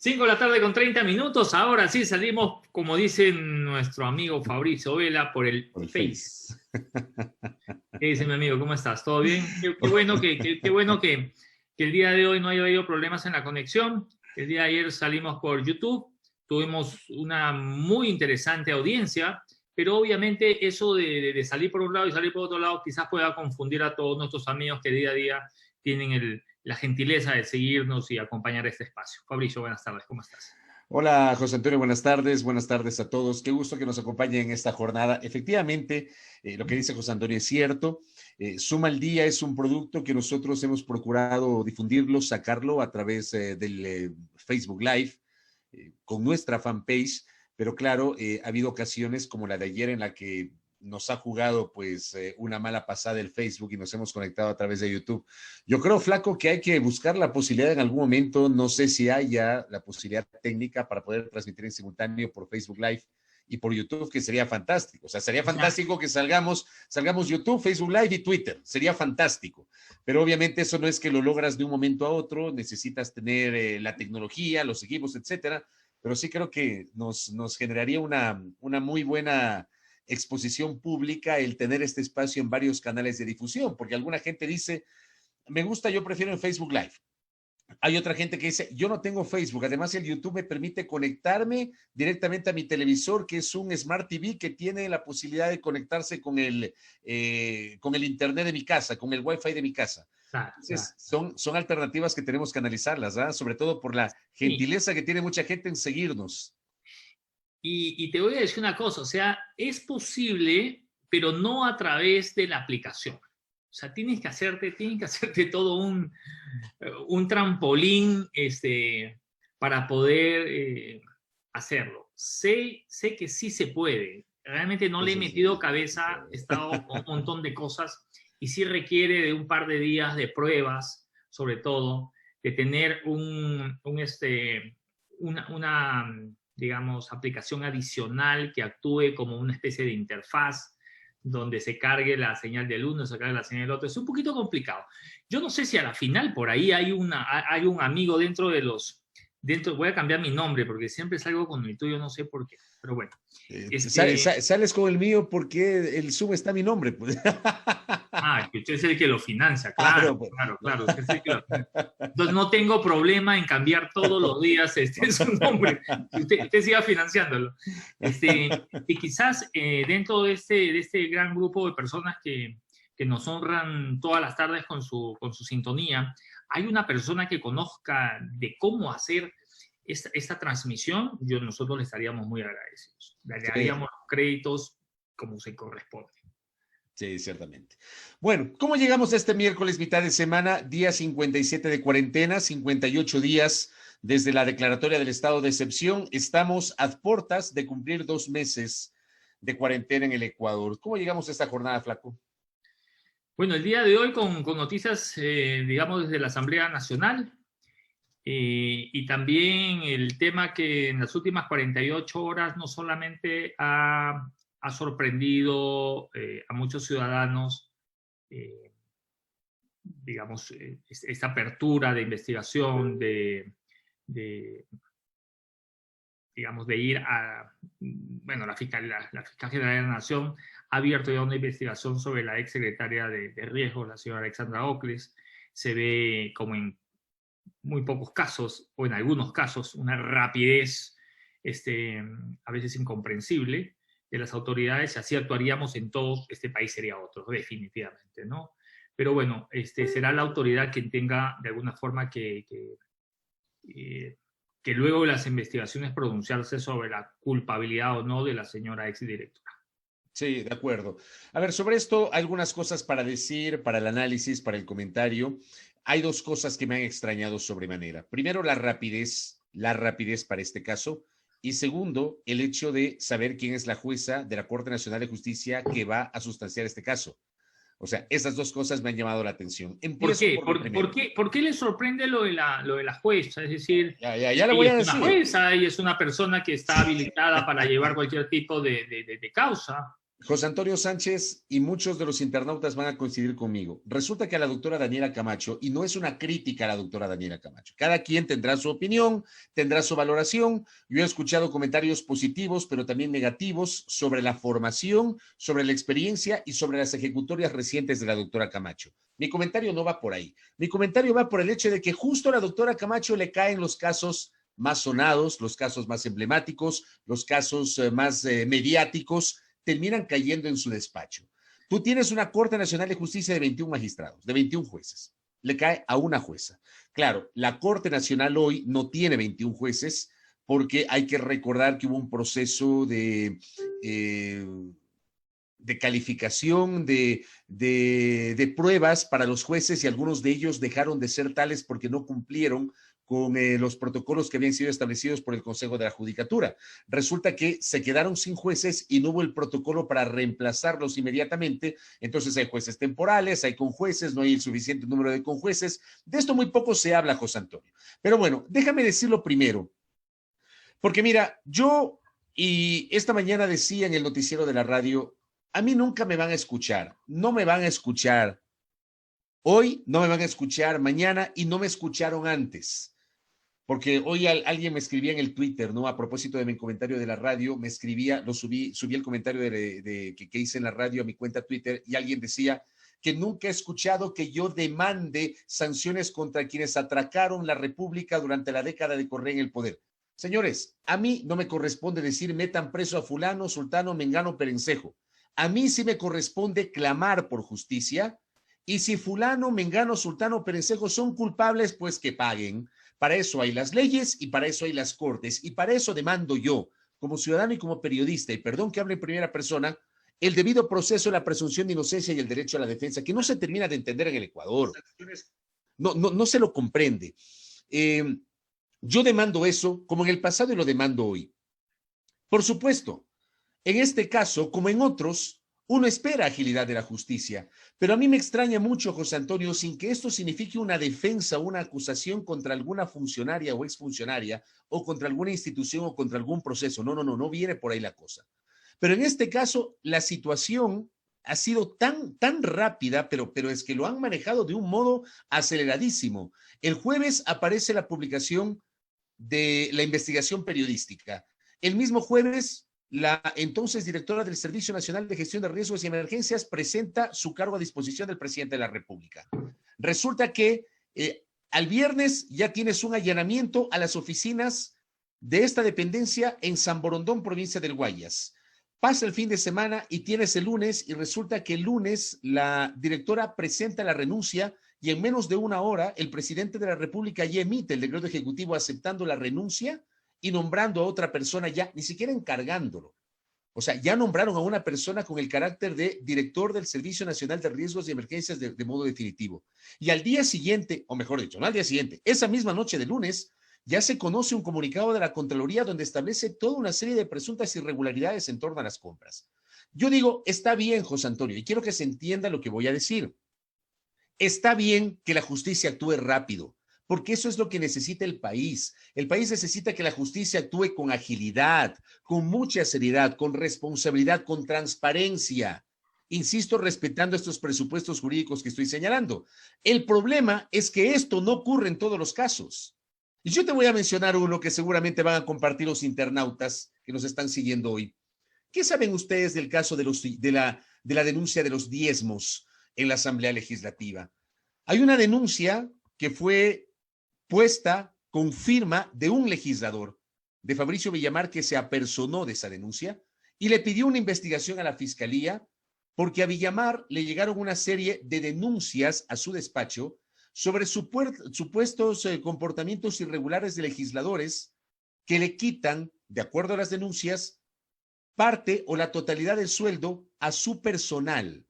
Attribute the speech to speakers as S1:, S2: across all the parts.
S1: 5 de la tarde con 30 minutos. Ahora sí salimos, como dice nuestro amigo Fabricio Vela, por el
S2: Por el
S1: Face.
S2: Face.
S1: ¿Qué dice mi amigo? ¿Cómo estás? ¿Todo bien? Qué bueno que el día de hoy no haya habido problemas en la conexión. El día de ayer salimos por YouTube. Tuvimos una muy interesante audiencia, pero obviamente eso de salir por un lado y salir por otro lado quizás pueda confundir a todos nuestros amigos que día a día tienen la gentileza de seguirnos y acompañar este espacio. Fabricio, buenas tardes, ¿cómo estás?
S2: Hola, José Antonio, buenas tardes a todos. Qué gusto que nos acompañen en esta jornada. Efectivamente, lo que dice José Antonio es cierto. Suma al Día es un producto que nosotros hemos procurado difundirlo, sacarlo a través del Facebook Live con nuestra fanpage, pero claro, ha habido ocasiones como la de ayer en la que nos ha jugado pues una mala pasada el Facebook y nos hemos conectado a través de YouTube. Yo creo, Flaco, que hay que buscar la posibilidad en algún momento, no sé si haya la posibilidad técnica para poder transmitir en simultáneo por Facebook Live y por YouTube, que sería fantástico. O sea, sería fantástico que salgamos YouTube, Facebook Live y Twitter. Sería fantástico. Pero obviamente eso no es que lo logras de un momento a otro. Necesitas tener la tecnología, los equipos, etcétera. Pero sí creo que nos generaría una muy buena exposición pública el tener este espacio en varios canales de difusión, porque alguna gente dice, me gusta, yo prefiero en Facebook Live. Hay otra gente que dice, yo no tengo Facebook, además el YouTube me permite conectarme directamente a mi televisor, que es un Smart TV que tiene la posibilidad de conectarse con el internet de mi casa, con el Wi-Fi de mi casa.
S1: Claro,
S2: Entonces, son alternativas que tenemos que analizarlas, ¿ah? Sobre todo por la
S1: sí.
S2: gentileza que tiene mucha gente en seguirnos.
S1: Y te voy a decir una cosa, o sea, es posible, pero no a través de la aplicación. O sea, tienes que hacerte todo un trampolín para poder hacerlo. Sé que sí se puede. Realmente no le he metido cabeza, he estado con un montón de cosas y sí requiere de un par de días de pruebas, sobre todo, de tener una digamos, aplicación adicional que actúe como una especie de interfaz donde se cargue la señal del uno, se cargue la señal del otro. Es un poquito complicado. Yo no sé si a la final por ahí hay un amigo voy a cambiar mi nombre porque siempre salgo con el tuyo, no sé por qué, pero bueno.
S2: Sales con el mío porque el Zoom está a mi nombre. Pues.
S1: Que usted es el que lo financia, claro,
S2: Pues.
S1: claro. Usted es el que lo financia. Entonces no tengo problema en cambiar todos los días su nombre. Usted siga financiándolo. Y quizás dentro de este gran grupo de personas que nos honran todas las tardes con su sintonía, hay una persona que conozca de cómo hacer esta transmisión, nosotros le estaríamos muy agradecidos. Le daríamos los créditos como se corresponde.
S2: Sí, ciertamente. Bueno, ¿cómo llegamos a este miércoles, mitad de semana, día 57 de cuarentena, 58 días desde la declaratoria del estado de excepción? Estamos a puertas de cumplir 2 meses de cuarentena en el Ecuador. ¿Cómo llegamos a esta jornada, Flaco?
S1: Bueno, el día de hoy con noticias, digamos, desde la Asamblea Nacional y también el tema que en las últimas 48 horas no solamente ha sorprendido a muchos ciudadanos, digamos, esta apertura de investigación, digamos, de ir a, bueno, la fiscal general de la Nación ha abierto ya una investigación sobre la ex secretaria de Riesgos, la señora Alexandra Ocles. Se ve como en muy pocos casos, o en algunos casos, una rapidez a veces incomprensible de las autoridades. Así actuaríamos en todo este país, sería otro, definitivamente, ¿no? Pero bueno, será la autoridad quien tenga de alguna forma que luego de las investigaciones pronunciarse sobre la culpabilidad o no de la señora exdirectora.
S2: Sí, de acuerdo. A ver, sobre esto, algunas cosas para decir, para el análisis, para el comentario. Hay 2 cosas que me han extrañado sobremanera. Primero, la rapidez para este caso. Y segundo, el hecho de saber quién es la jueza de la Corte Nacional de Justicia que va a sustanciar este caso. O sea, esas 2 cosas me han llamado la atención. Empiezo
S1: ¿Por qué le sorprende lo de la jueza? Es decir,
S2: ya le voy
S1: ella
S2: a
S1: es una
S2: decir.
S1: jueza y es una persona que está habilitada para llevar cualquier tipo de causa.
S2: José Antonio Sánchez y muchos de los internautas van a coincidir conmigo. Resulta que a la doctora Daniela Camacho, y no es una crítica a la doctora Daniela Camacho, cada quien tendrá su opinión, tendrá su valoración. Yo he escuchado comentarios positivos, pero también negativos sobre la formación, sobre la experiencia y sobre las ejecutorias recientes de la doctora Camacho. Mi comentario no va por ahí. Mi comentario va por el hecho de que justo a la doctora Camacho le caen los casos más sonados, los casos más emblemáticos, los casos más mediáticos, terminan cayendo en su despacho. Tú tienes una Corte Nacional de Justicia de 21 magistrados, de 21 jueces. Le cae a una jueza. Claro, la Corte Nacional hoy no tiene 21 jueces porque hay que recordar que hubo un proceso de calificación, de pruebas para los jueces y algunos de ellos dejaron de ser tales porque no cumplieron con los protocolos que habían sido establecidos por el Consejo de la Judicatura. Resulta que se quedaron sin jueces y no hubo el protocolo para reemplazarlos inmediatamente. Entonces hay jueces temporales, hay conjueces, no hay el suficiente número de conjueces. De esto muy poco se habla, José Antonio. Pero bueno, déjame decirlo primero, porque mira, yo y esta mañana decía en el noticiero de la radio, a mí nunca me van a escuchar, no me van a escuchar. Hoy no me van a escuchar, mañana, y no me escucharon antes. Porque hoy alguien me escribía en el Twitter, ¿no? A propósito de mi comentario de la radio, me escribía, subí el comentario que hice en la radio a mi cuenta Twitter, y alguien decía que nunca he escuchado que yo demande sanciones contra quienes atracaron la República durante la década de Correa en el poder. Señores, a mí no me corresponde decir metan preso a fulano, sultano, mengano, perencejo. A mí sí me corresponde clamar por justicia, y si fulano, mengano, sultano, perencejo son culpables, pues que paguen. Para eso hay las leyes y para eso hay las cortes, y para eso demando yo, como ciudadano y como periodista, y perdón que hable en primera persona, el debido proceso, la presunción de inocencia y el derecho a la defensa, que no se termina de entender en el Ecuador. No se lo comprende. Yo demando eso como en el pasado y lo demando hoy. Por supuesto, en este caso, como en otros, uno espera agilidad de la justicia, pero a mí me extraña mucho, José Antonio, sin que esto signifique una defensa o una acusación contra alguna funcionaria o exfuncionaria o contra alguna institución o contra algún proceso. No viene por ahí la cosa. Pero en este caso, la situación ha sido tan rápida, pero es que lo han manejado de un modo aceleradísimo. El jueves aparece la publicación de la investigación periodística. El mismo jueves, la entonces directora del Servicio Nacional de Gestión de Riesgos y Emergencias presenta su cargo a disposición del presidente de la República. Resulta que al viernes ya tienes un allanamiento a las oficinas de esta dependencia en San Borondón, provincia del Guayas. Pasa el fin de semana y tienes el lunes, y resulta que el lunes la directora presenta la renuncia, y en menos de una hora el presidente de la República ya emite el decreto ejecutivo aceptando la renuncia y nombrando a otra persona, ya ni siquiera encargándolo. O sea, ya nombraron a una persona con el carácter de director del Servicio Nacional de Riesgos y Emergencias de modo definitivo. Y al día siguiente, o mejor dicho, no al día siguiente, esa misma noche de lunes, ya se conoce un comunicado de la Contraloría donde establece toda una serie de presuntas irregularidades en torno a las compras. Yo digo, está bien, José Antonio, y quiero que se entienda lo que voy a decir. Está bien que la justicia actúe rápido, porque eso es lo que necesita el país. El país necesita que la justicia actúe con agilidad, con mucha seriedad, con responsabilidad, con transparencia. Insisto, respetando estos presupuestos jurídicos que estoy señalando. El problema es que esto no ocurre en todos los casos. Y yo te voy a mencionar uno que seguramente van a compartir los internautas que nos están siguiendo hoy. ¿Qué saben ustedes del caso de la denuncia de los diezmos en la Asamblea Legislativa? Hay una denuncia que fue puesta con firma de un legislador, de Fabricio Villamar, que se apersonó de esa denuncia y le pidió una investigación a la Fiscalía porque a Villamar le llegaron una serie de denuncias a su despacho sobre supuestos comportamientos irregulares de legisladores que le quitan, de acuerdo a las denuncias, parte o la totalidad del sueldo a su personal.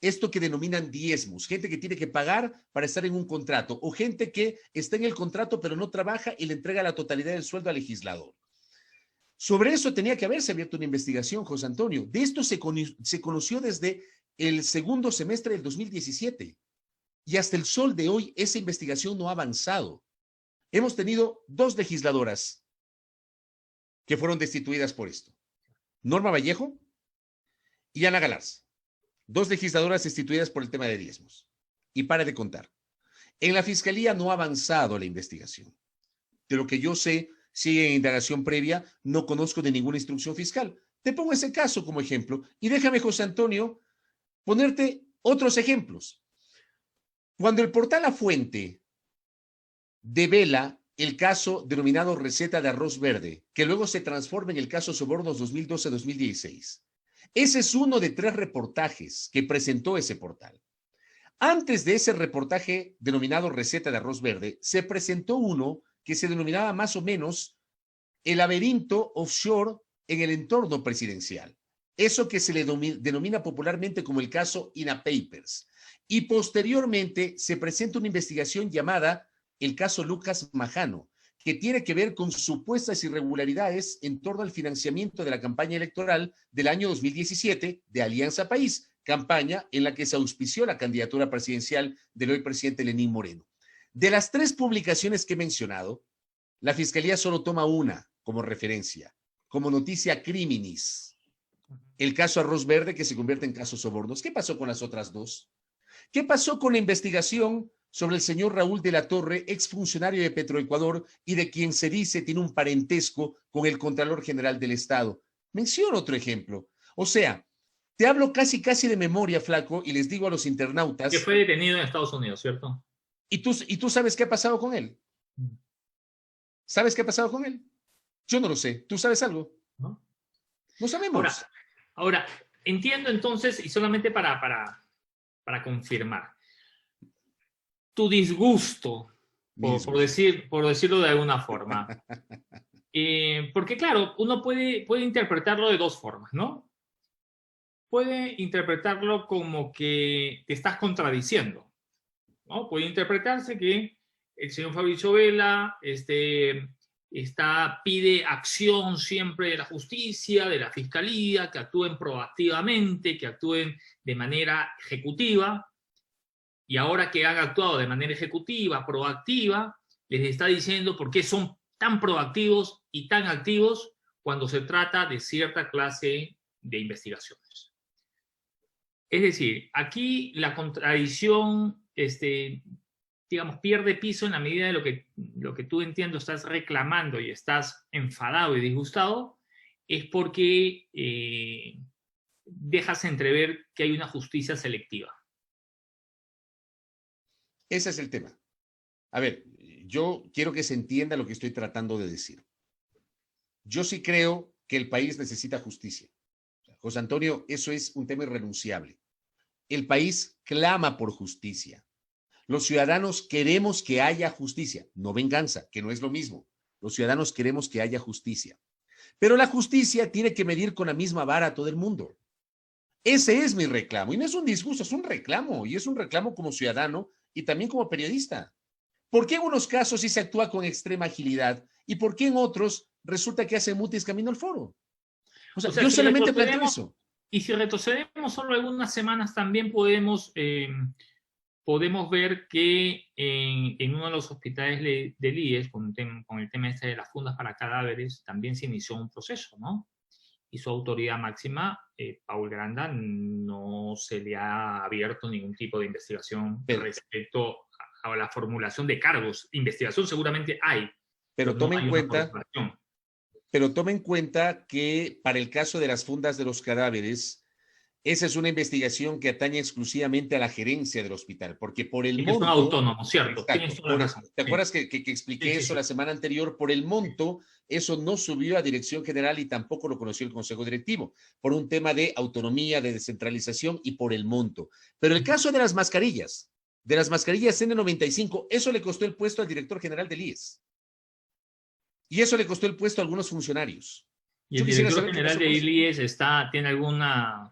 S2: Esto que denominan diezmos, gente que tiene que pagar para estar en un contrato, o gente que está en el contrato pero no trabaja y le entrega la totalidad del sueldo al legislador. Sobre eso tenía que haberse abierto una investigación, José Antonio. De esto se conoció desde el segundo semestre del 2017. Y hasta el sol de hoy esa investigación no ha avanzado. Hemos tenido 2 legisladoras que fueron destituidas por esto. Norma Vallejo y Ana Galarza, 2 legisladoras destituidas por el tema de diezmos. Y pare de contar. En la Fiscalía no ha avanzado la investigación. De lo que yo sé, sigue en indagación previa, no conozco de ninguna instrucción fiscal. Te pongo ese caso como ejemplo y déjame, José Antonio, ponerte otros ejemplos. Cuando el portal La Fuente devela el caso denominado receta de arroz verde, que luego se transforma en el caso Sobornos 2012-2016, ese es uno de 3 reportajes que presentó ese portal. Antes de ese reportaje denominado receta de arroz verde, se presentó uno que se denominaba más o menos el laberinto offshore en el entorno presidencial. Eso que se le denomina popularmente como el caso INA Papers. Y posteriormente se presenta una investigación llamada el caso Lucas Majano, que tiene que ver con supuestas irregularidades en torno al financiamiento de la campaña electoral del año 2017 de Alianza País, campaña en la que se auspició la candidatura presidencial del hoy presidente Lenín Moreno. De las 3 publicaciones que he mencionado, la Fiscalía solo toma una como referencia, como noticia criminis. El caso Arroz Verde, que se convierte en caso Sobornos. ¿Qué pasó con las otras 2? ¿Qué pasó con la investigación sobre el señor Raúl de la Torre, exfuncionario de Petroecuador y de quien se dice tiene un parentesco con el Contralor General del Estado? Menciono otro ejemplo. O sea, te hablo casi de memoria, flaco, y les digo a los internautas...
S1: Que fue detenido en Estados Unidos, ¿cierto?
S2: ¿Y tú sabes qué ha pasado con él? ¿Sabes qué ha pasado con él? Yo no lo sé. ¿Tú sabes algo?
S1: ¿No?
S2: No sabemos.
S1: Ahora, entiendo entonces, y solamente para confirmar, tu disgusto, por decirlo de alguna forma. Porque claro, uno puede interpretarlo de 2 formas, ¿no? Puede interpretarlo como que te estás contradiciendo, ¿no? Puede interpretarse que el señor Fabricio Vela pide acción siempre de la justicia, de la fiscalía, que actúen proactivamente, que actúen de manera ejecutiva, y ahora que han actuado de manera ejecutiva, proactiva, les está diciendo por qué son tan proactivos y tan activos cuando se trata de cierta clase de investigaciones. Es decir, aquí la contradicción, digamos, pierde piso en la medida de lo que tú, entiendo, estás reclamando y estás enfadado y disgustado, es porque dejas entrever que hay una justicia selectiva.
S2: Ese es el tema. A ver, yo quiero que se entienda lo que estoy tratando de decir. Yo sí creo que el país necesita justicia. José Antonio, eso es un tema irrenunciable. El país clama por justicia. Los ciudadanos queremos que haya justicia, no venganza, que no es lo mismo. Los ciudadanos queremos que haya justicia. Pero la justicia tiene que medir con la misma vara a todo el mundo. Ese es mi reclamo. Y no es un disgusto, es un reclamo. Y es un reclamo como ciudadano y también como periodista. ¿Por qué en unos casos sí se actúa con extrema agilidad y por qué en otros resulta que hace mutis camino al foro? O sea, yo
S1: si
S2: solamente planteo eso.
S1: Y si retrocedemos solo algunas semanas, también podemos ver que en uno de los hospitales del IES, con el tema de las fundas para cadáveres, también se inició un proceso, ¿no? Y su autoridad máxima, Paul Granda, no se le ha abierto ningún tipo de investigación respecto a la formulación de cargos. Investigación seguramente hay,
S2: pero tome en cuenta que para el caso de las fundas de los cadáveres, esa es una investigación que atañe exclusivamente a la gerencia del hospital, porque por el monto...
S1: Es autónomo, ¿cierto?
S2: ¿Te acuerdas que expliqué eso la semana anterior? Por el monto, eso no subió a dirección general y tampoco lo conoció el consejo directivo, por un tema de autonomía, de descentralización y por el monto. Pero el caso de las mascarillas N95, eso le costó el puesto al director general del IES. Y eso le costó el puesto a algunos funcionarios.
S1: ¿Y el director general del IES tiene alguna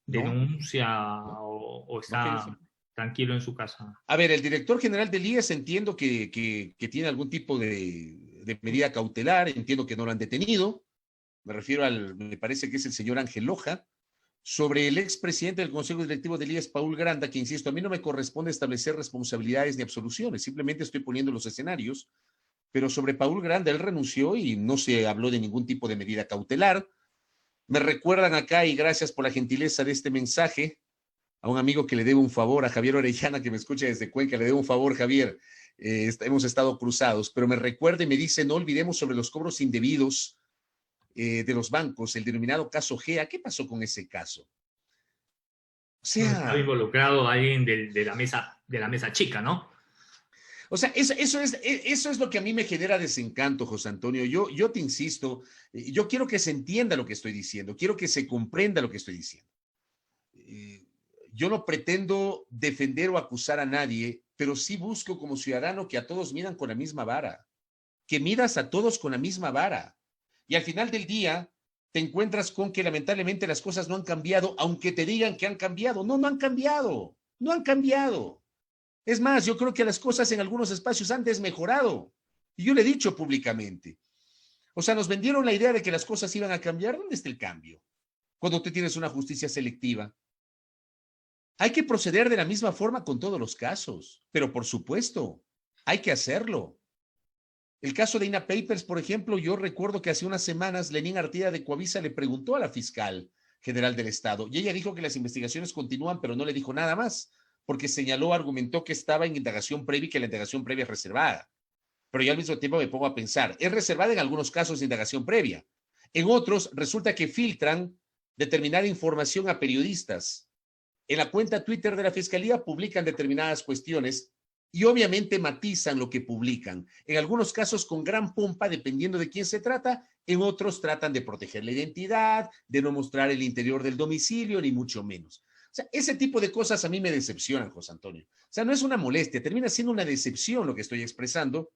S1: denuncia o está tranquilo en su casa?
S2: A ver, el director general del IES entiendo que tiene algún tipo de medida cautelar, entiendo que no lo han detenido, me refiero me parece que es el señor Ángel Loja. Sobre el expresidente del Consejo Directivo del IES, Paul Granda, que insisto, a mí no me corresponde establecer responsabilidades ni absoluciones, simplemente estoy poniendo los escenarios, pero sobre Paul Granda, él renunció y no se habló de ningún tipo de medida cautelar. Me recuerdan acá, y gracias por la gentileza de este mensaje, a un amigo que le debo un favor, a Javier Orellana, que me escucha desde Cuenca, le debo un favor, Javier. Hemos estado cruzados, pero me recuerda y me dice, no olvidemos sobre los cobros indebidos de los bancos, el denominado caso GEA. ¿Qué pasó con ese caso? O
S1: No estaba
S2: sea,
S1: involucrado alguien de la mesa chica, ¿no?
S2: O sea, eso es lo que a mí me genera desencanto, José Antonio. Yo te insisto, yo quiero que se entienda lo que estoy diciendo, quiero que se comprenda lo que estoy diciendo. Yo no pretendo defender o acusar a nadie, pero sí busco como ciudadano que a todos midan con la misma vara, que midas a todos con la misma vara. Y al final del día te encuentras con que lamentablemente las cosas no han cambiado, aunque te digan que han cambiado. No, no han cambiado, no han cambiado. Es más, yo creo que las cosas en algunos espacios han desmejorado. Y yo le he dicho públicamente. O sea, nos vendieron la idea de que las cosas iban a cambiar. ¿Dónde está el cambio? Cuando tú tienes una justicia selectiva. Hay que proceder de la misma forma con todos los casos, pero por supuesto, hay que hacerlo. El caso de INA Papers, por ejemplo, yo recuerdo que hace unas semanas Lenín Artieda de Coavisa le preguntó a la fiscal general del Estado y ella dijo que las investigaciones continúan, pero no le dijo nada más, porque señaló, argumentó que estaba en indagación previa y que la indagación previa es reservada. Pero yo al mismo tiempo me pongo a pensar, es reservada en algunos casos de indagación previa. En otros resulta que filtran determinada información a periodistas. En la cuenta Twitter de la Fiscalía publican determinadas cuestiones y obviamente matizan lo que publican. En algunos casos con gran pompa, dependiendo de quién se trata, en otros tratan de proteger la identidad, de no mostrar el interior del domicilio, ni mucho menos. O sea, ese tipo de cosas a mí me decepcionan, José Antonio. O sea, no es una molestia, termina siendo una decepción lo que estoy expresando,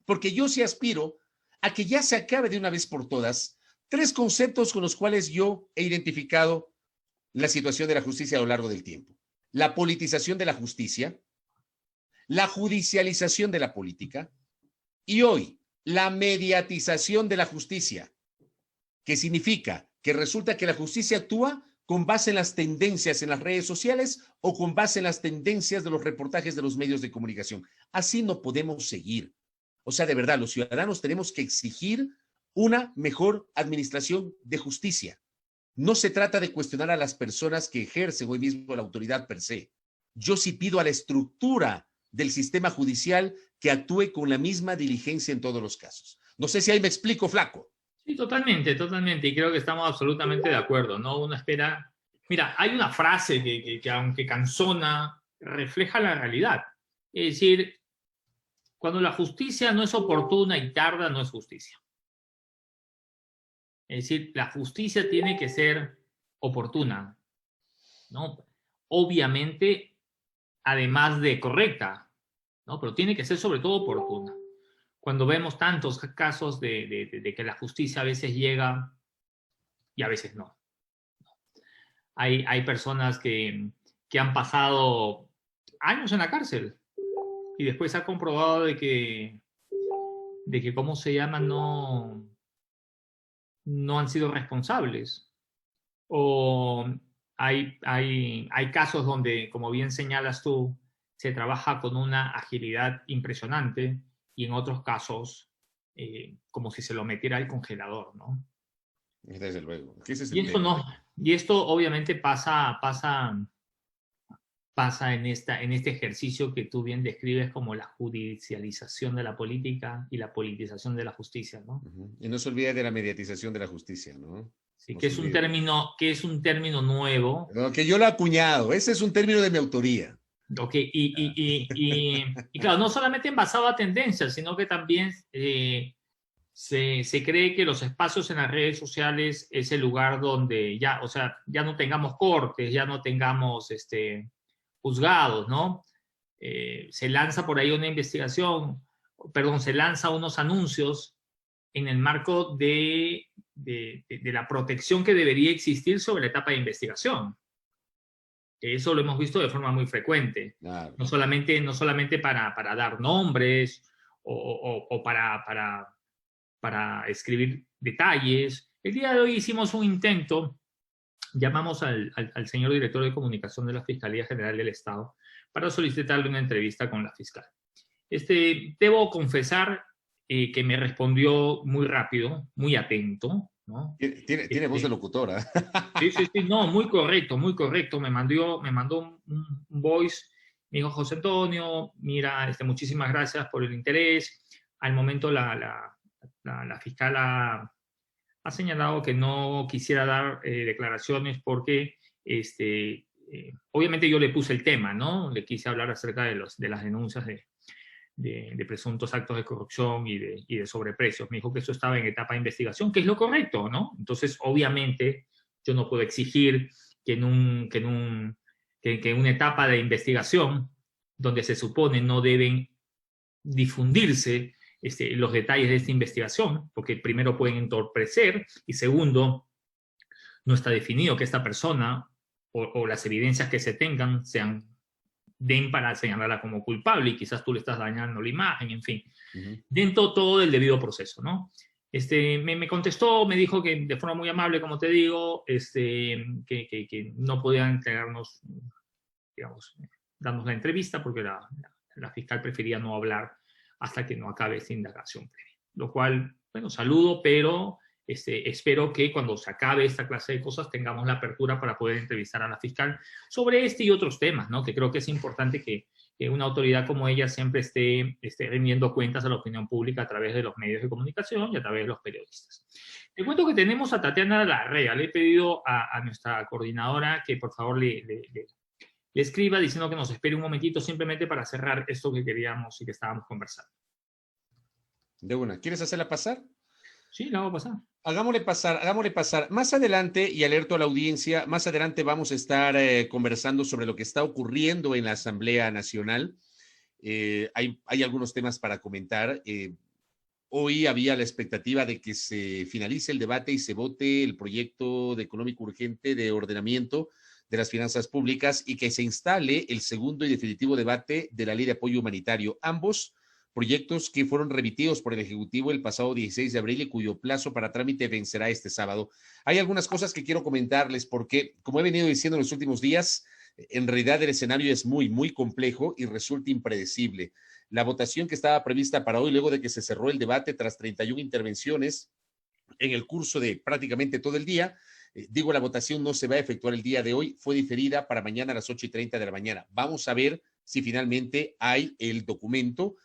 S2: porque yo sí aspiro a que ya se acabe de una vez por todas 3 conceptos con los cuales yo he identificado la situación de la justicia a lo largo del tiempo. La politización de la justicia, la judicialización de la política y hoy la mediatización de la justicia, que significa que resulta que la justicia actúa con base en las tendencias en las redes sociales o con base en las tendencias de los reportajes de los medios de comunicación. Así no podemos seguir. O sea, de verdad, los ciudadanos tenemos que exigir una mejor administración de justicia. No se trata de cuestionar a las personas que ejercen hoy mismo la autoridad per se. Yo sí pido a la estructura del sistema judicial que actúe con la misma diligencia en todos los casos. No sé si ahí me explico, flaco.
S1: Sí, totalmente, totalmente. Y creo que estamos absolutamente de acuerdo, ¿no? Uno espera. Mira, hay una frase que aunque cansona, refleja la realidad. Es decir, cuando la justicia no es oportuna y tarda, no es justicia. Es decir, la justicia tiene que ser oportuna, ¿no? Obviamente, además de correcta, ¿no? Pero tiene que ser sobre todo oportuna. Cuando vemos tantos casos de que la justicia a veces llega y a veces no. Hay personas que han pasado años en la cárcel y después se ha comprobado de que ¿cómo se llama? No han sido responsables. O hay casos donde, como bien señalas tú, se trabaja con una agilidad impresionante y en otros casos como si se lo metiera al congelador, ¿no?
S2: Desde luego. ¿Qué es ese
S1: Y esto
S2: tema?
S1: no, y esto obviamente pasa en este ejercicio que tú bien describes como la judicialización de la política y la politización de la justicia, ¿no?
S2: Y no se olvide de la mediatización de la justicia, ¿no?
S1: Sí,
S2: No
S1: que
S2: se
S1: es un
S2: olvide.
S1: término nuevo.
S2: No, que yo lo he acuñado. Ese es un término de mi autoría.
S1: Ok, y claro, no solamente basado a tendencias, sino que también se cree que los espacios en las redes sociales es el lugar donde ya, o sea, ya no tengamos cortes, ya no tengamos juzgados, ¿no? Se lanza por ahí una investigación, perdón, se lanza unos anuncios en el marco de la protección que debería existir sobre la etapa de investigación. Eso lo hemos visto de forma muy frecuente,
S2: Claro.
S1: no solamente para dar nombres o para escribir detalles. El día de hoy hicimos un intento, llamamos al señor director de comunicación de la Fiscalía General del Estado para solicitarle una entrevista con la fiscal. Debo confesar que me respondió muy rápido, muy atento, ¿no?
S2: Tiene voz de locutora.
S1: Sí, sí, sí, no, muy correcto, muy correcto. Me mandó un voice, me dijo: José Antonio, mira, muchísimas gracias por el interés. Al momento la fiscal ha señalado que no quisiera dar declaraciones porque, obviamente yo le puse el tema, ¿no? Le quise hablar acerca de las denuncias de presuntos actos de corrupción y de sobreprecios. Me dijo que eso estaba en etapa de investigación, que es lo correcto, ¿no? Entonces, obviamente, yo no puedo exigir que en una etapa de investigación, donde se supone no deben difundirse los detalles de esta investigación, porque primero pueden entorpecer y segundo, no está definido que esta persona o las evidencias que se tengan den para señalarla como culpable y quizás tú le estás dañando la imagen, en fin, dentro todo del debido proceso, ¿no? Me contestó, me dijo que de forma muy amable, como te digo, que no podían entregarnos, digamos, darnos la entrevista porque la fiscal prefería no hablar hasta que no acabe esta indagación previa. Lo cual, bueno, saludo, pero espero que cuando se acabe esta clase de cosas tengamos la apertura para poder entrevistar a la fiscal sobre este y otros temas, ¿no? Que creo que es importante que una autoridad como ella siempre esté rindiendo cuentas a la opinión pública a través de los medios de comunicación y a través de los periodistas. Te cuento que tenemos a Tatiana Larrea. Le he pedido a nuestra coordinadora que por favor le escriba diciendo que nos espere un momentito simplemente para cerrar esto que queríamos y que estábamos conversando.
S2: De una. ¿Quieres hacerla pasar?
S1: Sí, la vamos a pasar.
S2: Hagámosle pasar, hagámosle pasar. Más adelante, y alerto a la audiencia, más adelante vamos a estar conversando sobre lo que está ocurriendo en la Asamblea Nacional. Hay algunos temas para comentar. Hoy había la expectativa de que se finalice el debate y se vote el proyecto de económico urgente de ordenamiento de las finanzas públicas y que se instale el segundo y definitivo debate de la ley de apoyo humanitario. Ambos proyectos que fueron remitidos por el Ejecutivo el pasado 16 de abril y cuyo plazo para trámite vencerá este sábado. Hay algunas cosas que quiero comentarles porque, como he venido diciendo en los últimos días, en realidad el escenario es muy, muy complejo y resulta impredecible. La votación que estaba prevista para hoy, luego de que se cerró el debate tras 31 intervenciones en el curso de prácticamente todo el día, la votación no se va a efectuar el día de hoy, fue diferida para mañana a las 8:30 de la mañana. Vamos a ver si finalmente hay el documento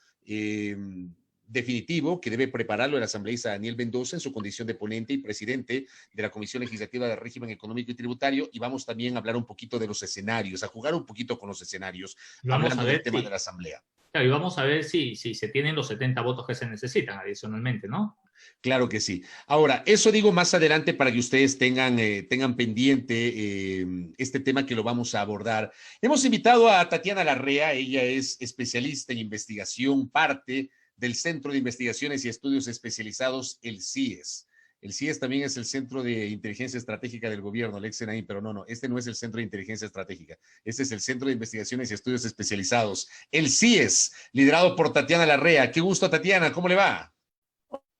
S2: definitivo que debe prepararlo el asambleísta Daniel Mendoza en su condición de ponente y presidente de la Comisión Legislativa de Régimen Económico y Tributario, y vamos también a hablar un poquito de los escenarios, a jugar un poquito con los escenarios, hablando del tema de la asamblea.
S1: Claro, y vamos a ver si se tienen los 70 votos que se necesitan adicionalmente, ¿no?
S2: Claro que sí. Ahora, eso digo más adelante para que ustedes tengan pendiente este tema que lo vamos a abordar. Hemos invitado a Tatiana Larrea, ella es especialista en investigación, parte del Centro de Investigaciones y Estudios Especializados, el CIES. El CIES también es el Centro de Inteligencia Estratégica del Gobierno, el Exenain, pero no, este no es el Centro de Inteligencia Estratégica, este es el Centro de Investigaciones y Estudios Especializados, el CIES, liderado por Tatiana Larrea. Qué gusto, Tatiana, ¿cómo le va?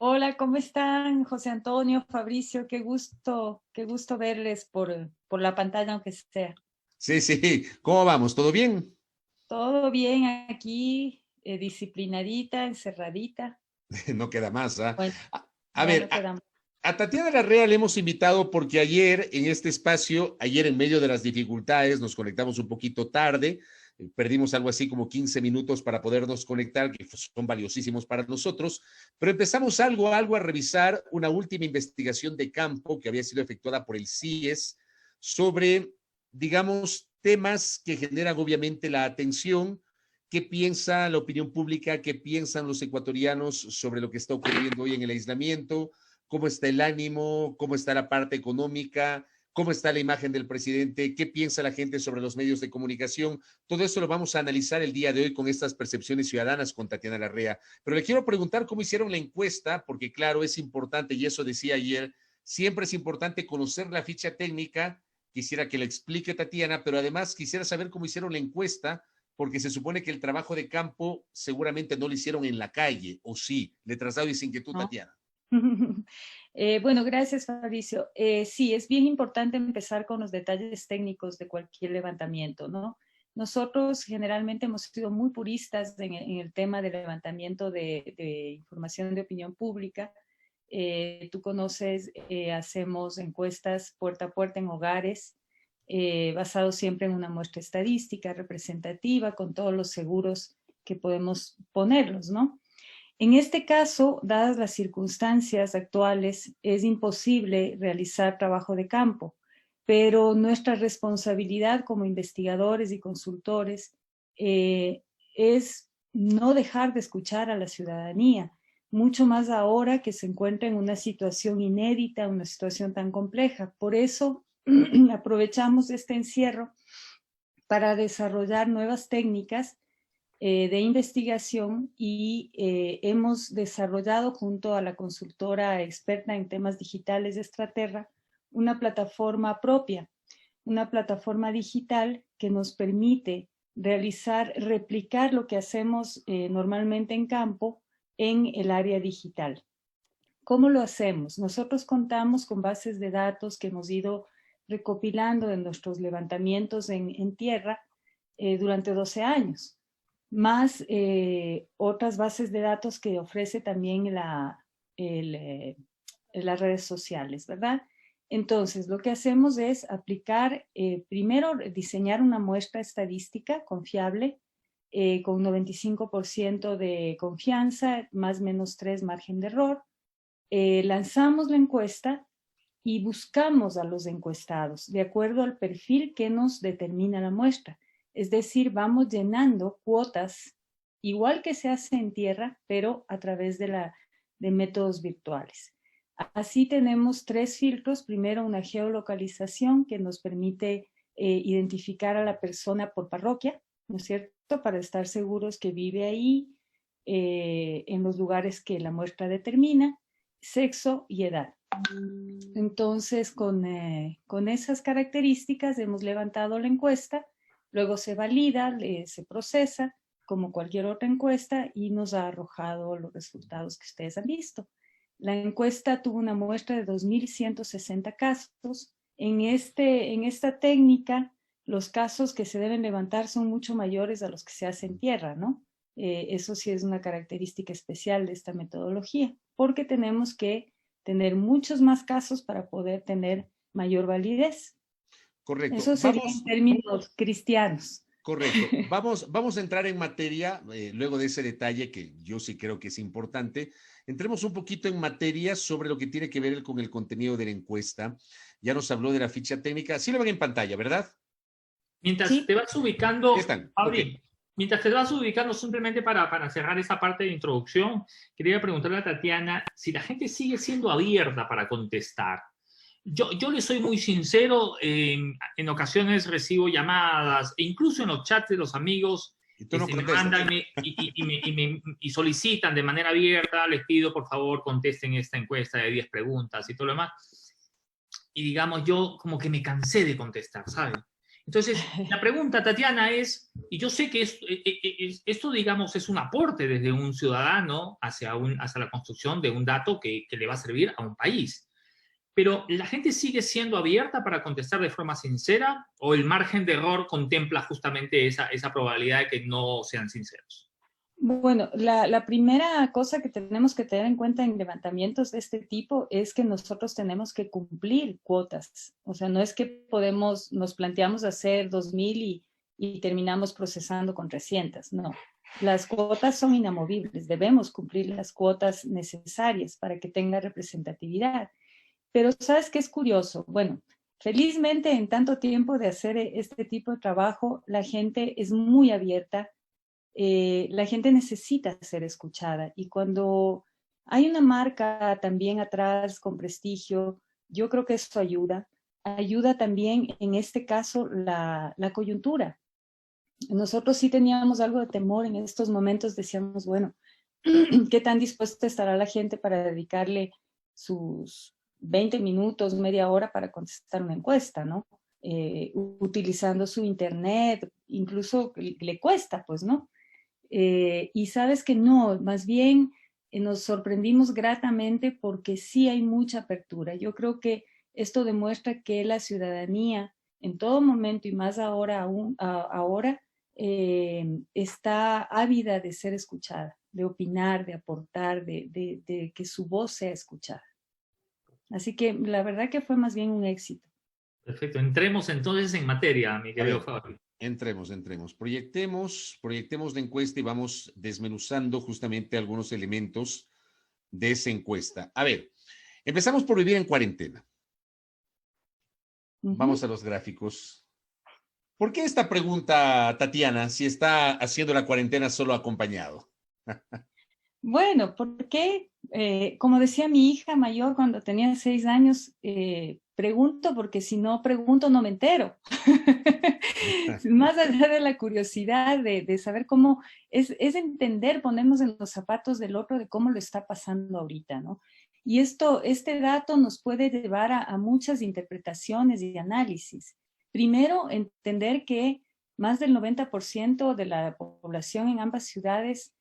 S3: Hola, ¿cómo están? José Antonio, Fabricio, qué gusto verles por la pantalla, aunque sea.
S2: Sí, sí, ¿cómo vamos? ¿Todo bien?
S3: Todo bien aquí, disciplinadita, encerradita.
S2: No queda más, ¿ah?
S3: Bueno,
S2: A
S3: ya
S2: ver,
S3: no quedamos.
S2: a Tatiana Larrea le hemos invitado porque ayer en este espacio, ayer en medio de las dificultades, nos conectamos un poquito tarde, perdimos algo así como 15 minutos para podernos conectar, que son valiosísimos para nosotros, pero empezamos algo a revisar una última investigación de campo que había sido efectuada por el CIES sobre, digamos, temas que generan obviamente la atención. ¿Qué piensa la opinión pública? ¿Qué piensan los ecuatorianos sobre lo que está ocurriendo hoy en el aislamiento? ¿Cómo está el ánimo? ¿Cómo está la parte económica? ¿Cómo está la imagen del presidente? ¿Qué piensa la gente sobre los medios de comunicación? Todo eso lo vamos a analizar el día de hoy con estas percepciones ciudadanas con Tatiana Larrea. Pero le quiero preguntar cómo hicieron la encuesta, porque claro, es importante, y eso decía ayer, siempre es importante conocer la ficha técnica. Quisiera que le explique Tatiana, pero además quisiera saber cómo hicieron la encuesta, porque se supone que el trabajo de campo seguramente no lo hicieron en la calle, o sí. Le traslado esa inquietud,
S3: ¿No?
S2: Tatiana.
S3: Bueno, gracias, Fabricio. Sí, es bien importante empezar con los detalles técnicos de cualquier levantamiento, ¿no? Nosotros generalmente hemos sido muy puristas en el tema del levantamiento de información de opinión pública. Tú conoces, hacemos encuestas puerta a puerta en hogares, basado siempre en una muestra estadística representativa, con todos los seguros que podemos ponerlos, ¿no? En este caso, dadas las circunstancias actuales, es imposible realizar trabajo de campo, pero nuestra responsabilidad como investigadores y consultores es no dejar de escuchar a la ciudadanía, mucho más ahora que se encuentra en una situación inédita, una situación tan compleja. Por eso aprovechamos este encierro para desarrollar nuevas técnicas de investigación y hemos desarrollado junto a la consultora experta en temas digitales de Estraterra una plataforma propia, una plataforma digital que nos permite replicar lo que hacemos normalmente en campo en el área digital. ¿Cómo lo hacemos? Nosotros contamos con bases de datos que hemos ido recopilando de nuestros levantamientos en tierra durante 12 años, más otras bases de datos que ofrece también las redes sociales, ¿verdad? Entonces, lo que hacemos es aplicar, primero, diseñar una muestra estadística confiable, con un 95% de confianza, más o menos 3 margen de error. Lanzamos la encuesta y buscamos a los encuestados de acuerdo al perfil que nos determina la muestra. Es decir, vamos llenando cuotas, igual que se hace en tierra, pero a través de métodos virtuales. Así tenemos 3 filtros. Primero, una geolocalización que nos permite identificar a la persona por parroquia, ¿no es cierto? Para estar seguros que vive ahí, en los lugares que la muestra determina, sexo y edad. Entonces, con esas características hemos levantado la encuesta, luego se valida, se procesa como cualquier otra encuesta y nos ha arrojado los resultados que ustedes han visto. La encuesta tuvo una muestra de 2.160 casos. En esta técnica, los casos que se deben levantar son mucho mayores a los que se hacen en tierra, ¿no? Eso sí es una característica especial de esta metodología, porque tenemos que tener muchos más casos para poder tener mayor validez.
S2: Correcto.
S3: Eso sería en términos cristianos.
S2: Correcto. Vamos a entrar en materia, luego de ese detalle que yo sí creo que es importante. Entremos un poquito en materia sobre lo que tiene que ver con el contenido de la encuesta. Ya nos habló de la ficha técnica. Sí lo ven en pantalla, ¿verdad?
S1: Mientras
S3: ¿Sí?
S1: te vas ubicando, Audrey,
S2: okay.
S1: Mientras te vas ubicando, simplemente para cerrar esa parte de introducción, quería preguntarle a Tatiana si la gente sigue siendo abierta para contestar. Yo le soy muy sincero, en ocasiones recibo llamadas, e incluso en los chats de los amigos, me mandan y solicitan de manera abierta, les pido por favor contesten esta encuesta de 10 preguntas y todo lo demás. Y digamos, yo como que me cansé de contestar, ¿saben? Entonces, la pregunta, Tatiana, es, y yo sé que esto, digamos, es un aporte desde un ciudadano hacia la construcción de un dato que le va a servir a un país. Pero ¿la gente sigue siendo abierta para contestar de forma sincera o el margen de error contempla justamente esa probabilidad de que no sean sinceros?
S3: Bueno, la primera cosa que tenemos que tener en cuenta en levantamientos de este tipo es que nosotros tenemos que cumplir cuotas. O sea, no es que nos planteamos hacer 2.000 y terminamos procesando con 300. No, las cuotas son inamovibles. Debemos cumplir las cuotas necesarias para que tenga representatividad. Pero ¿sabes qué es curioso? Bueno, felizmente en tanto tiempo de hacer este tipo de trabajo, la gente es muy abierta. La gente necesita ser escuchada y cuando hay una marca también atrás con prestigio, yo creo que eso ayuda también en este caso la coyuntura. Nosotros sí teníamos algo de temor en estos momentos, decíamos, bueno, ¿qué tan dispuesta estará la gente para dedicarle sus 20 minutos, media hora para contestar una encuesta, ¿no? Utilizando su internet, incluso le cuesta, pues, ¿no? Y sabes que no, más bien nos sorprendimos gratamente porque sí hay mucha apertura. Yo creo que esto demuestra que la ciudadanía en todo momento y más ahora está ávida de ser escuchada. de opinar, de aportar, de que su voz sea escuchada. Así que la verdad que fue más bien un éxito.
S1: Perfecto. Entremos entonces en materia, mi
S2: A
S1: querido
S2: ver,
S1: Fabio.
S2: entremos. Proyectemos la encuesta y vamos desmenuzando justamente algunos elementos de esa encuesta. A ver, empezamos por vivir en cuarentena. Vamos a los gráficos. ¿Por qué esta pregunta, Tatiana, si está haciendo la cuarentena solo acompañado?
S3: Bueno, porque como decía mi hija mayor cuando tenía 6 años, pregunto porque si no pregunto no me entero. Más allá de la curiosidad de saber cómo es entender, ponernos en los zapatos del otro de cómo lo está pasando ahorita, ¿no? Y este dato nos puede llevar a muchas interpretaciones y análisis. Primero, entender que más del 90% de la población en ambas ciudades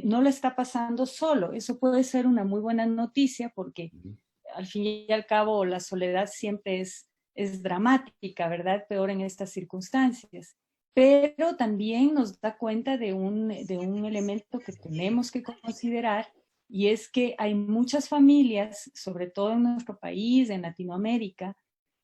S3: no lo está pasando solo. Eso puede ser una muy buena noticia porque al fin y al cabo la soledad siempre es dramática, ¿verdad? Peor en estas circunstancias. Pero también nos da cuenta de un elemento que tenemos que considerar y es que hay muchas familias, sobre todo en nuestro país, en Latinoamérica,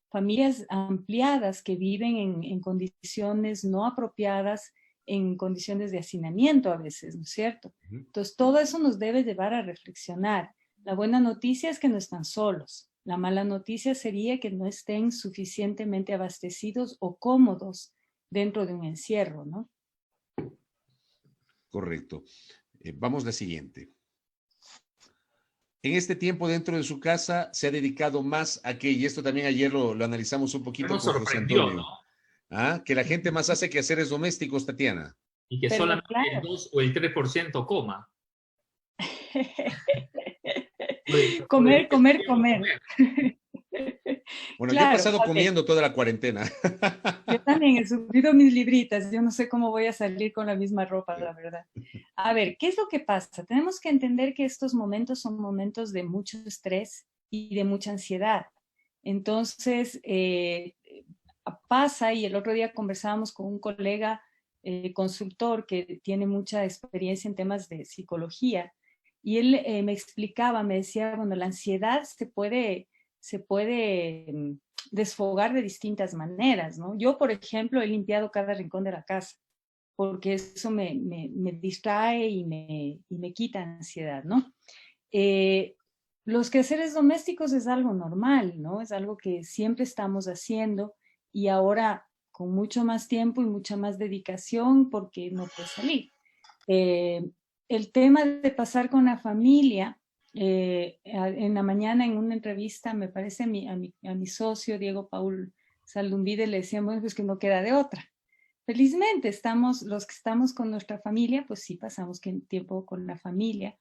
S3: familias ampliadas que viven en condiciones no apropiadas, en condiciones de hacinamiento a veces, ¿no es cierto? Entonces, todo eso nos debe llevar a reflexionar. La buena noticia es que no están solos. La mala noticia sería que no estén suficientemente abastecidos o cómodos dentro de un encierro, ¿no?
S2: Correcto. Vamos a la siguiente. En este tiempo dentro de su casa se ha dedicado más a qué, y esto también ayer lo analizamos un poquito
S1: Nos
S2: con José
S1: sorprendió,
S2: Antonio.
S1: ¿no?
S2: ¿Ah? Que la gente más hace quehaceres domésticos, Tatiana.
S1: Y que
S3: Pero
S1: solamente
S3: claro.
S1: el 2 o el 3% coma.
S3: Comer, comer, comer.
S2: Bueno, yo he
S3: Claro,
S2: pasado
S3: a ver,
S2: comiendo toda la cuarentena.
S3: yo también he sufrido mis libritas, yo no sé cómo voy a salir con la misma ropa, la verdad. A ver, ¿qué es lo que pasa? Tenemos que entender que estos momentos son momentos de mucho estrés y de mucha ansiedad. Entonces, pasa, y el otro día conversábamos con un colega consultor que tiene mucha experiencia en temas de psicología, y él me explicaba, me decía, bueno, la ansiedad se puede desfogar de distintas maneras, ¿no? Yo, por ejemplo, he limpiado cada rincón de la casa, porque eso me distrae y me quita ansiedad, ¿no? Los quehaceres domésticos es algo normal, ¿no? Es algo que siempre estamos haciendo y ahora con mucho más tiempo y mucha más dedicación porque no puede salir. El tema de pasar con la familia, en la mañana en una entrevista, me parece a mi socio Diego Paul Saldumbide le decíamos pues que no queda de otra. Felizmente los que estamos con nuestra familia, pues sí pasamos tiempo con la familia.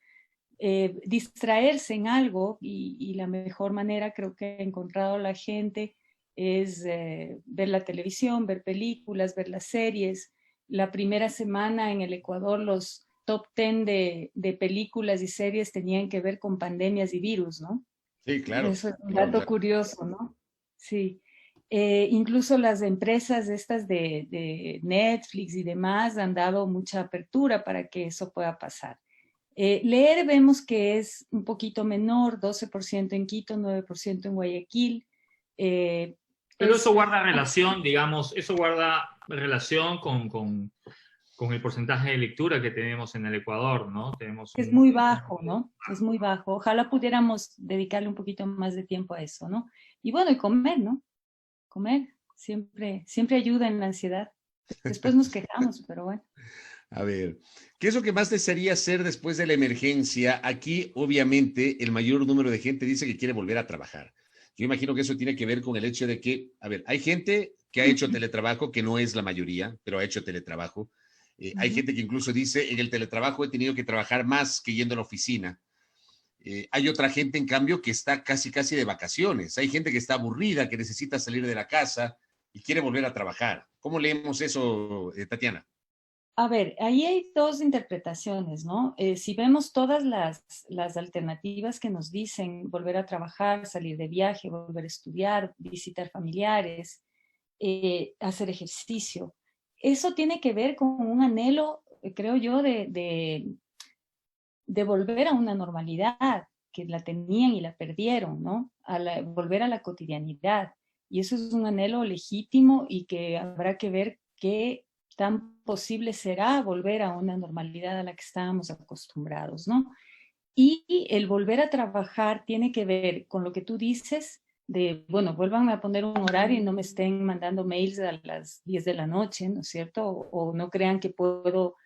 S3: Distraerse en algo y la mejor manera creo que ha encontrado la gente es ver la televisión, ver películas, ver las series. La primera semana en el Ecuador los top 10 de películas y series tenían que ver con pandemias y virus, ¿no?
S2: Sí, claro.
S3: Eso es un dato curioso, ¿no? Sí. Incluso las empresas estas de Netflix y demás han dado mucha apertura para que eso pueda pasar. Leer vemos que es un poquito menor, 12% en Quito, 9% en Guayaquil.
S1: Pero eso guarda relación, digamos, eso guarda relación con el porcentaje de lectura que tenemos en el Ecuador, ¿no? Tenemos
S3: es muy bajo, ¿no? Es muy bajo. Ojalá pudiéramos dedicarle un poquito más de tiempo a eso, ¿no? Y bueno, y comer, ¿no? Comer siempre ayuda en la ansiedad. Después nos quejamos, pero bueno.
S2: A ver, ¿qué es lo que más desearía hacer después de la emergencia? Aquí, obviamente, el mayor número de gente dice que quiere volver a trabajar. Yo imagino que eso tiene que ver con el hecho de que, a ver, hay gente que ha hecho teletrabajo, que no es la mayoría, pero ha hecho teletrabajo. Hay gente que incluso dice, en el teletrabajo he tenido que trabajar más que yendo a la oficina. Hay otra gente, en cambio, que está casi de vacaciones. Hay gente que está aburrida, que necesita salir de la casa y quiere volver a trabajar. ¿Cómo leemos eso, Tatiana?
S3: A ver, ahí hay dos interpretaciones, ¿no? Si vemos todas las alternativas que nos dicen volver a trabajar, salir de viaje, volver a estudiar, visitar familiares, hacer ejercicio, eso tiene que ver con un anhelo, creo yo, de volver a una normalidad que la tenían y la perdieron, ¿no? Volver a la cotidianidad. Y eso es un anhelo legítimo y que habrá que ver qué tan posible será volver a una normalidad a la que estábamos acostumbrados, ¿no? Y el volver a trabajar tiene que ver con lo que tú dices de, bueno, vuélvanme a poner un horario y no me estén mandando mails a las 10 de la noche, ¿no es cierto? O no crean que puedo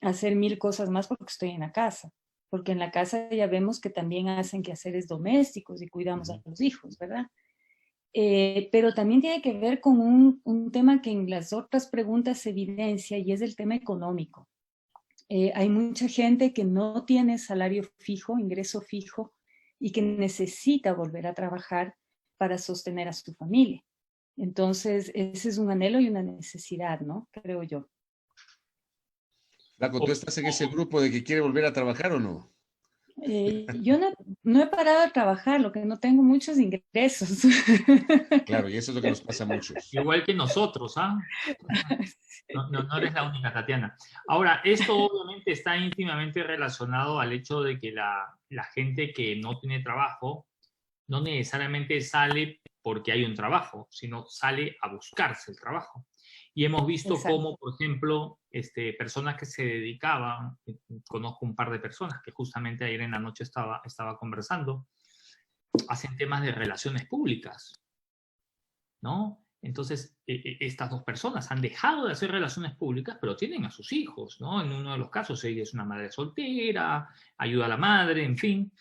S3: hacer 1000 cosas más porque estoy en la casa. Porque en la casa ya vemos que también hacen quehaceres domésticos y cuidamos a los hijos, ¿verdad? Pero también tiene que ver con un tema que en las otras preguntas se evidencia y es el tema económico. Hay mucha gente que no tiene salario fijo, ingreso fijo, y que necesita volver a trabajar para sostener a su familia. Entonces, ese es un anhelo y una necesidad, ¿no? Creo yo.
S2: Flaco, ¿tú estás en ese grupo de que quiere volver a trabajar o no?
S3: Yo no he parado de trabajar, lo que no tengo muchos ingresos.
S2: Claro, y eso es lo que nos pasa a muchos.
S1: Igual que nosotros, ¿ah? No eres la única, Tatiana. Ahora, esto obviamente está íntimamente relacionado al hecho de que la gente que no tiene trabajo no necesariamente sale porque hay un trabajo, sino sale a buscarse el trabajo. Y hemos visto
S3: Exacto.
S1: cómo, por ejemplo, personas que se dedicaban, conozco un par de personas que justamente ayer en la noche estaba conversando, hacen temas de relaciones públicas, ¿no? Entonces, estas dos personas han dejado de hacer relaciones públicas, pero tienen a sus hijos, ¿no? En uno de los casos ella es una madre soltera, ayuda a la madre, en fin.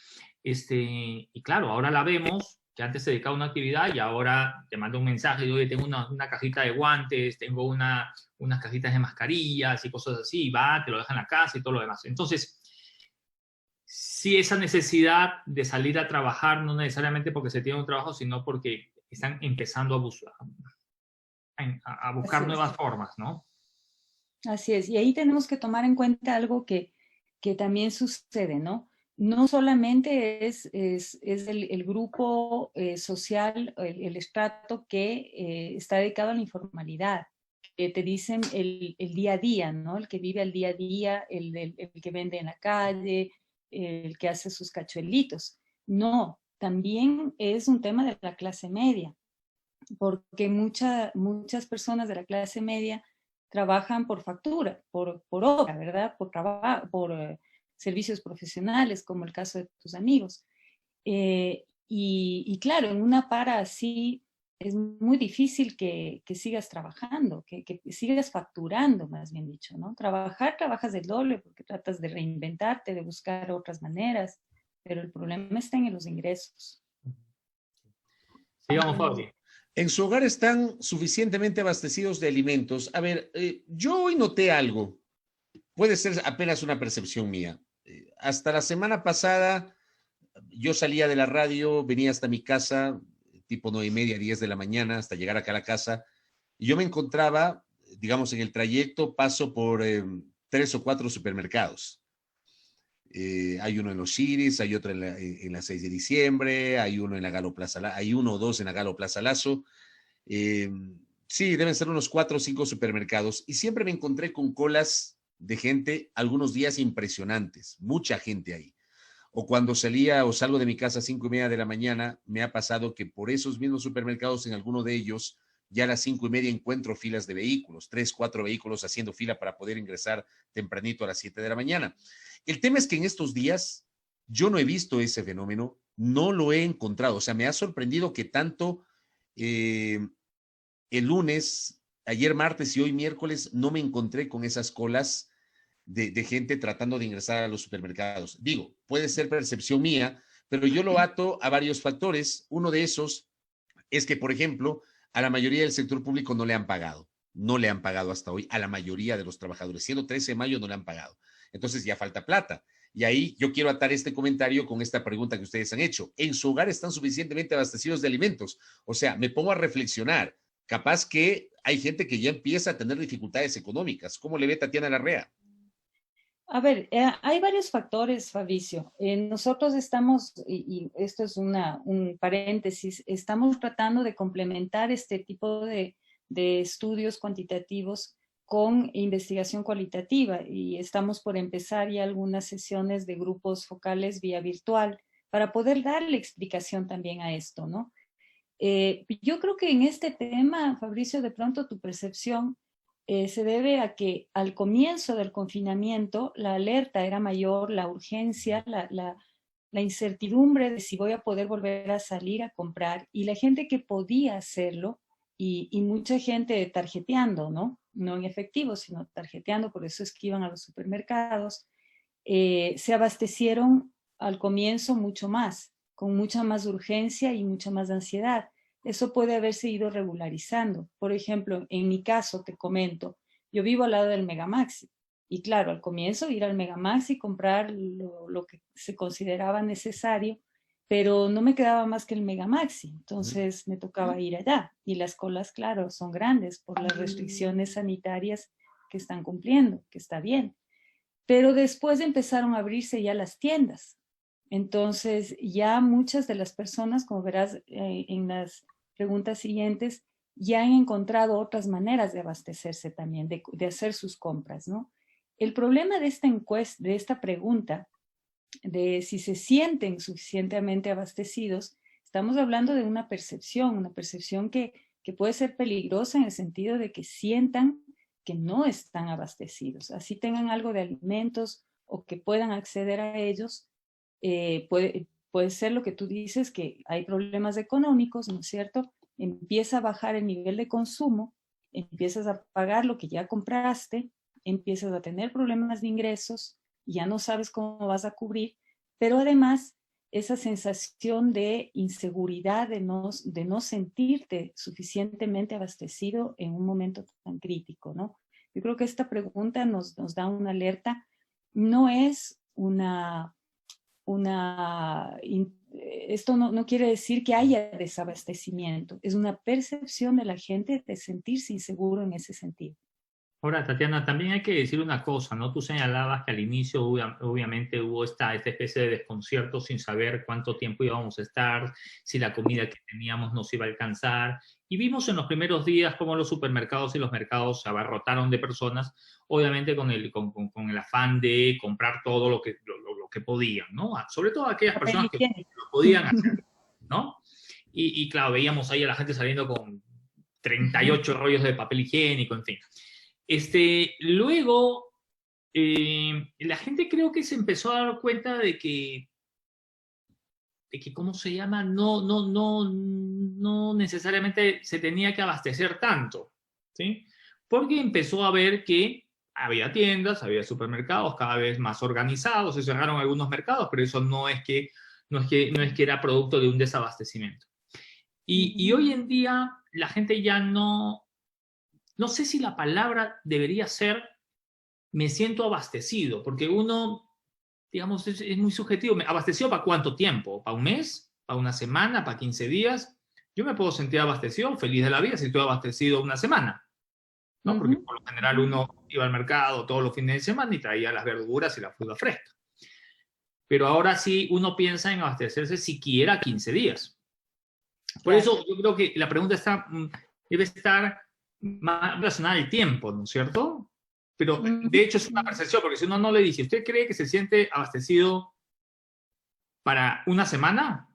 S1: Y claro, ahora la vemos, que antes se dedicaba a una actividad y ahora te manda un mensaje y oye, tengo una cajita de guantes, tengo unas cajitas de mascarillas y cosas así, y va, te lo deja en la casa y todo lo demás. Entonces, sí, esa necesidad de salir a trabajar, no necesariamente porque se tiene un trabajo, sino porque están empezando a buscar nuevas formas, ¿no?
S3: Así es, y ahí tenemos que tomar en cuenta algo que también sucede, ¿no? No solamente es el grupo social, el estrato que está dedicado a la informalidad, que te dicen el día a día, ¿no? El que vive al día a día, el que vende en la calle, el que hace sus cachuelitos. No, también es un tema de la clase media, porque muchas personas de la clase media trabajan por factura, por obra, ¿verdad? Por servicios profesionales, como el caso de tus amigos. Y claro, en una para así es muy difícil que sigas trabajando, que sigas facturando, más bien dicho, ¿no? Trabajas el doble porque tratas de reinventarte, de buscar otras maneras, pero el problema está en los ingresos.
S1: Sigamos, Fabio.
S2: En su hogar están suficientemente abastecidos de alimentos. A ver, yo hoy noté algo. Puede ser apenas una percepción mía. Hasta la semana pasada, yo salía de la radio, venía hasta mi casa, tipo 9:30, 10 de la mañana, hasta llegar acá a la casa, y yo me encontraba, digamos, en el trayecto, paso por 3 o 4 supermercados. Hay uno en Los Chiris, hay otro en la 6 de diciembre, hay uno en la Galo Plaza, hay uno o dos en la Galo Plaza Lazo. Eh, sí, deben ser unos 4 o 5 supermercados. Y siempre me encontré con colas de gente, algunos días impresionantes, mucha gente ahí. O cuando salía o salgo de mi casa a 5:30 de la mañana, me ha pasado que por esos mismos supermercados, en alguno de ellos, ya a las 5:30 encuentro filas de vehículos, 3, 4 vehículos haciendo fila para poder ingresar tempranito a las 7 de la mañana. El tema es que en estos días yo no he visto ese fenómeno, no lo he encontrado. O sea, me ha sorprendido que tanto el lunes, ayer martes y hoy miércoles no me encontré con esas colas de gente tratando de ingresar a los supermercados. Digo, puede ser percepción mía, pero yo lo ato a varios factores. Uno de esos es que, por ejemplo, a la mayoría del sector público no le han pagado. No le han pagado hasta hoy a la mayoría de los trabajadores. Siendo 13 de mayo no le han pagado. Entonces ya falta plata. Y ahí yo quiero atar este comentario con esta pregunta que ustedes han hecho. ¿En su hogar están suficientemente abastecidos de alimentos? O sea, me pongo a reflexionar. Capaz que hay gente que ya empieza a tener dificultades económicas. ¿Cómo le ve Tatiana Larrea?
S3: A ver, hay varios factores, Fabricio. Nosotros estamos, y esto es un paréntesis, estamos tratando de complementar este tipo de estudios cuantitativos con investigación cualitativa y estamos por empezar ya algunas sesiones de grupos focales vía virtual para poder darle explicación también a esto, ¿no? Yo creo que en este tema, Fabricio, de pronto tu percepción se debe a que al comienzo del confinamiento la alerta era mayor, la urgencia, la incertidumbre de si voy a poder volver a salir a comprar y la gente que podía hacerlo y mucha gente tarjeteando, ¿no? No en efectivo, sino tarjeteando, por eso es que iban a los supermercados, se abastecieron al comienzo mucho más, con mucha más urgencia y mucha más ansiedad. Eso puede haberse ido regularizando. Por ejemplo, en mi caso, te comento, yo vivo al lado del Megamaxi. Y claro, al comienzo ir al Megamaxi y comprar lo que se consideraba necesario, pero no me quedaba más que el Megamaxi. Entonces me tocaba ir allá. Y las colas, claro, son grandes por las restricciones sanitarias que están cumpliendo, que está bien. Pero después empezaron a abrirse ya las tiendas. Entonces ya muchas de las personas, como verás en las preguntas siguientes, ya han encontrado otras maneras de abastecerse también, de hacer sus compras, ¿no? El problema de esta encuesta, de esta pregunta, de si se sienten suficientemente abastecidos, estamos hablando de una percepción que puede ser peligrosa en el sentido de que sientan que no están abastecidos. Así tengan algo de alimentos o que puedan acceder a ellos, puede ser lo que tú dices, que hay problemas económicos, ¿no es cierto? Empieza a bajar el nivel de consumo, empiezas a pagar lo que ya compraste, empiezas a tener problemas de ingresos, ya no sabes cómo vas a cubrir, pero además esa sensación de inseguridad, de no sentirte suficientemente abastecido en un momento tan crítico, ¿no? Yo creo que esta pregunta nos da una alerta. No es esto no quiere decir que haya desabastecimiento, es una percepción de la gente de sentirse inseguro en ese sentido.
S1: Ahora, Tatiana, también hay que decir una cosa, ¿no? Tú señalabas que al inicio obviamente hubo esta especie de desconcierto sin saber cuánto tiempo íbamos a estar, si la comida que teníamos nos iba a alcanzar. Y vimos en los primeros días cómo los supermercados y los mercados se abarrotaron de personas, obviamente con el afán de comprar todo lo que podían, ¿no? Sobre todo aquellas personas que lo podían hacer, ¿no? Y claro, veíamos ahí a la gente saliendo con 38 rollos de papel higiénico, en fin. Luego, la gente creo que se empezó a dar cuenta de que ¿cómo se llama? No necesariamente se tenía que abastecer tanto, ¿sí? Porque empezó a ver que había tiendas, había supermercados cada vez más organizados, se cerraron algunos mercados, pero eso no es que era producto de un desabastecimiento. Y hoy en día la gente ya no sé si la palabra debería ser me siento abastecido, porque uno, digamos, es muy subjetivo. ¿Abastecido para cuánto tiempo? ¿Para un mes? ¿Para una semana? ¿Para 15 días? Yo me puedo sentir abastecido, feliz de la vida, si estoy abastecido una semana, ¿no? Porque por lo general uno iba al mercado todos los fines de semana y traía las verduras y la fruta fresca. Pero ahora sí uno piensa en abastecerse siquiera 15 días. Por eso yo creo que la pregunta debe estar más relacionada al tiempo, ¿no es cierto? Pero de hecho es una percepción, porque si uno no le dice, ¿usted cree que se siente abastecido para una semana?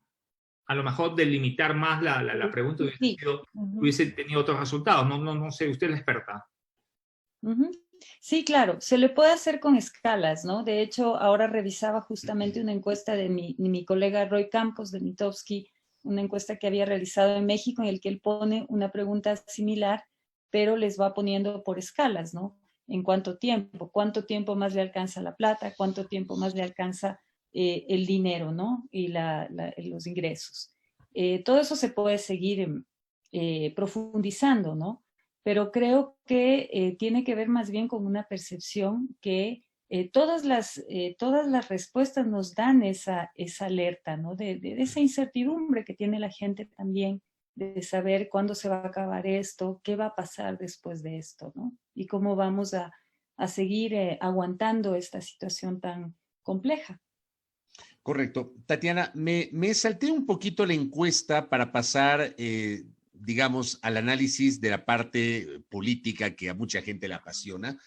S1: A lo mejor delimitar más la pregunta hubiese tenido otros resultados. No sé, usted es la experta.
S3: Sí, claro, se le puede hacer con escalas, ¿no? De hecho, ahora revisaba justamente una encuesta de mi colega Roy Campos de Mitofsky, una encuesta que había realizado en México en el que él pone una pregunta similar, pero les va poniendo por escalas, ¿no? ¿En cuánto cuánto tiempo más le alcanza la plata, cuánto tiempo más le alcanza el dinero, ¿no? Y los ingresos. Todo eso se puede seguir profundizando, ¿no? Pero creo que tiene que ver más bien con una percepción que todas las respuestas nos dan esa alerta, ¿no? De esa incertidumbre que tiene la gente también, de saber cuándo se va a acabar esto, qué va a pasar después de esto, ¿no? Y cómo vamos a seguir aguantando esta situación tan compleja.
S2: Correcto. Tatiana, me salté un poquito la encuesta para pasar digamos, al análisis de la parte política que a mucha gente le apasiona,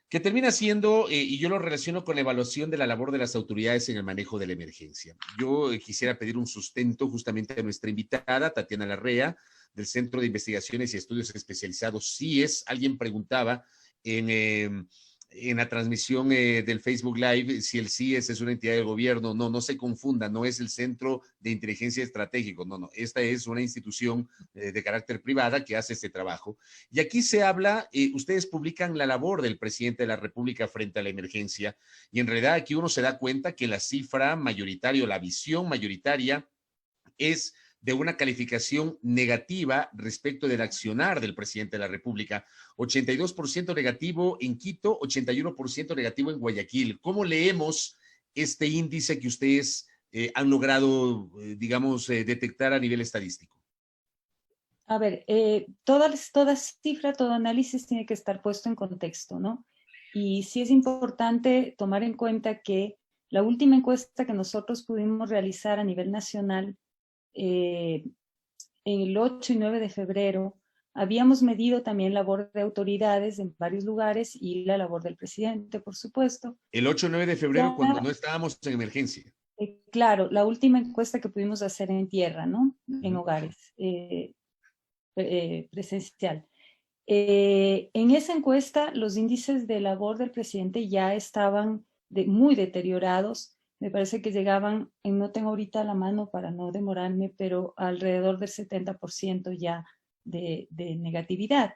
S2: que termina siendo, y yo lo relaciono con la evaluación de la labor de las autoridades en el manejo de la emergencia. Yo quisiera pedir un sustento justamente a nuestra invitada, Tatiana Larrea, del Centro de Investigaciones y Estudios Especializados CIES. Alguien preguntaba en la transmisión del Facebook Live si el CIES es una entidad del gobierno. No, no se confunda, no es el Centro de Inteligencia Estratégico, no, esta es una institución de carácter privada que hace este trabajo. Y aquí se habla, ustedes publican la labor del presidente de la República frente a la emergencia, y en realidad aquí uno se da cuenta que la cifra mayoritaria, la visión mayoritaria es de una calificación negativa respecto del accionar del presidente de la República. 82% negativo en Quito, 81% negativo en Guayaquil. ¿Cómo leemos este índice que ustedes han logrado, digamos, detectar a nivel estadístico?
S3: A ver, toda cifra, todo análisis tiene que estar puesto en contexto, ¿no? Y sí es importante tomar en cuenta que la última encuesta que nosotros pudimos realizar a nivel nacional, en el 8 y 9 de febrero, habíamos medido también labor de autoridades en varios lugares y la labor del presidente, por supuesto.
S2: El 8 y 9 de febrero, cuando no estábamos en emergencia.
S3: Claro, la última encuesta que pudimos hacer en tierra, ¿no? En hogares, presencial. En esa encuesta, los índices de labor del presidente ya estaban muy deteriorados. Me parece que llegaban, no tengo ahorita la mano para no demorarme, pero alrededor del 70% ya de negatividad,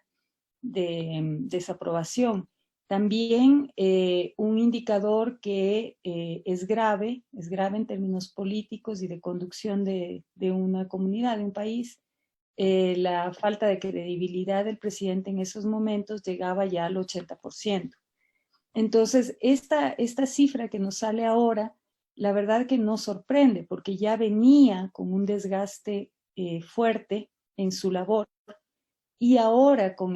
S3: de desaprobación. También un indicador que es grave en términos políticos y de conducción de una comunidad, de un país. La falta de credibilidad del presidente en esos momentos llegaba ya al 80%. Entonces, esta cifra que nos sale ahora, la verdad que nos sorprende, porque ya venía con un desgaste fuerte en su labor, y ahora con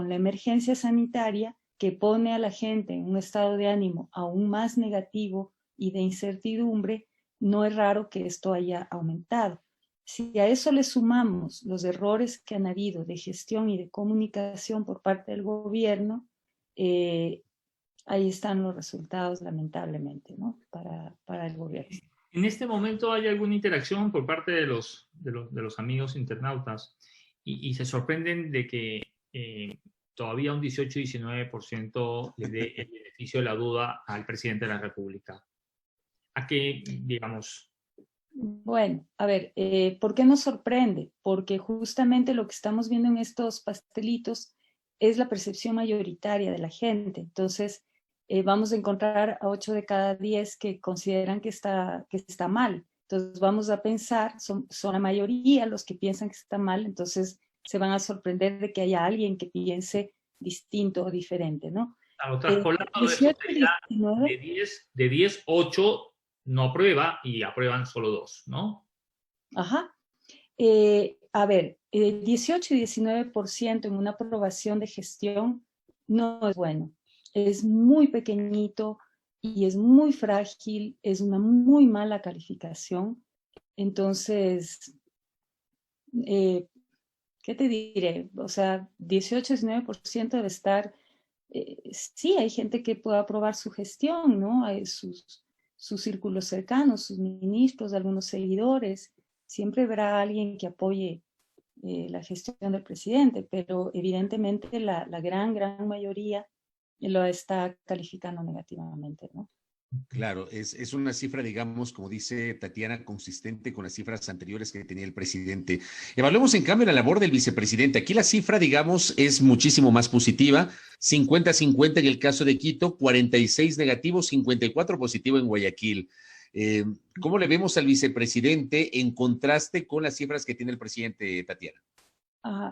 S3: la emergencia sanitaria que pone a la gente en un estado de ánimo aún más negativo y de incertidumbre, no es raro que esto haya aumentado. Si a eso le sumamos los errores que han habido de gestión y de comunicación por parte del gobierno, ahí están los resultados, lamentablemente, ¿no? Para el gobierno.
S1: ¿En este momento hay alguna interacción por parte de los amigos internautas y se sorprenden de que todavía un 18-19% le dé el beneficio de la duda al presidente de la República? ¿A qué, digamos?
S3: Bueno, a ver, ¿por qué nos sorprende? Porque justamente lo que estamos viendo en estos pastelitos es la percepción mayoritaria de la gente. Entonces, vamos a encontrar a 8 de cada 10 que consideran que está mal. Entonces, vamos a pensar, son la mayoría los que piensan que está mal, entonces se van a sorprender de que haya alguien que piense distinto o diferente, ¿no?
S1: Trascolando de eso sería de 10, 8 no aprueba y aprueban solo 2, ¿no?
S3: Ajá. A ver, 18 y 19% en una aprobación de gestión no es bueno. Es muy pequeñito y es muy frágil, es una muy mala calificación. Entonces, ¿qué te diré? O sea, 18 y 19% debe estar... sí, hay gente que puede aprobar su gestión, ¿no? Hay sus círculos cercanos, sus ministros, algunos seguidores. Siempre habrá alguien que apoye la gestión del presidente, pero evidentemente la gran mayoría lo está calificando negativamente, ¿no?
S2: Claro, es una cifra, digamos, como dice Tatiana, consistente con las cifras anteriores que tenía el presidente. Evaluemos, en cambio, la labor del vicepresidente. Aquí la cifra, digamos, es muchísimo más positiva. 50-50 en el caso de Quito, 46 negativo, 54 positivo en Guayaquil. ¿Cómo le vemos al vicepresidente en contraste con las cifras que tiene el presidente, Tatiana?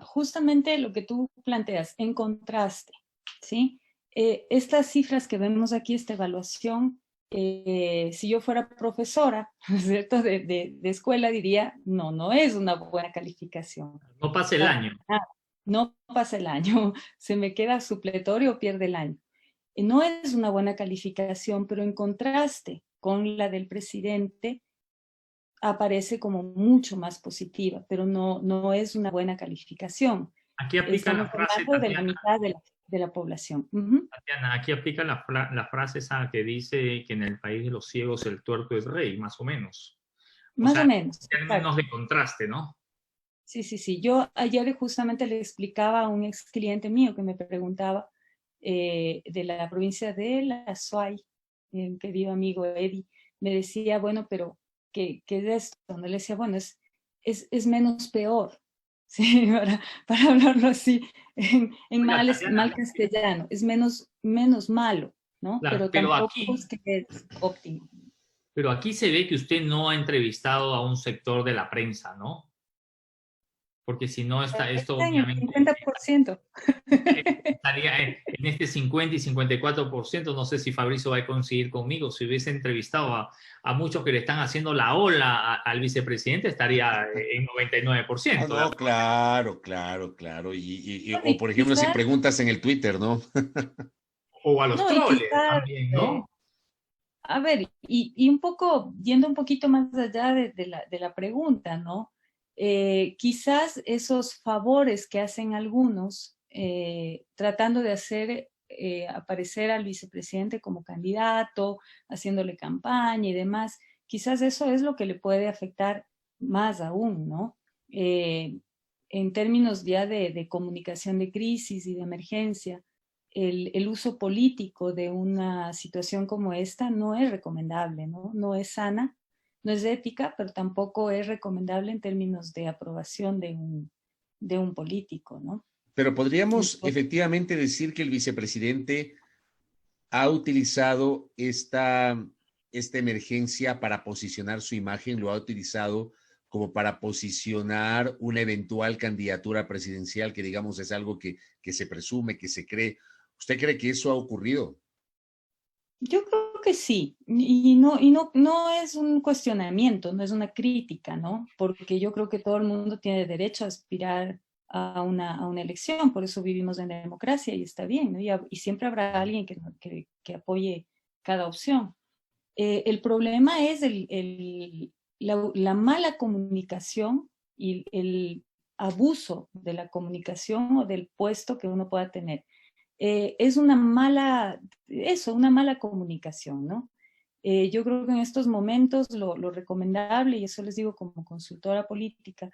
S3: Justamente lo que tú planteas, en contraste, ¿sí? Estas cifras que vemos aquí, esta evaluación, si yo fuera profesora, ¿cierto? De escuela, diría, no es una buena calificación.
S1: No pasa el año.
S3: No pasa el año, se me queda supletorio o pierde el año. No es una buena calificación, pero en contraste con la del presidente, aparece como mucho más positiva, pero no es una buena calificación.
S1: Aquí aplica
S3: Estamos
S1: la frase,
S3: hablando de la
S1: Tatiana,
S3: mitad de la población. Uh-huh.
S1: Tatiana, aquí aplica la frase esa que dice que en el país de los ciegos el tuerto es rey, más o menos. O
S3: Más
S1: sea,
S3: o menos,
S1: en términos
S3: exacto.
S1: de contraste, ¿no?
S3: Sí, sí, sí. Yo ayer justamente le explicaba a un ex cliente mío que me preguntaba de la provincia de La Suay, mi querido amigo Eddie, me decía, bueno, pero ¿qué es esto? No le decía, bueno, es menos peor, ¿sí? Para hablarlo así en
S1: Oiga,
S3: mal
S1: Tatiana,
S3: castellano, es menos malo, ¿no?
S1: claro,
S3: Pero tampoco es que es óptimo.
S1: pero aquí se ve que usted no ha entrevistado a un sector de la prensa, ¿no? Porque si no, esto
S3: Está en el
S1: obviamente
S3: 50%.
S1: estaría en este 50 y 54%. No sé si Fabrizio va a coincidir conmigo. Si hubiese entrevistado a muchos que le están haciendo la ola al vicepresidente, estaría en
S2: Ah,
S1: 99%,
S2: no,
S1: ¿verdad?
S2: claro, claro, claro.
S3: Bueno,
S2: O
S3: y
S2: por ejemplo, si
S3: quizás,
S2: preguntas en el Twitter, ¿no?
S1: O a los
S3: no, y
S1: troles
S3: quizás,
S1: también, ¿no?
S3: a ver, y un poco, yendo un poquito más allá de la pregunta, ¿no? Quizás esos favores que hacen algunos, tratando de hacer aparecer al vicepresidente como candidato, haciéndole campaña y demás, quizás eso es lo que le puede afectar más aún, ¿no? Eh, en términos ya de comunicación de crisis y de emergencia el uso político de una situación como esta no es recomendable, ¿no? No es sana, no es ética, pero tampoco es recomendable en términos de aprobación de un político, ¿no?
S2: Pero podríamos
S3: Entonces,
S2: efectivamente decir que el vicepresidente ha utilizado esta emergencia para posicionar su imagen, lo ha utilizado como para posicionar una eventual candidatura presidencial, que digamos es algo que se presume, que se cree. ¿Usted cree que eso ha ocurrido?
S3: yo creo que sí, no es un cuestionamiento, no es una crítica, ¿no? Porque yo creo que todo el mundo tiene derecho a aspirar a una elección, por eso vivimos en democracia y está bien, ¿no? Y siempre habrá alguien que apoye cada opción. El problema es la mala comunicación y el abuso de la comunicación o del puesto que uno pueda tener. Es una mala comunicación, ¿no? Yo creo que en estos momentos lo recomendable, y eso les digo como consultora política,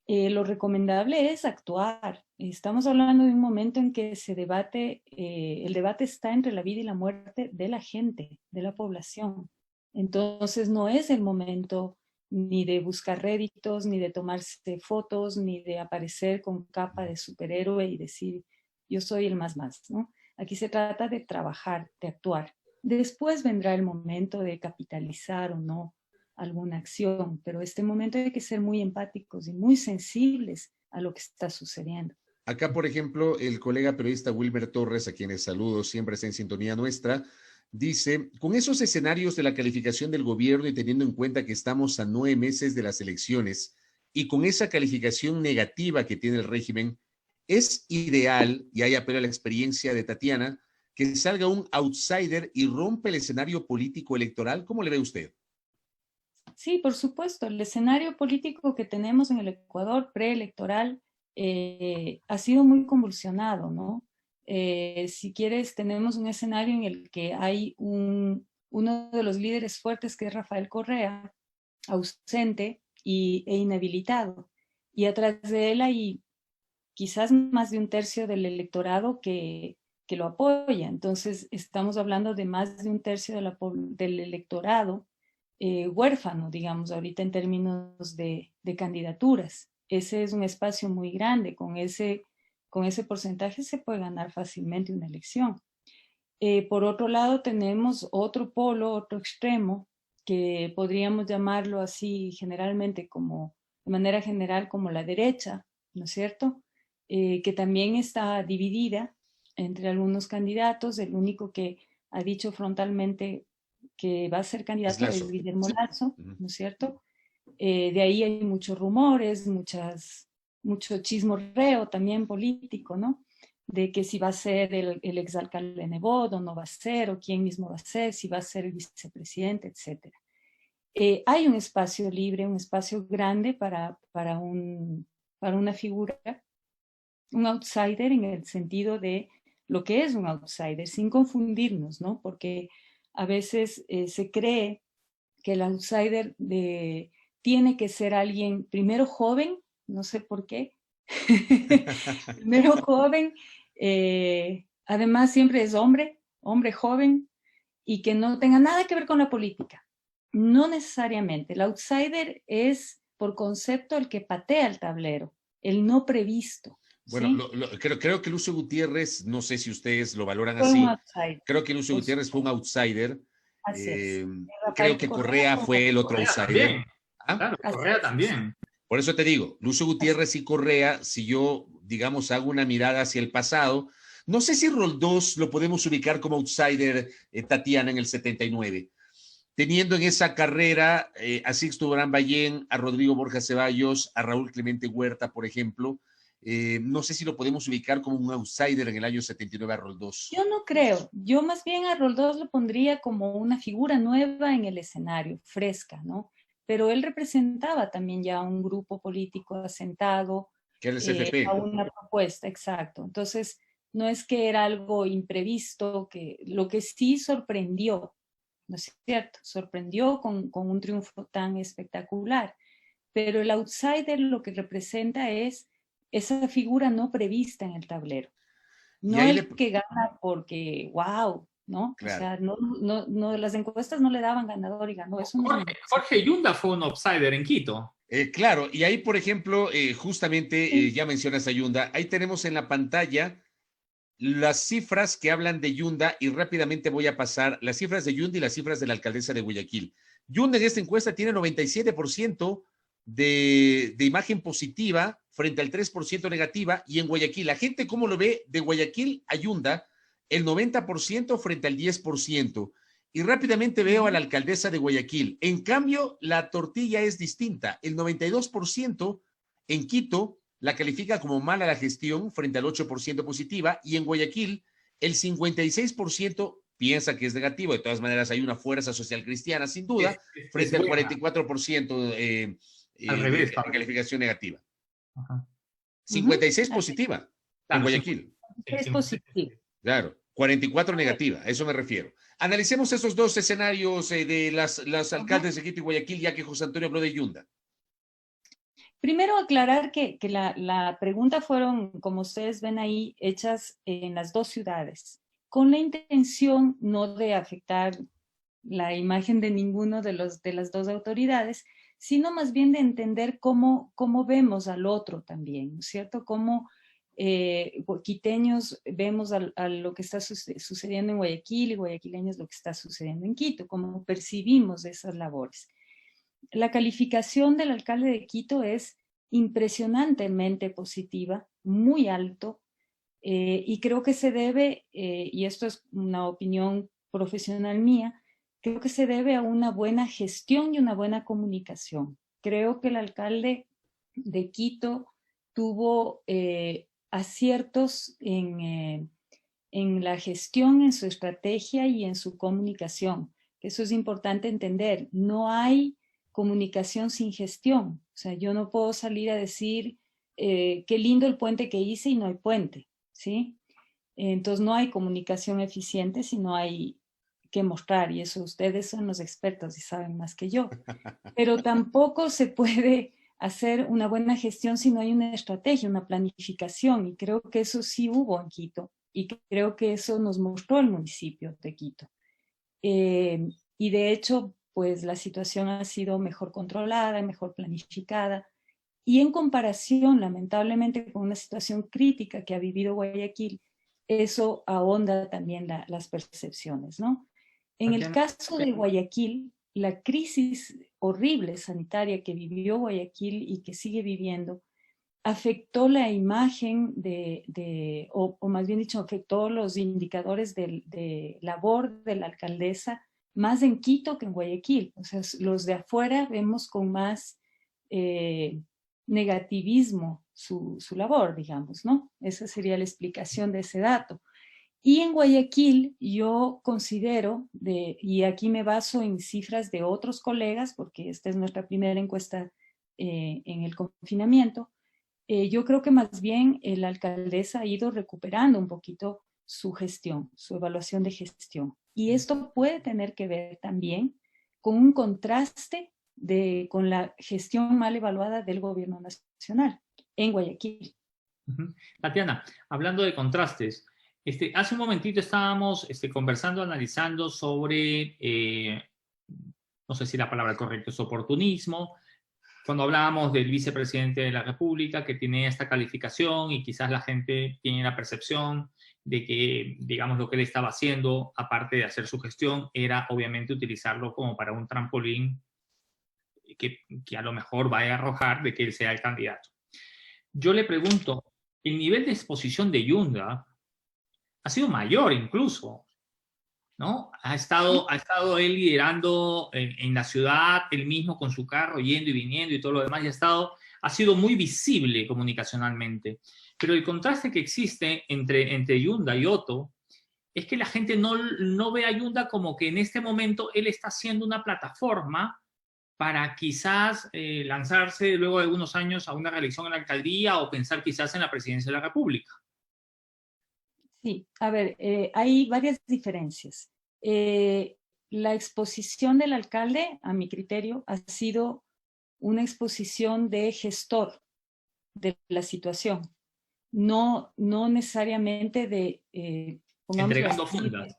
S3: lo recomendable es actuar. Estamos hablando de un momento en que se debate, el debate está entre la vida y la muerte de la gente, de la población. Entonces no es el momento ni de buscar réditos, ni de tomarse fotos, ni de aparecer con capa de superhéroe y decir, yo soy el más, ¿no? Aquí se trata de trabajar, de actuar. Después vendrá el momento de capitalizar o no alguna acción, pero este momento hay que ser muy empáticos y muy sensibles a lo que está sucediendo.
S2: Acá, por ejemplo, el colega periodista Wilmer Torres, a quienes saludo, siempre está en sintonía nuestra, dice, con esos escenarios de la calificación del gobierno y teniendo en cuenta que estamos a 9 meses de las elecciones y con esa calificación negativa que tiene el régimen, es ideal, y hay apelo a la experiencia de Tatiana, que salga un outsider y rompe el escenario político electoral. ¿Cómo le ve usted?
S3: Sí, por supuesto, el escenario político que tenemos en el Ecuador preelectoral ha sido muy convulsionado, ¿no? Si quieres, tenemos un escenario en el que hay uno de los líderes fuertes, que es Rafael Correa, ausente e inhabilitado. Y atrás de él hay quizás más de un tercio del electorado que lo apoya. Entonces, estamos hablando de más de un tercio del electorado huérfano, digamos, ahorita en términos de candidaturas. Ese es un espacio muy grande. Con ese porcentaje se puede ganar fácilmente una elección. Por otro lado, tenemos otro polo, otro extremo, que podríamos llamarlo así generalmente de manera general como la derecha, ¿no es cierto? Que también está dividida entre algunos candidatos. El único que ha dicho frontalmente que va a ser
S2: Es
S3: candidato es
S2: Lazo.
S3: Guillermo
S2: Sí.
S3: Lasso, ¿no es cierto? De ahí hay muchos rumores, mucho chismorreo también político, ¿no? De que si va a ser el exalcalde Nebot o no va a ser, o quién mismo va a ser, si va a ser el vicepresidente, etc. hay un espacio libre, un espacio grande para una figura, un outsider en el sentido de lo que es un outsider, sin confundirnos, ¿no? Porque a veces se cree que el outsider tiene que ser alguien primero joven, no sé por qué, primero joven, además siempre es hombre joven, y que no tenga nada que ver con la política. No necesariamente. El outsider es, por concepto, el que patea el tablero, el no previsto.
S2: Bueno,
S3: ¿sí?
S2: creo que Lucio Gutiérrez, no sé si ustedes lo valoran
S3: Fue un
S2: así,
S3: outsider.
S2: creo que Lucio Gutiérrez fue un outsider.
S3: Así es.
S2: Creo
S3: Rafael
S2: que
S3: Correa
S2: Correa
S3: fue
S2: fue el otro
S1: Correa
S2: outsider.
S1: también.
S2: ¿Ah?
S1: Claro,
S3: así
S1: Correa
S3: es.
S1: también.
S2: Por eso te digo, Lucio Gutiérrez y Correa, si yo, digamos, hago una mirada hacia el pasado, no sé si Roldós lo podemos ubicar como outsider, Tatiana, en el 79, teniendo en esa carrera a Sixto Durán Ballén, a Rodrigo Borja Ceballos, a Raúl Clemente Huerta, por ejemplo. No sé si lo podemos ubicar como un outsider en el año 79 a Roldós.
S3: Yo no creo. Yo más bien a Roldós lo pondría como una figura nueva en el escenario, fresca, ¿no? Pero él representaba también ya un grupo político asentado,
S2: Que era el
S3: a
S2: CFP.
S3: una propuesta, exacto. Entonces, no es que era algo imprevisto, que lo que sí sorprendió, ¿no es cierto? Sorprendió con un triunfo tan espectacular. Pero el outsider lo que representa es esa figura no prevista en el tablero.
S2: Y
S3: No
S2: ahí
S3: el
S2: le...
S3: que gana porque, wow, ¿no? O
S2: Claro.
S3: sea, las encuestas no le daban ganador y ganó. Eso no es una
S1: Jorge Yunda fue un outsider en Quito.
S2: Claro, y ahí, por ejemplo, justamente,
S3: sí.
S2: ya mencionas a Yunda, ahí tenemos en la pantalla las cifras que hablan de Yunda y rápidamente voy a pasar las cifras de Yunda y las cifras de la alcaldesa de Guayaquil. Yunda en esta encuesta tiene 97% de imagen positiva frente al 3% negativa, y en Guayaquil, la gente cómo lo ve de Guayaquil a Yunda, el 90% frente al 10%. Y rápidamente veo a la alcaldesa de Guayaquil. En cambio, la tortilla es distinta. El 92% en Quito la califica como mala la gestión frente al 8% positiva, y en Guayaquil el 56% piensa que es negativo. De todas maneras, hay una fuerza social cristiana, sin duda, frente al
S1: Buena.
S2: 44%
S1: Al revés,
S2: de calificación negativa.
S1: Ajá.
S2: 56 positiva en
S1: Claro,
S2: Guayaquil.
S3: Es positivo.
S2: Claro, 44 negativa, a eso me refiero. Analicemos esos dos escenarios de las alcaldes de Quito y Guayaquil, ya que José Antonio habló de Yunda.
S3: Primero aclarar que la pregunta fueron, como ustedes ven ahí, hechas en las dos ciudades, con la intención no de afectar la imagen de ninguno de las dos autoridades, sino más bien de entender cómo vemos al otro también, ¿no es cierto? Cómo quiteños vemos a lo que está sucediendo en Guayaquil y guayaquileños lo que está sucediendo en Quito, cómo percibimos esas labores. La calificación del alcalde de Quito es impresionantemente positiva, muy alto, y creo que se debe, y esto es una opinión profesional mía, creo que se debe a una buena gestión y una buena comunicación. Creo que el alcalde de Quito tuvo aciertos en la gestión, en su estrategia y en su comunicación. Eso es importante entender. No hay comunicación sin gestión. O sea, yo no puedo salir a decir qué lindo el puente que hice y no hay puente, ¿sí? Entonces no hay comunicación eficiente si no hay que mostrar, y eso ustedes son los expertos y saben más que yo. Pero tampoco se puede hacer una buena gestión si no hay una estrategia, una planificación, y creo que eso sí hubo en Quito, y creo que eso nos mostró el municipio de Quito. Y de hecho, pues la situación ha sido mejor controlada, mejor planificada, y en comparación, lamentablemente, con una situación crítica que ha vivido Guayaquil, eso ahonda también las percepciones, ¿no? En el caso de Guayaquil, la crisis horrible sanitaria que vivió Guayaquil y que sigue viviendo, afectó la imagen o más bien dicho, afectó los indicadores de labor de la alcaldesa, más en Quito que en Guayaquil. O sea, los de afuera vemos con más negativismo su labor, digamos, ¿no? Esa sería la explicación de ese dato. Y en Guayaquil yo considero, y aquí me baso en cifras de otros colegas, porque esta es nuestra primera encuesta en el confinamiento, yo creo que más bien la alcaldesa ha ido recuperando un poquito su gestión, su evaluación de gestión. Y esto puede tener que ver también con un contraste con la gestión mal evaluada del gobierno nacional en Guayaquil.
S1: Tatiana, hablando de contrastes, hace un momentito estábamos conversando, analizando sobre, no sé si la palabra correcta es oportunismo, cuando hablábamos del vicepresidente de la República que tiene esta calificación y quizás la gente tiene la percepción de que, digamos, lo que él estaba haciendo, aparte de hacer su gestión, era obviamente utilizarlo como para un trampolín que a lo mejor vaya a arrojar de que él sea el candidato. Yo le pregunto, el nivel de exposición de Yunda ha sido mayor incluso, ¿no? Ha estado él liderando en la ciudad, él mismo con su carro, yendo y viniendo y todo lo demás, y ha sido muy visible comunicacionalmente. Pero el contraste que existe entre Yunda y Otto es que la gente no ve a Yunda como que en este momento él está haciendo una plataforma para quizás lanzarse luego de algunos años a una reelección en la alcaldía o pensar quizás en la presidencia de la República.
S3: Sí, a ver, hay varias diferencias. La exposición del alcalde, a mi criterio, ha sido una exposición de gestor de la situación, no necesariamente de...
S1: Entregando fundas.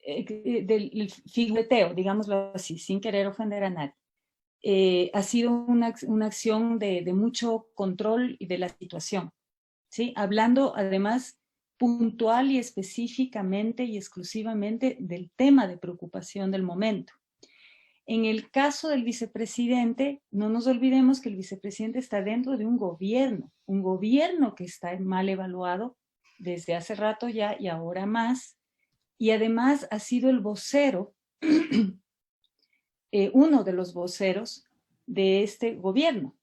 S3: Del figureteo, digámoslo así, sin querer ofender a nadie. Ha sido una acción de mucho control y de la situación, ¿sí? Hablando además puntual y específicamente y exclusivamente del tema de preocupación del momento. En el caso del vicepresidente, no nos olvidemos que el vicepresidente está dentro de un gobierno que está mal evaluado desde hace rato ya y ahora más, y además ha sido el vocero, uno de los voceros de este gobierno.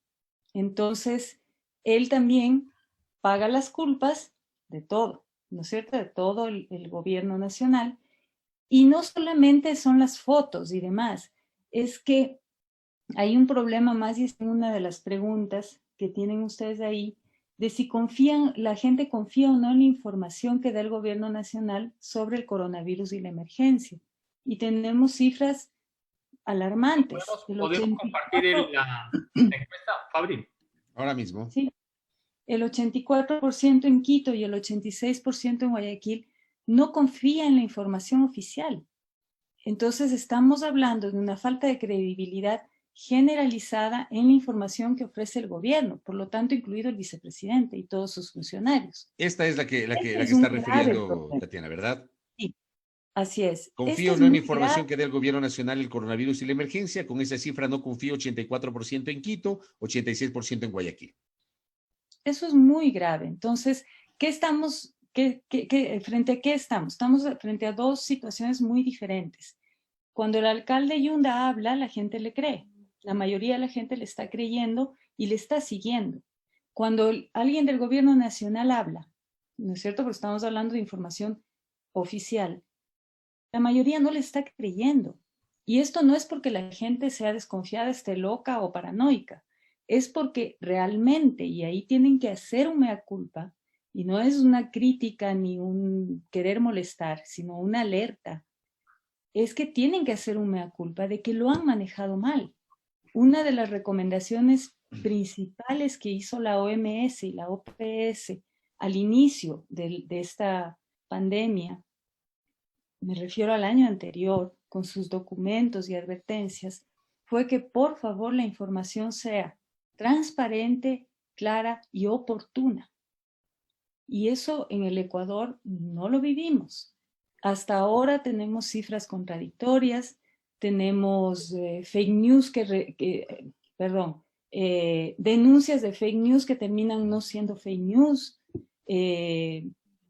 S3: Entonces, él también paga las culpas de todo, ¿no es cierto?, de todo el gobierno nacional. Y no solamente son las fotos y demás, es que hay un problema más, y es una de las preguntas que tienen ustedes ahí, de si la gente confía o no en la información que da el gobierno nacional sobre el coronavirus y la emergencia. Y tenemos cifras alarmantes.
S1: ¿Podemos compartir la encuesta, Fabri?
S2: Ahora mismo.
S3: Sí. El 84% en Quito y el 86% en Guayaquil no confía en la información oficial. Entonces estamos hablando de una falta de credibilidad generalizada en la información que ofrece el gobierno, por lo tanto incluido el vicepresidente y todos sus funcionarios.
S2: Esta es la que está refiriendo Tatiana, ¿verdad?
S3: Sí, así es.
S2: Confío no en la información que dé el gobierno nacional, el coronavirus y la emergencia. Con esa cifra no confío 84% en Quito, 86% en Guayaquil.
S3: Eso es muy grave. Entonces, ¿frente a qué estamos? Estamos frente a dos situaciones muy diferentes. Cuando el alcalde Yunda habla, la gente le cree. La mayoría de la gente le está creyendo y le está siguiendo. Cuando alguien del gobierno nacional habla, ¿no es cierto? Porque estamos hablando de información oficial, la mayoría no le está creyendo. Y esto no es porque la gente sea desconfiada, esté loca o paranoica. Es porque realmente, y ahí tienen que hacer un mea culpa, y no es una crítica ni un querer molestar, sino una alerta, es que tienen que hacer un mea culpa de que lo han manejado mal. Una de las recomendaciones principales que hizo la OMS y la OPS al inicio de esta pandemia, me refiero al año anterior, con sus documentos y advertencias, fue que por favor la información sea transparente, clara y oportuna. Y eso en el Ecuador no lo vivimos. Hasta ahora tenemos cifras contradictorias, tenemos fake news denuncias de fake news que terminan no siendo fake news,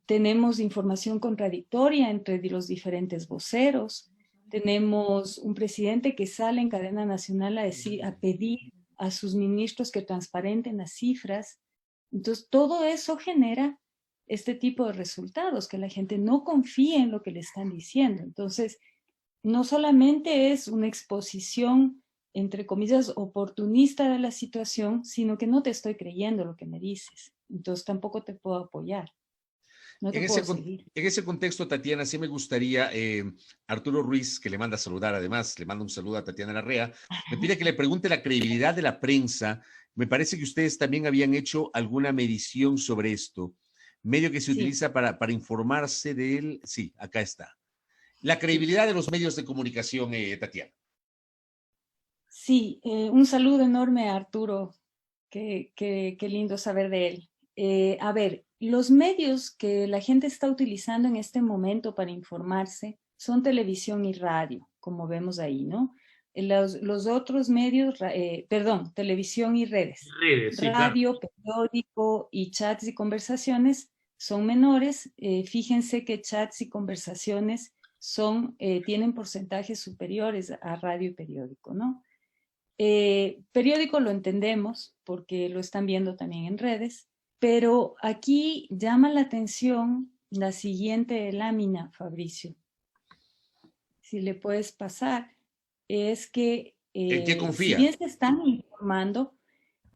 S3: tenemos información contradictoria entre los diferentes voceros, tenemos un presidente que sale en cadena nacional a pedir a sus ministros que transparenten las cifras. Entonces, todo eso genera este tipo de resultados, que la gente no confía en lo que le están diciendo. Entonces, no solamente es una exposición, entre comillas, oportunista de la situación, sino que no te estoy creyendo lo que me dices. Entonces tampoco te puedo apoyar. No te puedo seguir.
S2: En ese contexto, Tatiana, sí me gustaría, Arturo Ruiz, que le manda a saludar, además, le manda un saludo a Tatiana Larrea, me pide que le pregunte la credibilidad de la prensa. Me parece que ustedes también habían hecho alguna medición sobre esto. Medio que se utiliza para informarse de él. Sí, acá está. La credibilidad de los medios de comunicación, Tatiana.
S3: Sí, un saludo enorme a Arturo. Qué lindo saber de él. A ver, los medios que la gente está utilizando en este momento para informarse son televisión y radio, como vemos ahí, ¿no? Los otros medios, perdón, televisión y redes.
S1: Redes, sí, claro.
S3: Radio, periódico y chats y conversaciones son menores. Fíjense que chats y conversaciones tienen porcentajes superiores a radio y periódico, ¿no? Periódico lo entendemos porque lo están viendo también en redes, pero aquí llama la atención la siguiente lámina, Fabricio. Si le puedes pasar, es que
S2: ¿En qué
S3: si
S2: confía?
S3: bien se están informando,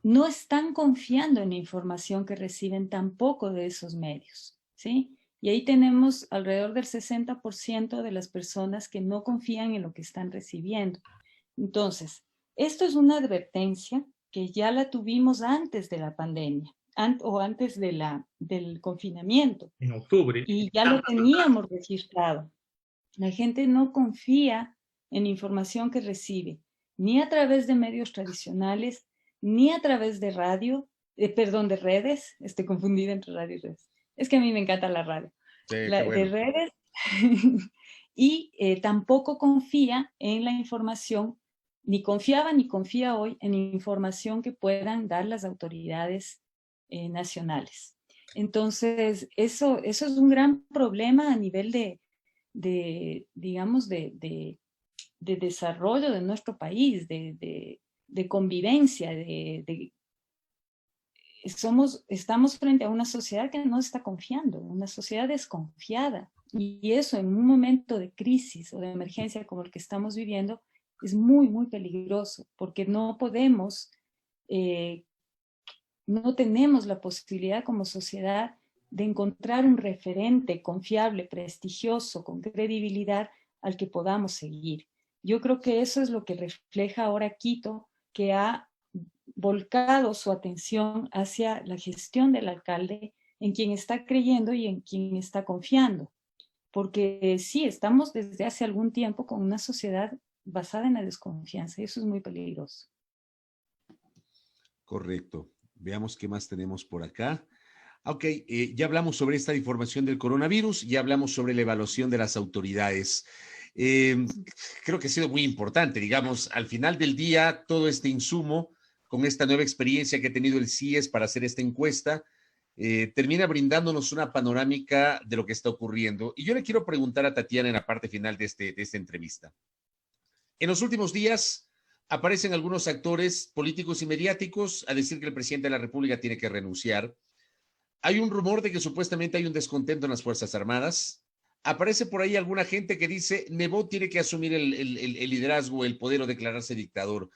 S3: no están confiando en la información que reciben tampoco de esos medios, ¿sí? Y ahí tenemos alrededor del 60% de las personas que no confían en lo que están recibiendo. Entonces, esto es una advertencia que ya la tuvimos antes de la pandemia o antes del confinamiento
S1: En octubre.
S3: y ya lo teníamos registrado. La gente no confía en la información que recibe, ni a través de medios tradicionales, ni a través de radio, perdón, de redes. Estoy confundida entre radio y redes. Es que a mí me encanta la radio.
S2: Sí, qué
S3: De
S2: bueno.
S3: redes y tampoco confía en la información, ni confiaba ni confía hoy en la información que puedan dar las autoridades nacionales. Entonces, eso es un gran problema a nivel digamos, de desarrollo de nuestro país, de convivencia, estamos frente a una sociedad que no está confiando, una sociedad desconfiada. Y eso en un momento de crisis o de emergencia como el que estamos viviendo es muy, muy peligroso, porque no podemos, no tenemos la posibilidad como sociedad de encontrar un referente confiable, prestigioso, con credibilidad al que podamos seguir. Yo creo que eso es lo que refleja ahora Quito, que ha volcado su atención hacia la gestión del alcalde, en quien está creyendo y en quien está confiando. Porque sí, estamos desde hace algún tiempo con una sociedad basada en la desconfianza y eso es muy peligroso.
S2: Correcto. Veamos qué más tenemos por acá. Ok, ya hablamos sobre esta información del coronavirus, ya hablamos sobre la evaluación de las autoridades. Creo que ha sido muy importante, digamos, al final del día, todo este insumo, con esta nueva experiencia que ha tenido el CIES para hacer esta encuesta, termina brindándonos una panorámica de lo que está ocurriendo. Y yo le quiero preguntar a Tatiana en la parte final de esta entrevista. En los últimos días aparecen algunos actores políticos y mediáticos a decir que el presidente de la República tiene que renunciar. Hay un rumor de que supuestamente hay un descontento en las Fuerzas Armadas. Aparece por ahí alguna gente que dice Nebot tiene que asumir el liderazgo, el poder o declararse dictador.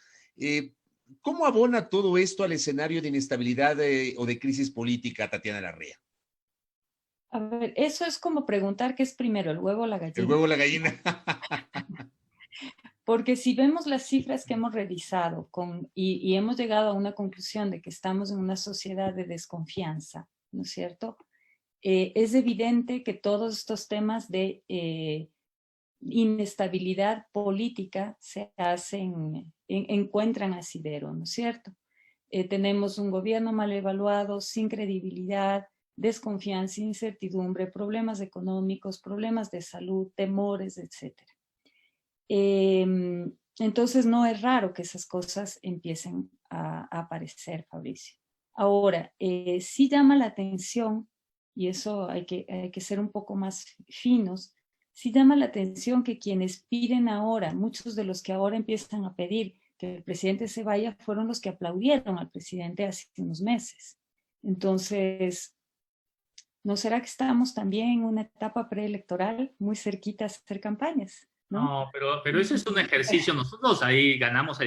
S2: ¿Cómo abona todo esto al escenario de inestabilidad o de crisis política, Tatiana Larrea?
S3: A ver, eso es como preguntar qué es primero, el huevo o la gallina.
S2: El huevo o la gallina.
S3: Porque si vemos las cifras que hemos revisado y hemos llegado a una conclusión de que estamos en una sociedad de desconfianza, ¿no es cierto? Es evidente que todos estos temas de inestabilidad política encuentran asidero, ¿no es cierto? Tenemos un gobierno mal evaluado, sin credibilidad, desconfianza, incertidumbre, problemas económicos, problemas de salud, temores, etc. Entonces no es raro que esas cosas empiecen a aparecer, Fabricio. Ahora, sí llama la atención, y eso hay que ser un poco más finos, sí llama la atención que quienes piden ahora, muchos de los que ahora empiezan a pedir que el presidente se vaya, fueron los que aplaudieron al presidente hace unos meses. Entonces, ¿No será que estamos también en una etapa preelectoral muy cerquita a hacer campañas? ¿No?
S1: No, pero eso es un ejercicio. Nosotros ahí ganamos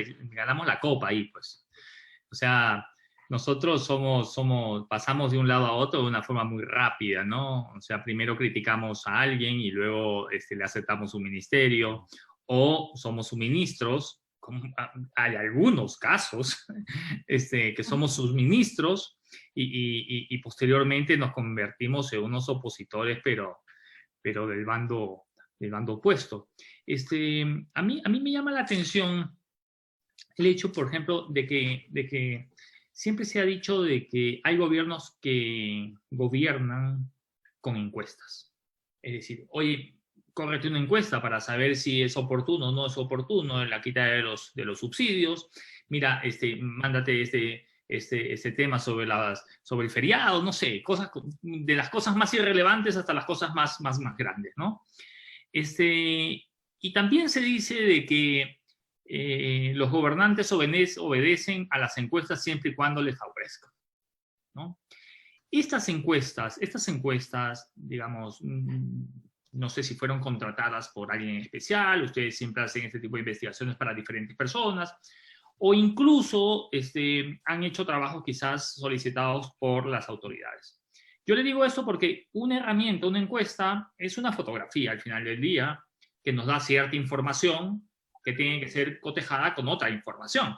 S1: la copa ahí, pues. O sea, nosotros pasamos de un lado a otro de una forma muy rápida, ¿no? O sea, primero criticamos a alguien y luego le aceptamos un ministerio, o somos suministros, como hay algunos casos, que somos sus ministros y posteriormente nos convertimos en unos opositores, pero del bando opuesto. A mí me llama la atención el hecho, por ejemplo, de que siempre se ha dicho de que hay gobiernos que gobiernan con encuestas. Es decir, oye, córrete una encuesta para saber si es oportuno o no es oportuno la quita de los subsidios. Mira, mándate este tema sobre el feriado, no sé, de las cosas más irrelevantes hasta las cosas más grandes, ¿no? Y también se dice de que los gobernantes obedecen a las encuestas siempre y cuando les favorezcan, ¿no? Estas encuestas, digamos, no sé si fueron contratadas por alguien especial, ustedes siempre hacen este tipo de investigaciones para diferentes personas, o incluso han hecho trabajos quizás solicitados por las autoridades. Yo le digo esto porque una herramienta, una encuesta, es una fotografía al final del día que nos da cierta información que tiene que ser cotejada con otra información.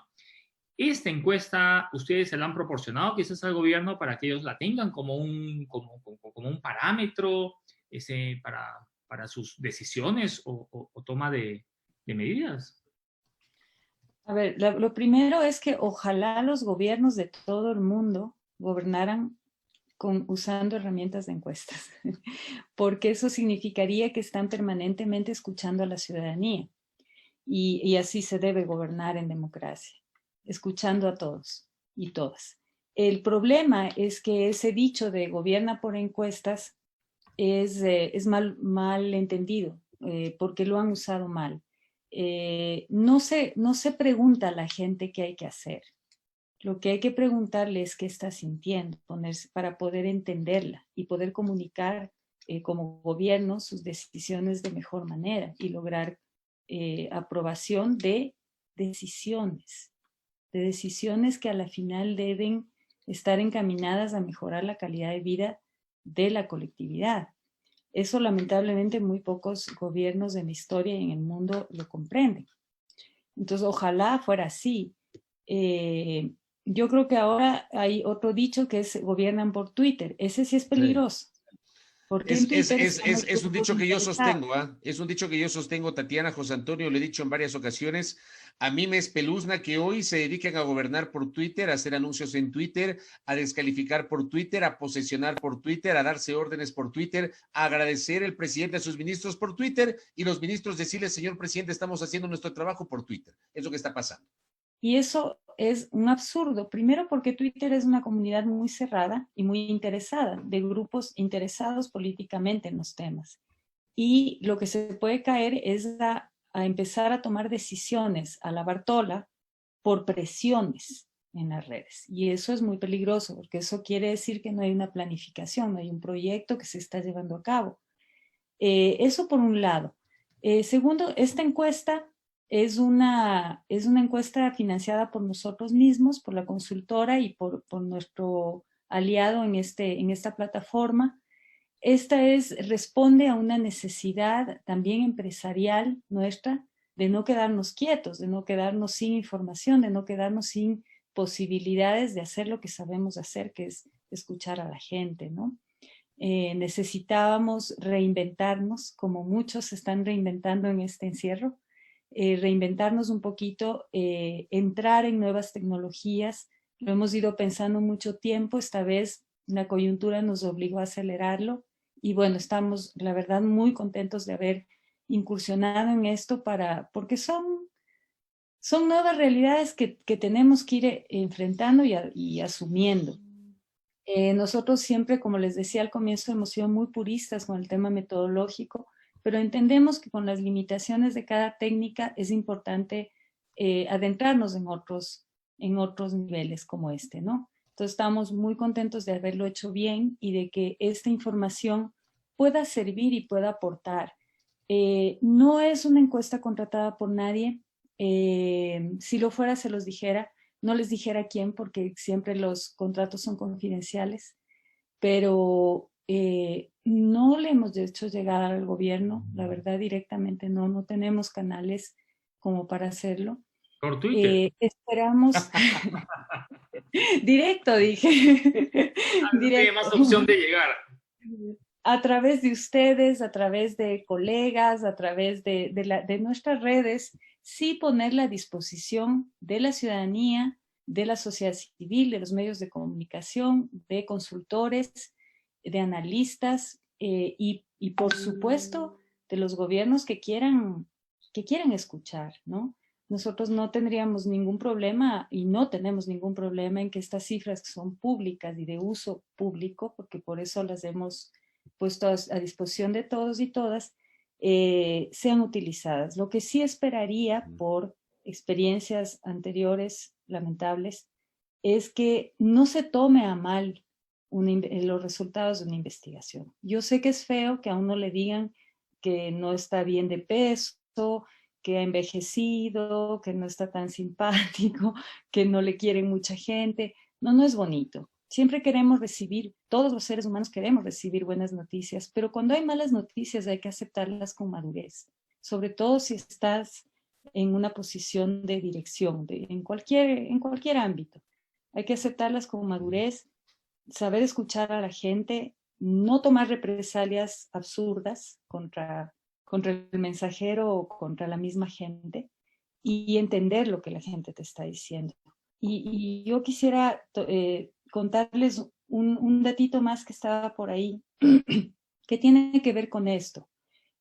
S1: Esta encuesta, ustedes se la han proporcionado quizás al gobierno para que ellos la tengan como un parámetro para sus decisiones o toma de medidas.
S3: A ver, lo primero es que ojalá los gobiernos de todo el mundo gobernaran usando herramientas de encuestas, porque eso significaría que están permanentemente escuchando a la ciudadanía. Y así se debe gobernar en democracia, escuchando a todos y todas. El problema es que ese dicho de gobierna por encuestas es mal entendido, porque lo han usado mal. No se pregunta a la gente qué hay que hacer. Lo que hay que preguntarle es qué está sintiendo, para poder entenderla y poder comunicar como gobierno sus decisiones de mejor manera y lograr aprobación de decisiones que a la final deben estar encaminadas a mejorar la calidad de vida de la colectividad. Eso lamentablemente muy pocos gobiernos en la historia y en el mundo lo comprenden. Entonces, ojalá fuera así. Yo creo que ahora hay otro dicho que es gobiernan por Twitter. Ese sí es peligroso.
S2: Sí. Es un dicho que yo sostengo, ¿eh? Es un dicho que yo sostengo, Tatiana, José Antonio, lo he dicho en varias ocasiones. A mí me espeluzna que hoy se dediquen a gobernar por Twitter, a hacer anuncios en Twitter, a descalificar por Twitter, a posesionar por Twitter, a darse órdenes por Twitter, a agradecer el presidente a sus ministros por Twitter y los ministros decirle, señor presidente, estamos haciendo nuestro trabajo por Twitter. Es lo que está pasando.
S3: Y eso es un absurdo, primero porque Twitter es una comunidad muy cerrada y muy interesada, de grupos interesados políticamente en los temas. Y lo que se puede caer es a empezar a tomar decisiones a la Bartola por presiones en las redes. Y eso es muy peligroso, porque eso quiere decir que no hay una planificación, no hay un proyecto que se está llevando a cabo. Eso por un lado. Segundo, esta encuesta es una encuesta financiada por nosotros mismos, por la consultora y por nuestro aliado en esta plataforma. Esta responde a una necesidad también empresarial nuestra de no quedarnos quietos, de no quedarnos sin información, de no quedarnos sin posibilidades de hacer lo que sabemos hacer, que es escuchar a la gente, ¿no? Necesitábamos reinventarnos, como muchos se están reinventando en este encierro, reinventarnos un poquito, entrar en nuevas tecnologías. Lo hemos ido pensando mucho tiempo, esta vez la coyuntura nos obligó a acelerarlo y bueno, estamos la verdad muy contentos de haber incursionado en esto porque son nuevas realidades que tenemos que ir enfrentando y asumiendo. Nosotros siempre, como les decía al comienzo, hemos sido muy puristas con el tema metodológico, pero entendemos que con las limitaciones de cada técnica es importante adentrarnos en otros niveles como este, ¿no? Entonces estamos muy contentos de haberlo hecho bien y de que esta información pueda servir y pueda aportar. No es una encuesta contratada por nadie. Si lo fuera, se los dijera. No les dijera quién, porque siempre los contratos son confidenciales, pero no le hemos hecho llegar al gobierno, la verdad, directamente no tenemos canales como para hacerlo.
S1: Por Twitter.
S3: Esperamos, directo dije,
S1: No tiene
S3: directo.
S1: más opción de llegar.
S3: A través de ustedes, a través de colegas, a través de nuestras redes, sí ponerla a disposición de la ciudadanía, de la sociedad civil, de los medios de comunicación, de consultores, de analistas y por supuesto de los gobiernos que quieran escuchar, ¿no? Nosotros no tendríamos ningún problema y no tenemos ningún problema en que estas cifras que son públicas y de uso público, porque por eso las hemos puesto a disposición de todos y todas, sean utilizadas. Lo que sí esperaría por experiencias anteriores lamentables es que no se tome a mal los resultados de una investigación. Yo sé que es feo que a uno le digan que no está bien de peso, que ha envejecido, que no está tan simpático, que no le quieren mucha gente. No es bonito. Siempre queremos recibir, todos los seres humanos queremos recibir buenas noticias, pero cuando hay malas noticias hay que aceptarlas con madurez, sobre todo si estás en una posición de dirección, en cualquier ámbito. Hay que aceptarlas con madurez, saber escuchar a la gente, no tomar represalias absurdas contra el mensajero o contra la misma gente y entender lo que la gente te está diciendo. Y yo quisiera contarles un datito más que estaba por ahí, que tiene que ver con esto,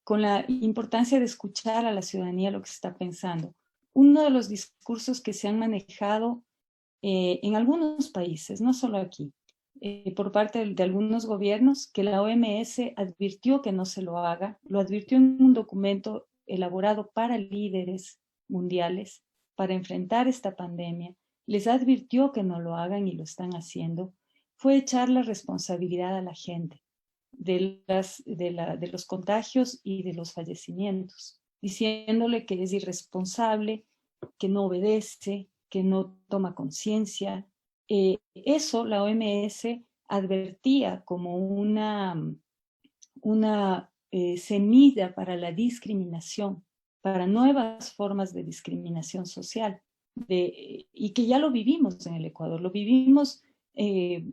S3: con la importancia de escuchar a la ciudadanía lo que se está pensando. Uno de los discursos que se han manejado en algunos países, no solo aquí, por parte de algunos gobiernos, que la OMS advirtió que no se lo haga, lo advirtió en un documento elaborado para líderes mundiales para enfrentar esta pandemia, les advirtió que no lo hagan y lo están haciendo, fue echar la responsabilidad a la gente de los contagios y de los fallecimientos, diciéndole que es irresponsable, que no obedece, que no toma conciencia. Eso la OMS advertía como una semilla para la discriminación, para nuevas formas de discriminación social, y que ya lo vivimos en el Ecuador, lo vivimos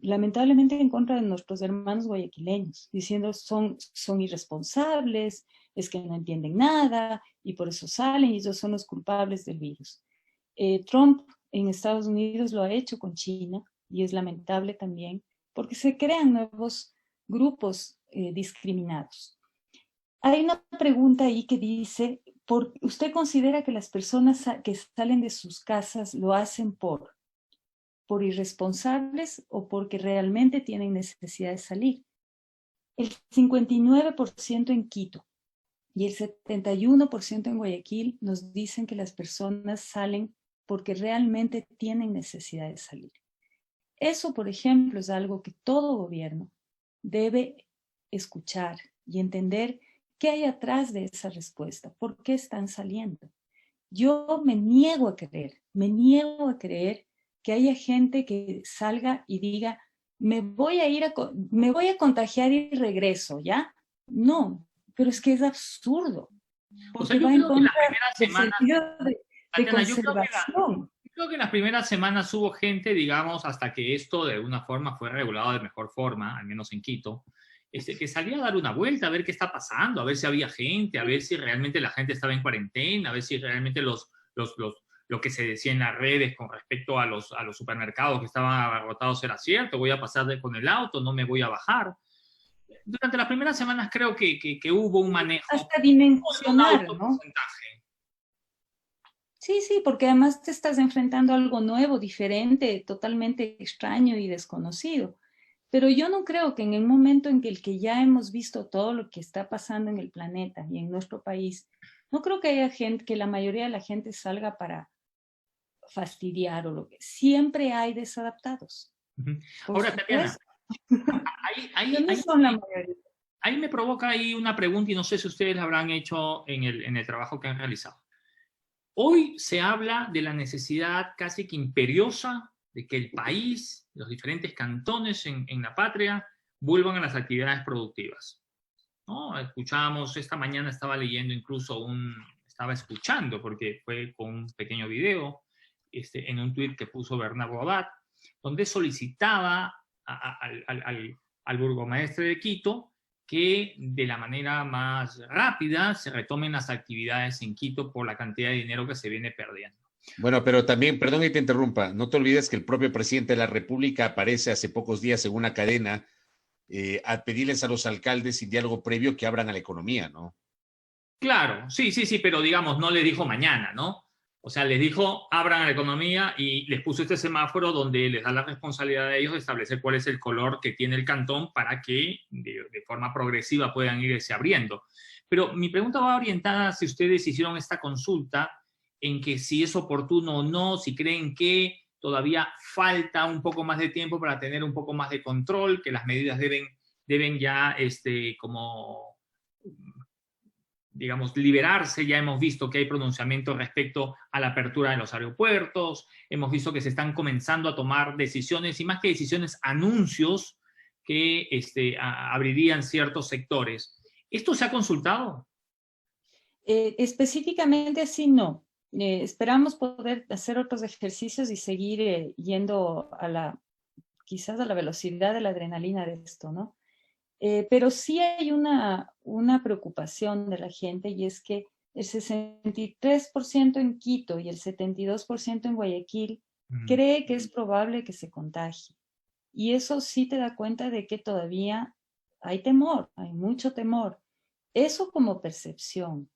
S3: lamentablemente en contra de nuestros hermanos guayaquileños, diciendo son irresponsables, es que no entienden nada y por eso salen y ellos son los culpables del virus. Trump en Estados Unidos lo ha hecho con China y es lamentable también porque se crean nuevos grupos discriminados. Hay una pregunta ahí que dice, ¿usted considera que las personas que salen de sus casas lo hacen por irresponsables o porque realmente tienen necesidad de salir? El 59% en Quito y el 71% en Guayaquil nos dicen que las personas salen porque realmente tienen necesidad de salir. Eso, por ejemplo, es algo que todo gobierno debe escuchar y entender qué hay atrás de esa respuesta, por qué están saliendo. Yo me niego a creer que haya gente que salga y diga, me voy a contagiar y regreso, ¿ya? No, pero es que es absurdo.
S1: O sea, yo
S3: va en
S1: creo que las
S3: contra
S1: primeras
S3: del
S1: semanas,
S3: sentido de
S1: Tatiana,
S3: conservación.
S1: yo creo que en las primeras semanas hubo gente, digamos, hasta que esto de alguna forma fue regulado de mejor forma, al menos en Quito, que salía a dar una vuelta, a ver qué está pasando, a ver si había gente, a ver si realmente la gente estaba en cuarentena, a ver si realmente lo que se decía en las redes con respecto a los supermercados que estaban abarrotados era cierto, voy a pasar con el auto, no me voy a bajar. Durante las primeras semanas creo que hubo un manejo.
S3: Hasta dimensionar,
S1: un
S3: ¿no? Sí, porque además te estás enfrentando a algo nuevo, diferente, totalmente extraño y desconocido. Pero yo no creo que en el momento en que ya hemos visto todo lo que está pasando en el planeta y en nuestro país, no creo que haya gente, que la mayoría de la gente salga para fastidiar o lo que. Siempre hay desadaptados.
S1: Ahora, Tatiana, ahí me provoca ahí una pregunta y no sé si ustedes la habrán hecho en el trabajo que han realizado. Hoy se habla de la necesidad casi que imperiosa de que el país, los diferentes cantones en la patria, vuelvan a las actividades productivas, ¿no? Escuchábamos, esta mañana estaba leyendo incluso estaba escuchando, porque fue con un pequeño video, en un tuit que puso Bernardo Abad, donde solicitaba al burgomaestre de Quito que de la manera más rápida se retomen las actividades en Quito por la cantidad de dinero que se viene perdiendo.
S2: Bueno, pero también, perdón que te interrumpa, no te olvides que el propio presidente de la República aparece hace pocos días en una cadena a pedirles a los alcaldes sin diálogo previo que abran a la economía, ¿no?
S1: Claro, sí, pero digamos, no le dijo mañana, ¿no? O sea, les dijo, abran a la economía y les puso este semáforo donde les da la responsabilidad a ellos de establecer cuál es el color que tiene el cantón para que de forma progresiva puedan irse abriendo. Pero mi pregunta va orientada si ustedes hicieron esta consulta en que si es oportuno o no, si creen que todavía falta un poco más de tiempo para tener un poco más de control, que las medidas deben ya como digamos, liberarse. Ya hemos visto que hay pronunciamientos respecto a la apertura de los aeropuertos, hemos visto que se están comenzando a tomar decisiones, y más que decisiones, anuncios que abrirían ciertos sectores. ¿Esto se ha consultado?
S3: Específicamente así no. Esperamos poder hacer otros ejercicios y seguir yendo quizás a la velocidad de la adrenalina de esto, ¿no? Pero sí hay una preocupación de la gente, y es que el 63% en Quito y el 72% en Guayaquil cree que es probable que se contagie. Y eso sí te da cuenta de que todavía hay temor, hay mucho temor. Eso como percepción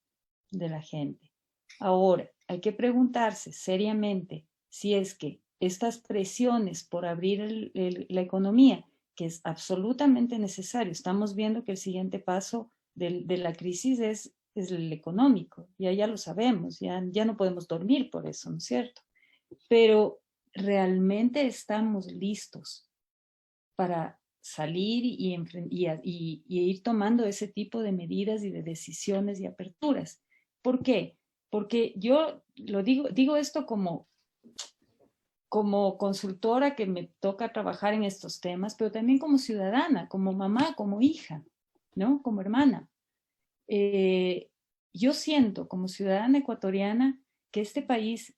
S3: de la gente. Ahora, hay que preguntarse seriamente si es que estas presiones por abrir la economía, que es absolutamente necesario. Estamos viendo que el siguiente paso de la crisis es el económico, ya lo sabemos, ya no podemos dormir por eso, ¿no es cierto? Pero realmente estamos listos para salir y ir tomando ese tipo de medidas y de decisiones y aperturas. ¿Por qué? Porque yo digo esto como consultora que me toca trabajar en estos temas, pero también como ciudadana, como mamá, como hija, ¿no? Como hermana. Yo siento como ciudadana ecuatoriana que este país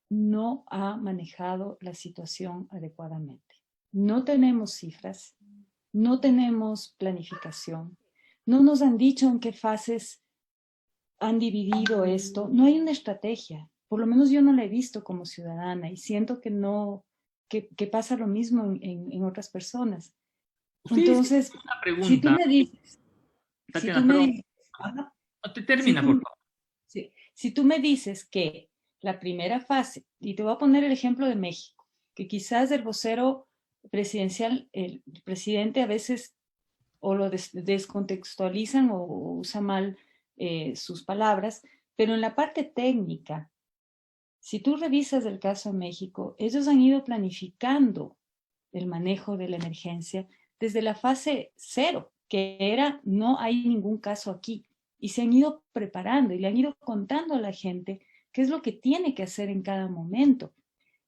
S3: no ha manejado la situación adecuadamente. No tenemos cifras, no tenemos planificación, no nos han dicho en qué fases han dividido esto, no hay una estrategia. Por lo menos yo no la he visto como ciudadana, y siento que no, que pasa lo mismo en otras personas. Entonces,
S1: una pregunta,
S3: si tú me dices,
S1: termina, por favor.
S3: Sí, si tú me dices que la primera fase, y te voy a poner el ejemplo de México, que quizás el vocero presidencial, el presidente a veces o lo descontextualizan o usa mal sus palabras, pero en la parte técnica, si tú revisas el caso de México, ellos han ido planificando el manejo de la emergencia desde la fase 0, que era no hay ningún caso aquí, y se han ido preparando y le han ido contando a la gente qué es lo que tiene que hacer en cada momento.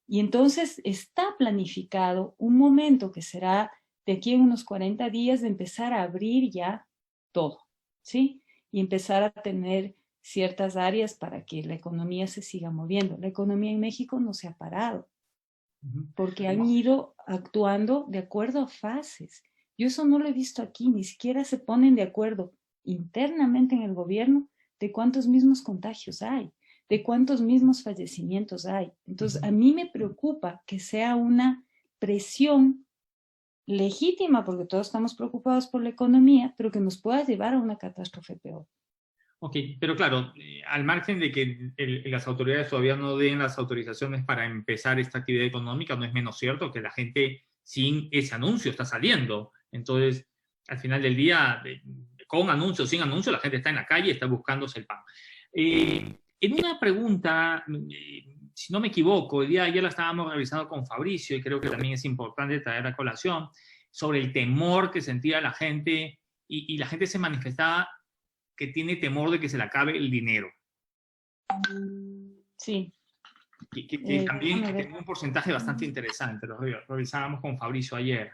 S3: Y entonces está planificado un momento que será de aquí en unos 40 días de empezar a abrir ya todo, ¿sí? Y empezar a tener ciertas áreas para que la economía se siga moviendo. La economía en México no se ha parado, porque han ido actuando de acuerdo a fases. Yo eso no lo he visto aquí, ni siquiera se ponen de acuerdo internamente en el gobierno de cuántos mismos contagios hay, de cuántos mismos fallecimientos hay. Entonces, a mí me preocupa que sea una presión legítima, porque todos estamos preocupados por la economía, pero que nos pueda llevar a una catástrofe peor.
S1: Ok, pero claro, al margen de que las autoridades todavía no den las autorizaciones para empezar esta actividad económica, no es menos cierto que la gente sin ese anuncio está saliendo. Entonces, al final del día, con anuncio o sin anuncio, la gente está en la calle y está buscándose el pan. En una pregunta, si no me equivoco, el día de ayer la estábamos revisando con Fabricio y creo que también es importante traer a colación sobre el temor que sentía la gente y la gente se manifestaba que tiene temor de que se le acabe el dinero.
S3: Sí.
S1: Que también tiene un porcentaje bastante interesante, lo revisábamos con Fabricio ayer.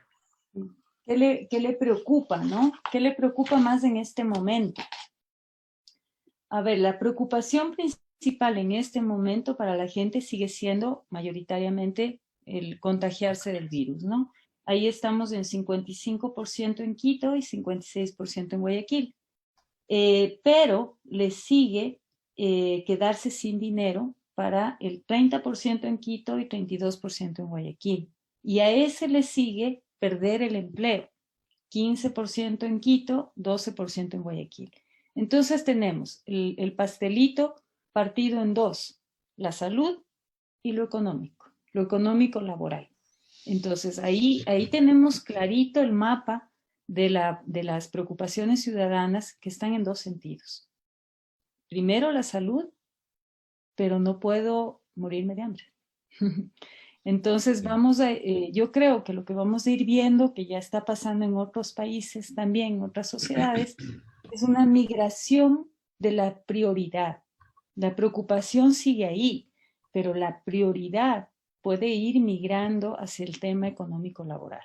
S3: ¿Qué le preocupa, no? ¿Qué le preocupa más en este momento? A ver, la preocupación principal en este momento para la gente sigue siendo mayoritariamente el contagiarse del virus, ¿no? Ahí estamos en 55% en Quito y 56% en Guayaquil. Pero le sigue quedarse sin dinero para el 30% en Quito y 32% en Guayaquil. Y a ese le sigue perder el empleo, 15% en Quito, 12% en Guayaquil. Entonces tenemos el pastelito partido en dos, la salud y lo económico laboral. Entonces ahí tenemos clarito el mapa de las preocupaciones ciudadanas que están en dos sentidos. Primero la salud, pero no puedo morirme de hambre. Entonces yo creo que lo que vamos a ir viendo, que ya está pasando en otros países también, en otras sociedades, es una migración de la prioridad. La preocupación sigue ahí, pero la prioridad puede ir migrando hacia el tema económico laboral.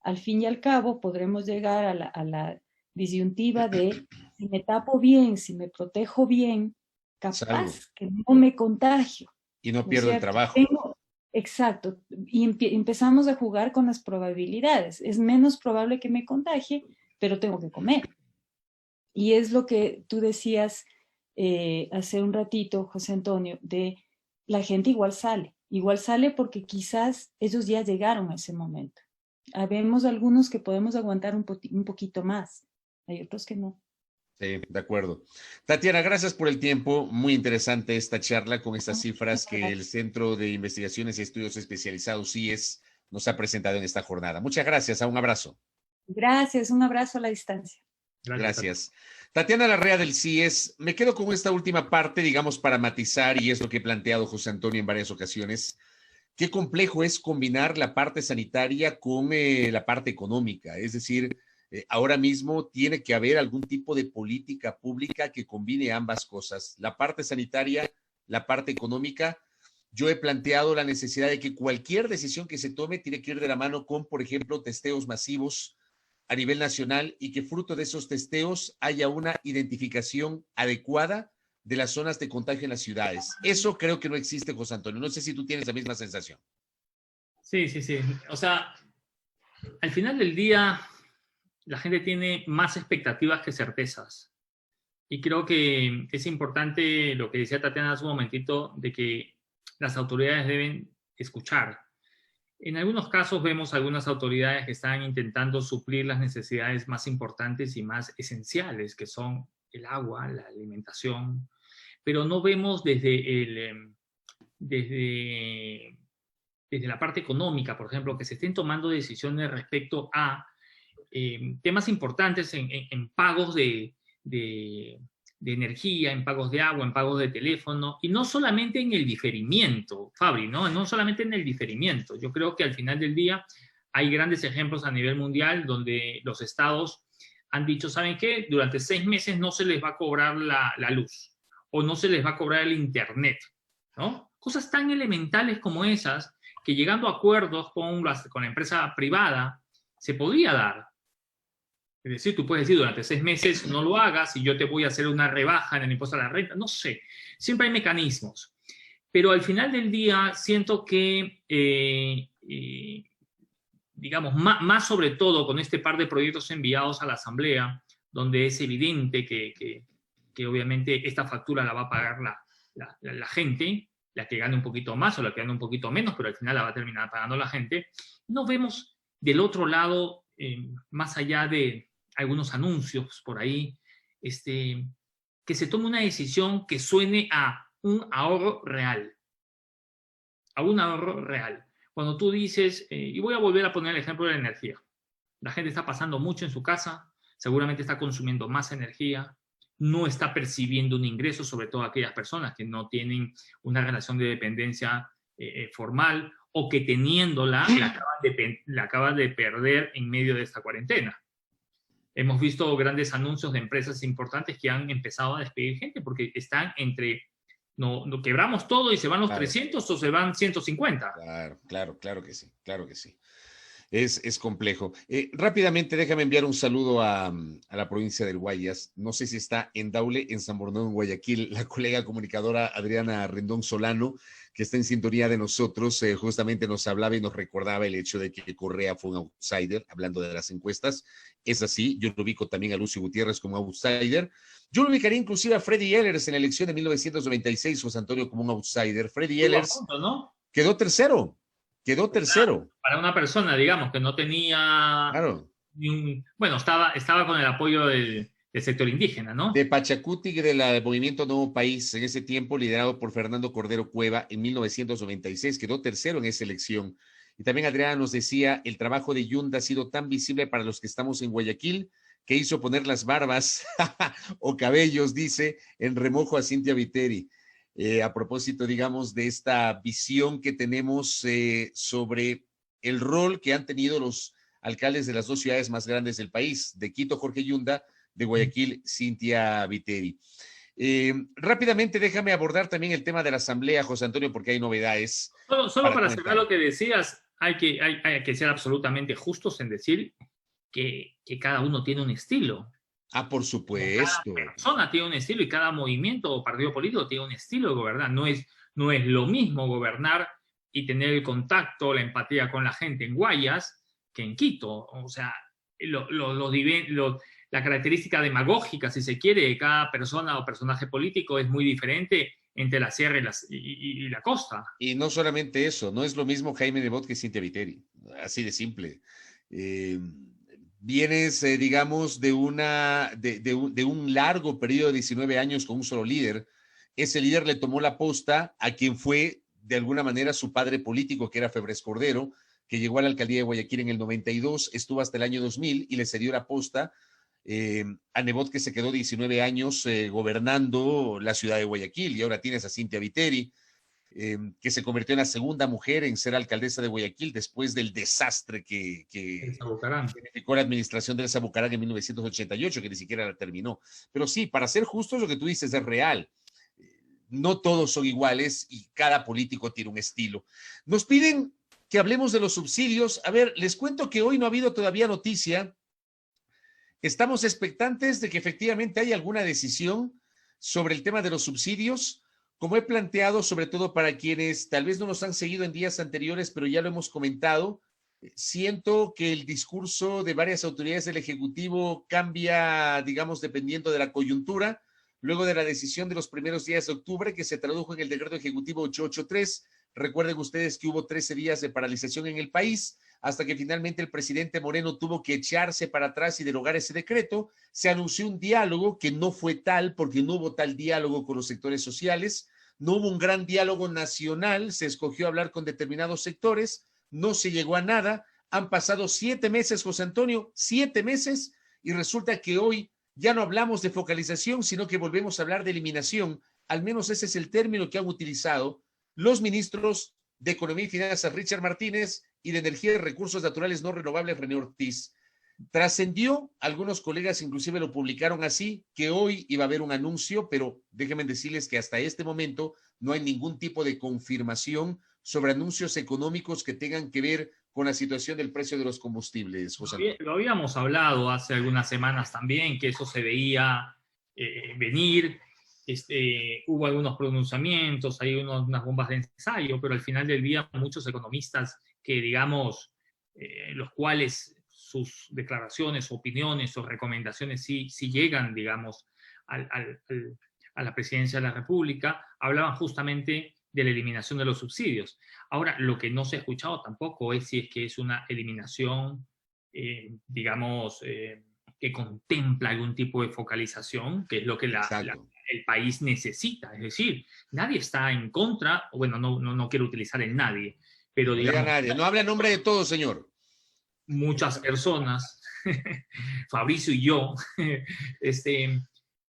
S3: Al fin y al cabo podremos llegar a la disyuntiva de si me tapo bien, si me protejo bien, capaz que no me contagio.
S2: Y no pierdo el trabajo.
S3: Exacto, y empezamos a jugar con las probabilidades. Es menos probable que me contagie, pero tengo que comer. Y es lo que tú decías hace un ratito, José Antonio, de la gente igual sale porque quizás ellos ya llegaron a ese momento. Habemos algunos que podemos aguantar un poquito más, hay otros que no.
S2: Sí, de acuerdo. Tatiana, gracias por el tiempo. Muy interesante esta charla con estas cifras que el Centro de Investigaciones y Estudios Especializados CIES nos ha presentado en esta jornada. Muchas gracias. Un abrazo.
S3: Gracias. Un abrazo a la distancia.
S2: Gracias. Tatiana Larrea del CIES, me quedo con esta última parte, digamos, para matizar, y es lo que he planteado José Antonio en varias ocasiones. Qué complejo es combinar la parte sanitaria con la parte económica. Es decir, ahora mismo tiene que haber algún tipo de política pública que combine ambas cosas, la parte sanitaria, la parte económica. Yo he planteado la necesidad de que cualquier decisión que se tome tiene que ir de la mano con, por ejemplo, testeos masivos a nivel nacional y que fruto de esos testeos haya una identificación adecuada de las zonas de contagio en las ciudades. Eso creo que no existe, José Antonio. No sé si tú tienes la misma sensación.
S1: Sí. O sea, al final del día, la gente tiene más expectativas que certezas. Y creo que es importante lo que decía Tatiana hace un momentito, de que las autoridades deben escuchar. En algunos casos vemos algunas autoridades que están intentando suplir las necesidades más importantes y más esenciales, que son el agua, la alimentación, pero no vemos desde la parte económica, por ejemplo, que se estén tomando decisiones respecto a temas importantes en pagos de energía, en pagos de agua, en pagos de teléfono, y no solamente en el diferimiento, Fabri, ¿no? No solamente en el diferimiento. Yo creo que al final del día hay grandes ejemplos a nivel mundial donde los estados han dicho, ¿saben qué? Durante 6 meses no se les va a cobrar la luz o no se les va a cobrar el internet, ¿no? Cosas tan elementales como esas que llegando a acuerdos con la empresa privada se podía dar. Es decir, tú puedes decir durante 6 meses no lo hagas y yo te voy a hacer una rebaja en el impuesto a la renta. No sé, siempre hay mecanismos. Pero al final del día siento que, digamos, más sobre todo con este par de proyectos enviados a la Asamblea, donde es evidente que obviamente esta factura la va a pagar la gente, la que gane un poquito más o la que gane un poquito menos, pero al final la va a terminar pagando la gente. No vemos del otro lado, más allá de algunos anuncios por ahí, que se tome una decisión que suene a un ahorro real. A un ahorro real. Cuando tú dices, y voy a volver a poner el ejemplo de la energía. La gente está pasando mucho en su casa, seguramente está consumiendo más energía, no está percibiendo un ingreso, sobre todo aquellas personas que no tienen una relación de dependencia formal o que teniéndola la acaban de perder en medio de esta cuarentena. Hemos visto grandes anuncios de empresas importantes que han empezado a despedir gente porque están entre, no quebramos todo y se van los 300 o se van 150.
S2: Claro que sí, claro que sí. Es complejo. Rápidamente, déjame enviar un saludo a la provincia del Guayas. No sé si está en Daule, en San Borondón, en Guayaquil, la colega comunicadora Adriana Rendón Solano, que está en sintonía de nosotros, justamente nos hablaba y nos recordaba el hecho de que Correa fue un outsider, hablando de las encuestas. Es así, yo lo ubico también a Lucio Gutiérrez como outsider. Yo lo ubicaría inclusive a Freddy Ehlers en la elección de 1996, José Antonio, como un outsider. Freddy Ehlers quedó tercero.
S1: Para una persona, digamos, que no tenía...
S2: Claro.
S1: Bueno, estaba con el apoyo del sector indígena, ¿no?
S2: De Pachacuti, del movimiento Nuevo País, en ese tiempo liderado por Fernando Cordero Cueva, en 1996, quedó tercero en esa elección. Y también Adriana nos decía, el trabajo de Yunda ha sido tan visible para los que estamos en Guayaquil, que hizo poner las barbas o cabellos, dice, en remojo a Cintia Viteri. A propósito, digamos, de esta visión que tenemos sobre el rol que han tenido los alcaldes de las dos ciudades más grandes del país, de Quito, Jorge Yunda, de Guayaquil, Cintia Viteri. Rápidamente, déjame abordar también el tema de la asamblea, José Antonio, porque hay novedades.
S1: Solo para cerrar lo que decías, hay que ser absolutamente justos en decir que cada uno tiene un estilo.
S2: Por supuesto.
S1: Cada persona tiene un estilo y cada movimiento o partido político tiene un estilo de gobernar. No es lo mismo gobernar y tener el contacto, la empatía con la gente en Guayas que en Quito. O sea, la característica demagógica, si se quiere, de cada persona o personaje político es muy diferente entre la sierra y la costa.
S2: Y no solamente eso, no es lo mismo Jaime Nebot que Cintia Viteri. Así de simple. Vienes, digamos, de un largo periodo de 19 años con un solo líder. Ese líder le tomó la posta a quien fue, de alguna manera, su padre político, que era Febres Cordero, que llegó a la alcaldía de Guayaquil en el 92, estuvo hasta el año 2000 y le cedió la posta a Nebot, que se quedó 19 años gobernando la ciudad de Guayaquil. Y ahora tienes a Cintia Viteri, que se convirtió en la segunda mujer en ser alcaldesa de Guayaquil después del desastre que significó la administración de Elsa Bucarán en 1988, que ni siquiera la terminó. Pero sí, para ser justos, lo que tú dices es real. No todos son iguales y cada político tiene un estilo. Nos piden que hablemos de los subsidios. A ver, les cuento que hoy no ha habido todavía noticia. Estamos expectantes de que efectivamente haya alguna decisión sobre el tema de los subsidios. Como he planteado, sobre todo para quienes tal vez no nos han seguido en días anteriores, pero ya lo hemos comentado, siento que el discurso de varias autoridades del Ejecutivo cambia, digamos, dependiendo de la coyuntura, luego de la decisión de los primeros días de octubre, que se tradujo en el decreto ejecutivo 883. Recuerden ustedes que hubo 13 días de paralización en el país, hasta que finalmente el presidente Moreno tuvo que echarse para atrás y derogar ese decreto. Se anunció un diálogo que no fue tal, porque no hubo tal diálogo con los sectores sociales, no hubo un gran diálogo nacional, se escogió hablar con determinados sectores, no se llegó a nada. Han pasado 7 meses, José Antonio, 7 meses, y resulta que hoy ya no hablamos de focalización, sino que volvemos a hablar de eliminación. Al menos ese es el término que han utilizado los ministros de Economía y Finanzas, Richard Martínez, y de Energía y Recursos Naturales No Renovables, René Ortiz. Trascendió, algunos colegas inclusive lo publicaron así, que hoy iba a haber un anuncio, pero déjenme decirles que hasta este momento no hay ningún tipo de confirmación sobre anuncios económicos que tengan que ver con la situación del precio de los combustibles, José Antonio.
S1: Lo habíamos hablado hace algunas semanas también, que eso se veía venir. Hubo algunos pronunciamientos, hay unas bombas de ensayo, pero al final del día muchos economistas que, digamos, los cuales sus declaraciones, opiniones o recomendaciones sí llegan, digamos, a la presidencia de la República, hablaban justamente de la eliminación de los subsidios. Ahora, lo que no se ha escuchado tampoco es si es que es una eliminación, digamos, que contempla algún tipo de focalización, que es lo que el país necesita. Es decir, nadie está en contra, bueno, no quiero utilizar el nadie, pero digamos...
S2: Nadie. No habla en nombre de todos, señor.
S1: Muchas personas, Fabricio y yo,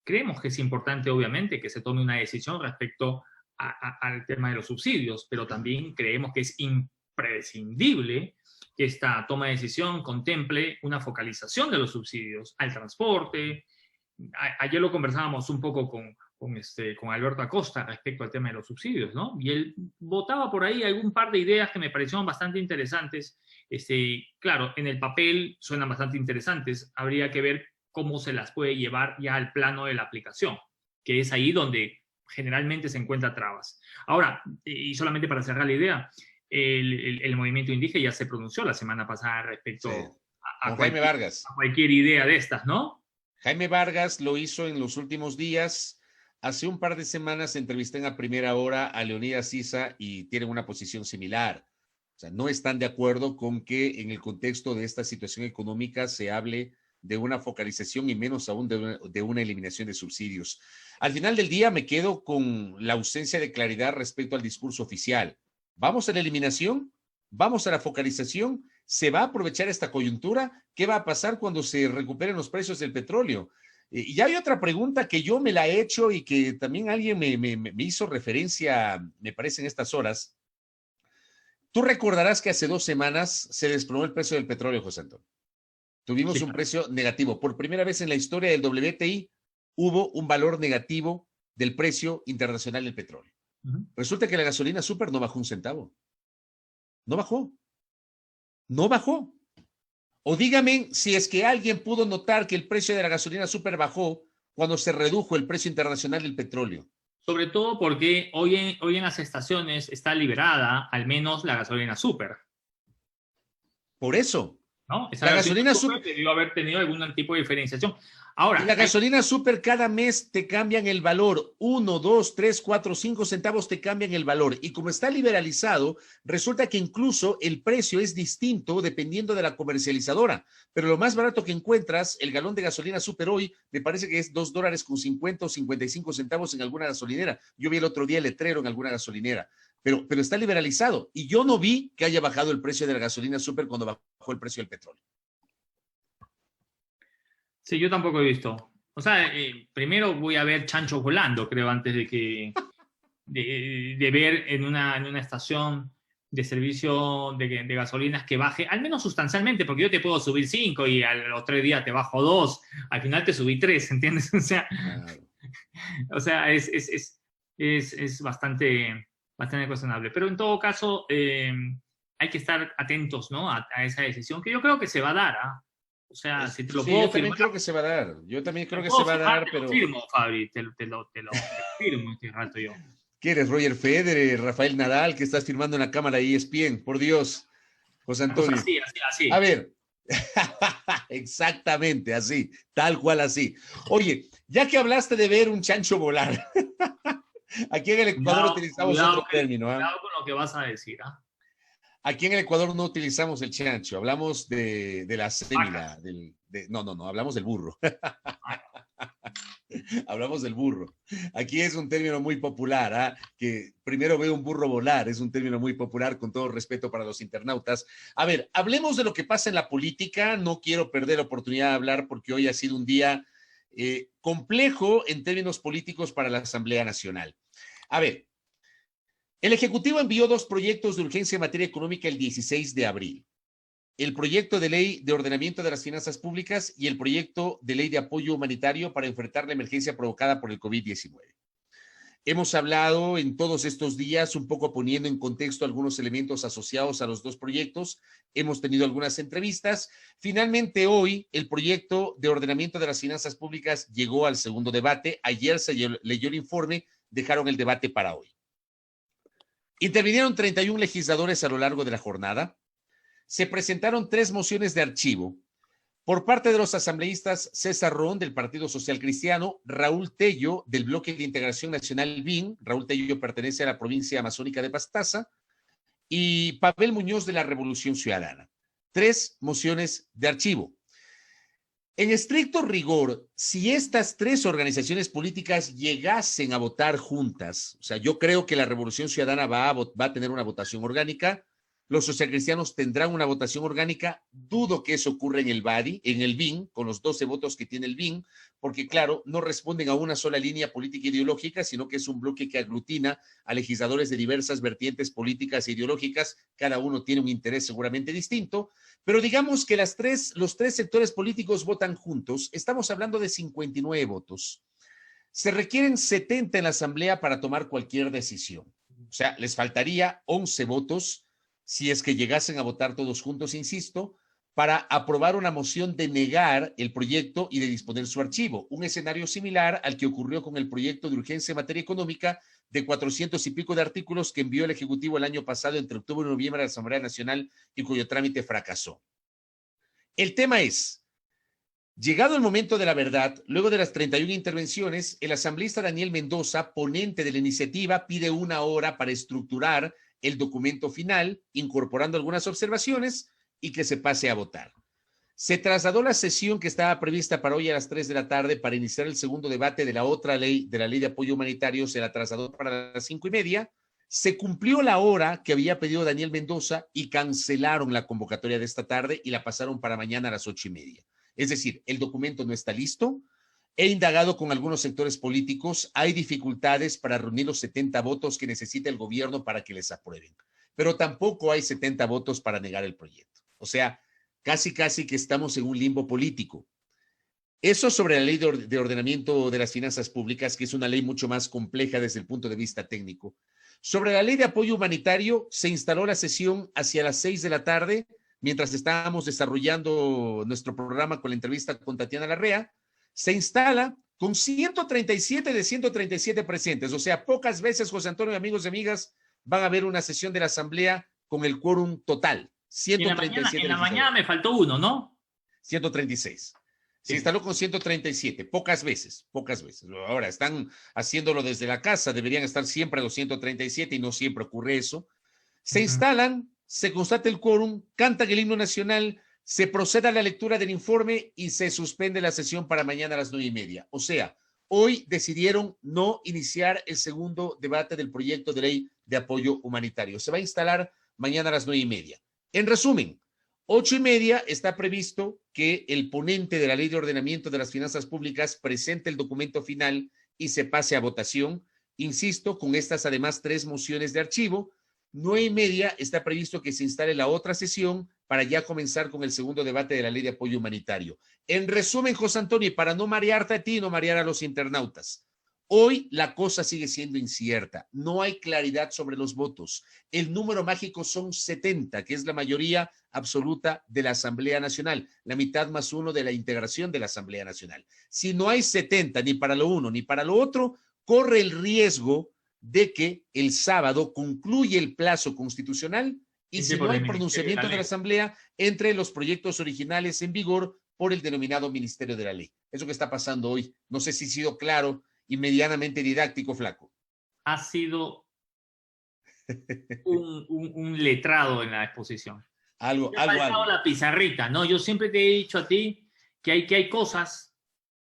S1: creemos que es importante, obviamente, que se tome una decisión respecto al tema de los subsidios, pero también creemos que es imprescindible que esta toma de decisión contemple una focalización de los subsidios al transporte. Ayer lo conversábamos un poco con Alberto Acosta respecto al tema de los subsidios, ¿no? Y él votaba por ahí algún par de ideas que me parecieron bastante interesantes. Claro, en el papel suenan bastante interesantes, habría que ver cómo se las puede llevar ya al plano de la aplicación, que es ahí donde generalmente se encuentran trabas. Ahora, y solamente para cerrar la idea, el movimiento indígena ya se pronunció la semana pasada respecto
S2: a Jaime Vargas.
S1: A cualquier idea de estas, ¿no?
S2: Jaime Vargas lo hizo en los últimos días. Hace un par de semanas entrevisté en A Primera Hora a Leonidas Issa y tienen una posición similar. O sea, no están de acuerdo con que en el contexto de esta situación económica se hable de una focalización y menos aún de una eliminación de subsidios. Al final del día me quedo con la ausencia de claridad respecto al discurso oficial. ¿Vamos a la eliminación? ¿Vamos a la focalización? ¿Se va a aprovechar esta coyuntura? ¿Qué va a pasar cuando se recuperen los precios del petróleo? Y hay otra pregunta que yo me la he hecho y que también alguien me hizo referencia, me parece, en estas horas. Tú recordarás que hace 2 semanas se desplomó el precio del petróleo, José Antonio. Tuvimos un precio negativo. Por primera vez en la historia del WTI hubo un valor negativo del precio internacional del petróleo. Resulta que la gasolina súper no bajó un centavo. No bajó. No bajó. O dígame si es que alguien pudo notar que el precio de la gasolina súper bajó cuando se redujo el precio internacional del petróleo.
S1: Sobre todo porque hoy en las estaciones está liberada al menos la gasolina súper.
S2: Por eso.
S1: ¿No? Esa la gasolina súper debió haber tenido algún tipo de diferenciación. Ahora,
S2: y la gasolina súper cada mes te cambian el valor. 1, 2, 3, 4, 5 centavos te cambian el valor. Y como está liberalizado, resulta que incluso el precio es distinto dependiendo de la comercializadora. Pero lo más barato que encuentras, el galón de gasolina súper hoy, me parece que es $2.50 o 55 centavos en alguna gasolinera. Yo vi el otro día el letrero en alguna gasolinera. Pero está liberalizado. Y yo no vi que haya bajado el precio de la gasolina súper cuando bajó el precio del petróleo.
S1: Sí, yo tampoco he visto. O sea, primero voy a ver chanchos volando, creo, antes de ver en una estación de servicio de gasolinas que baje, al menos sustancialmente, porque yo te puedo subir 5 y a los 3 días te bajo 2, al final te subí 3, ¿entiendes? O sea, es bastante cuestionable. Pero en todo caso, hay que estar atentos, ¿no? a esa decisión, que yo creo que se va a dar, ¿ah? O sea, si te lo puedo
S2: yo también creo que se va a dar. Yo también creo que se va a dar, pero...
S1: Te lo firmo, Fabri, te lo firmo este rato yo.
S2: ¿Qué eres, Roger Federer, Rafael Nadal, que estás firmando en la cámara ESPN? Por Dios, José Antonio.
S1: Así.
S2: A ver, exactamente así, tal cual así. Oye, ya que hablaste de ver un chancho volar, aquí en el Ecuador utilizamos otro término.
S1: Cuidado con lo que vas a decir, ¿ah?
S2: Aquí en el Ecuador no utilizamos el chancho, hablamos de la cémila, no, hablamos del burro. Hablamos del burro. Aquí es un término muy popular, que primero veo un burro volar, es un término muy popular, con todo respeto para los internautas. A ver, hablemos de lo que pasa en la política, no quiero perder la oportunidad de hablar porque hoy ha sido un día complejo en términos políticos para la Asamblea Nacional. A ver, el Ejecutivo envió 2 proyectos de urgencia en materia económica el 16 de abril. El proyecto de ley de ordenamiento de las finanzas públicas y el proyecto de ley de apoyo humanitario para enfrentar la emergencia provocada por el COVID-19. Hemos hablado en todos estos días, un poco poniendo en contexto algunos elementos asociados a los 2 proyectos. Hemos tenido algunas entrevistas. Finalmente, hoy, el proyecto de ordenamiento de las finanzas públicas llegó al segundo debate. Ayer se leyó el informe, dejaron el debate para hoy. Intervinieron 31 legisladores a lo largo de la jornada. Se presentaron 3 mociones de archivo por parte de los asambleístas César Ron, del Partido Social Cristiano, Raúl Tello, del Bloque de Integración Nacional BIN, Raúl Tello pertenece a la provincia amazónica de Pastaza, y Pavel Muñoz, de la Revolución Ciudadana. 3 mociones de archivo. En estricto rigor, si estas 3 organizaciones políticas llegasen a votar juntas, o sea, yo creo que la Revolución Ciudadana va a tener una votación orgánica, Los socialcristianos tendrán una votación orgánica. Dudo que eso ocurra en el BADI, en el BIN, con los 12 votos que tiene el BIN, porque claro, no responden a una sola línea política ideológica, sino que es un bloque que aglutina a legisladores de diversas vertientes políticas e ideológicas. Cada uno tiene un interés seguramente distinto, pero digamos que los tres sectores políticos votan juntos. Estamos hablando de 59 votos. Se requieren 70 en la Asamblea para tomar cualquier decisión. O sea, les faltaría 11 votos si es que llegasen a votar todos juntos, insisto, para aprobar una moción de negar el proyecto y de disponer su archivo. Un escenario similar al que ocurrió con el proyecto de urgencia en materia económica de 400 y pico de artículos que envió el Ejecutivo el año pasado entre octubre y noviembre a la Asamblea Nacional y cuyo trámite fracasó. El tema es, llegado el momento de la verdad, luego de las 31 intervenciones, el asambleísta Daniel Mendoza, ponente de la iniciativa, pide 1 hora para estructurar el documento final, incorporando algunas observaciones y que se pase a votar. Se trasladó la sesión que estaba prevista para hoy a las 3 de la tarde para iniciar el segundo debate de la otra ley, de la ley de apoyo humanitario, se la trasladó para las 5:30. Se cumplió la hora que había pedido Daniel Mendoza y cancelaron la convocatoria de esta tarde y la pasaron para mañana a las 8:30. Es decir, el documento no está listo. He indagado con algunos sectores políticos, hay dificultades para reunir los 70 votos que necesita el gobierno para que les aprueben, pero tampoco hay 70 votos para negar el proyecto. O sea, casi que estamos en un limbo político. Eso sobre la ley de ordenamiento de las finanzas públicas, que es una ley mucho más compleja desde el punto de vista técnico. Sobre la ley de apoyo humanitario, se instaló la sesión hacia las 6 de la tarde, mientras estábamos desarrollando nuestro programa con la entrevista con Tatiana Larrea. Se instala con 137 de 137 presentes, o sea, pocas veces, José Antonio, amigos y amigas, van a ver una sesión de la Asamblea con el quórum total. 137.
S1: En la mañana me faltó uno, ¿no?
S2: 136. Se
S1: Sí.
S2: instaló con 137, pocas veces. Ahora están haciéndolo desde la casa, deberían estar siempre a los 137 y no siempre ocurre eso. Se instalan, se constata el quórum, cantan el himno nacional, se procede a la lectura del informe y se suspende la sesión para mañana a las 9:30. O sea, hoy decidieron no iniciar el segundo debate del proyecto de ley de apoyo humanitario. Se va a instalar mañana a las 9:30. En resumen, 8:30 está previsto que el ponente de la ley de ordenamiento de las finanzas públicas presente el documento final y se pase a votación. Insisto, con estas además 3 mociones de archivo. 9:30 está previsto que se instale la otra sesión para ya comenzar con el segundo debate de la ley de apoyo humanitario. En resumen, José Antonio, y para no marearte a ti y no marear a los internautas, hoy la cosa sigue siendo incierta. No hay claridad sobre los votos. El número mágico son 70, que es la mayoría absoluta de la Asamblea Nacional, la mitad más 1 de la integración de la Asamblea Nacional. Si no hay 70 ni para lo uno ni para lo otro, corre el riesgo de que el sábado concluye el plazo constitucional y si no hay pronunciamiento de la Asamblea, entre los proyectos originales en vigor por el denominado Ministerio de la Ley. Eso que está pasando hoy. No sé si ha sido claro y medianamente didáctico, Flaco.
S1: Ha sido un letrado en la exposición.
S2: Algo.
S1: La pizarrita, ¿no? Yo siempre te he dicho a ti que hay cosas...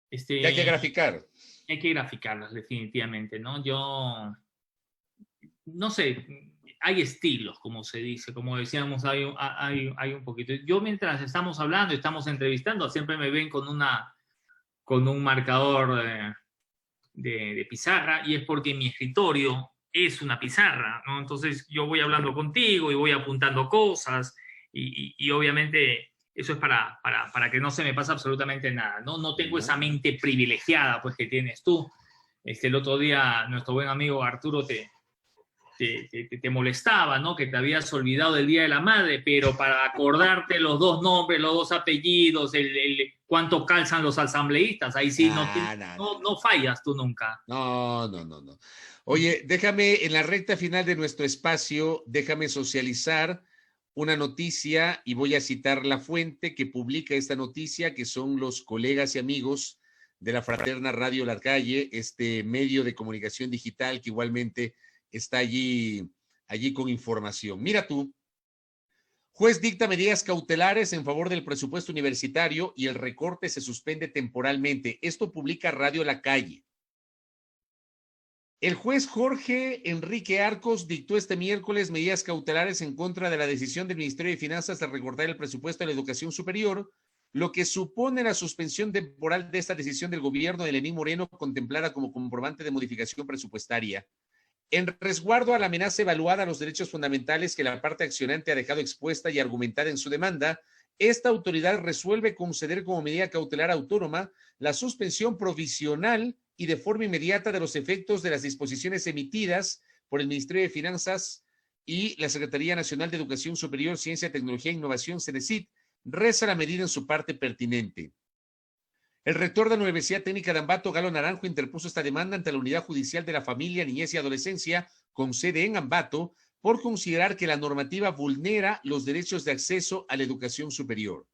S2: que hay que graficar.
S1: Hay que graficarlas, definitivamente, ¿no? Yo... No sé, hay estilos, como se dice, como decíamos, hay un poquito. Yo mientras estamos hablando, estamos entrevistando, siempre me ven con un marcador de pizarra y es porque mi escritorio es una pizarra, ¿no? Entonces yo voy hablando contigo y voy apuntando cosas y obviamente eso es para que no se me pase absolutamente nada, ¿no? No tengo esa mente privilegiada pues que tienes tú. El otro día nuestro buen amigo Arturo te molestaba, ¿no? Que te habías olvidado del Día de la Madre, pero para acordarte los 2 nombres, los 2 apellidos, cuánto calzan los asambleístas, ahí sí no fallas tú nunca.
S2: No. Oye, déjame en la recta final de nuestro espacio, déjame socializar una noticia y voy a citar la fuente que publica esta noticia, que son los colegas y amigos de la fraterna Radio La Calle, este medio de comunicación digital que igualmente está allí con información. Mira tú, juez dicta medidas cautelares en favor del presupuesto universitario y el recorte se suspende temporalmente. Esto publica Radio La Calle. El juez Jorge Enrique Arcos dictó este miércoles medidas cautelares en contra de la decisión del Ministerio de Finanzas de recortar el presupuesto de la educación superior, lo que supone la suspensión temporal de esta decisión del gobierno de Lenín Moreno, contemplada como comprobante de modificación presupuestaria. En resguardo a la amenaza evaluada a los derechos fundamentales que la parte accionante ha dejado expuesta y argumentada en su demanda, esta autoridad resuelve conceder como medida cautelar autónoma la suspensión provisional y de forma inmediata de los efectos de las disposiciones emitidas por el Ministerio de Finanzas y la Secretaría Nacional de Educación Superior, Ciencia, Tecnología e Innovación, CENESID, reza la medida en su parte pertinente. El rector de la Universidad Técnica de Ambato, Galo Naranjo, interpuso esta demanda ante la Unidad Judicial de la Familia, Niñez y Adolescencia, con sede en Ambato, por considerar que la normativa vulnera los derechos de acceso a la educación superior.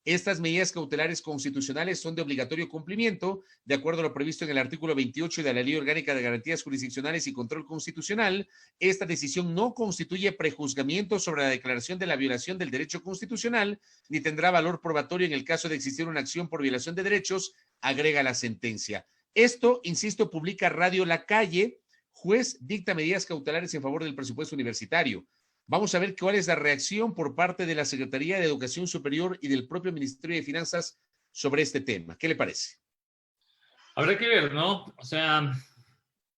S2: Estas medidas cautelares constitucionales son de obligatorio cumplimiento, de acuerdo a lo previsto en el artículo 28 de la Ley Orgánica de Garantías Jurisdiccionales y Control Constitucional. Esta decisión no constituye prejuzgamiento sobre la declaración de la violación del derecho constitucional, ni tendrá valor probatorio en el caso de existir una acción por violación de derechos, agrega la sentencia. Esto, insisto, publica Radio La Calle. Juez dicta medidas cautelares en favor del presupuesto universitario. Vamos a ver cuál es la reacción por parte de la Secretaría de Educación Superior y del propio Ministerio de Finanzas sobre este tema. ¿Qué le parece?
S1: Habrá que ver, ¿no? O sea,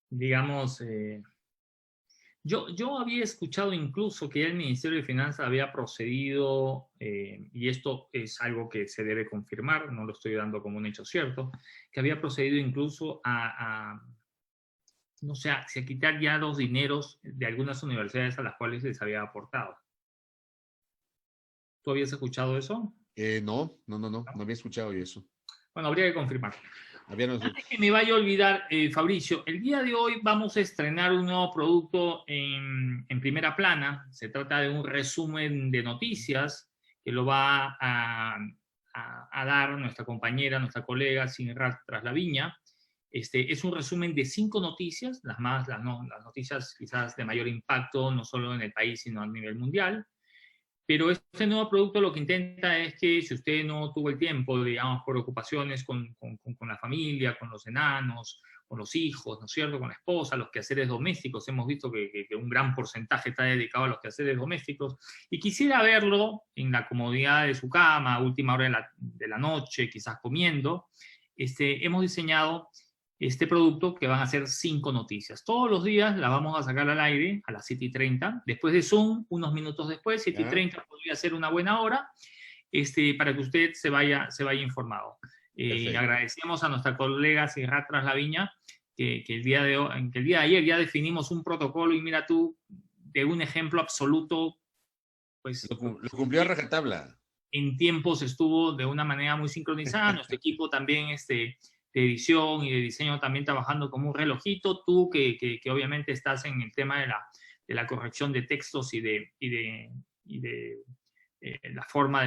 S1: digamos, yo había escuchado incluso que el Ministerio de Finanzas había procedido, y esto es algo que se debe confirmar, no lo estoy dando como un hecho cierto, que había procedido incluso no sé, a quitar ya los dineros de algunas universidades a las cuales les había aportado. ¿Tú habías escuchado eso?
S2: No había escuchado yo eso.
S1: Bueno, habría que confirmar.
S2: Antes
S1: que me vaya a olvidar, Fabricio, el día de hoy vamos a estrenar un nuevo producto en Primera Plana. Se trata de un resumen de noticias que lo va a dar nuestra compañera, nuestra colega Sinrat Traslaviña. Es un resumen de 5 noticias, las noticias quizás de mayor impacto, no solo en el país, sino a nivel mundial. Pero este nuevo producto lo que intenta es que si usted no tuvo el tiempo, digamos, por ocupaciones con la familia, con los enanos, con los hijos, ¿no es cierto?, con la esposa, los quehaceres domésticos, hemos visto que un gran porcentaje está dedicado a los quehaceres domésticos, y quisiera verlo en la comodidad de su cama, a última hora de la noche, quizás comiendo, hemos diseñado este producto que van a ser 5 noticias. Todos los días la vamos a sacar al aire a las 7:30. Después de Zoom, unos minutos después, 7:30 podría ser una buena hora, para que usted se vaya informado. Agradecemos a nuestra colega Sinrat Traslaviña que el día de ayer ya definimos un protocolo y mira tú, de un ejemplo absoluto, pues...
S2: Lo cumplió a rajatabla.
S1: En tiempos estuvo de una manera muy sincronizada. Nuestro equipo también de edición y de diseño también trabajando como un relojito. Tú que obviamente estás en el tema de la corrección de textos y de la forma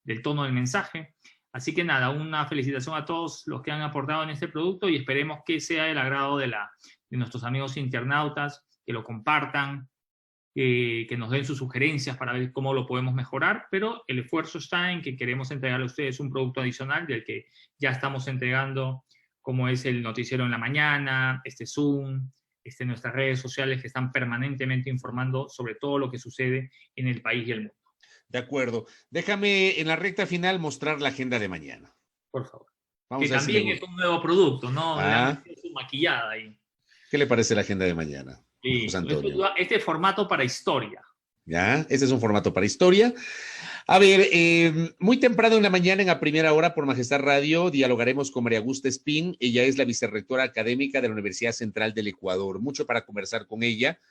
S1: del tono del mensaje. Así que nada, una felicitación a todos los que han aportado en este producto y esperemos que sea del agrado de nuestros amigos internautas, que lo compartan, que nos den sus sugerencias para ver cómo lo podemos mejorar, pero el esfuerzo está en que queremos entregarle a ustedes un producto adicional del que ya estamos entregando, como es el noticiero en la mañana, Zoom, nuestras redes sociales que están permanentemente informando sobre todo lo que sucede en el país y el mundo.
S2: De acuerdo. Déjame en la recta final mostrar la agenda de mañana.
S1: Por favor.
S2: Vamos
S1: que también es un nuevo producto, ¿no? Es maquillada ahí.
S2: ¿Qué le parece la agenda de mañana?
S1: Sí, este formato para historia.
S2: Ya, este es un formato para historia. A ver, muy temprano en la mañana, en la primera hora por Majestad Radio, dialogaremos con María Augusta Espín. Ella es la vicerrectora académica de la Universidad Central del Ecuador. Mucho para conversar con ella.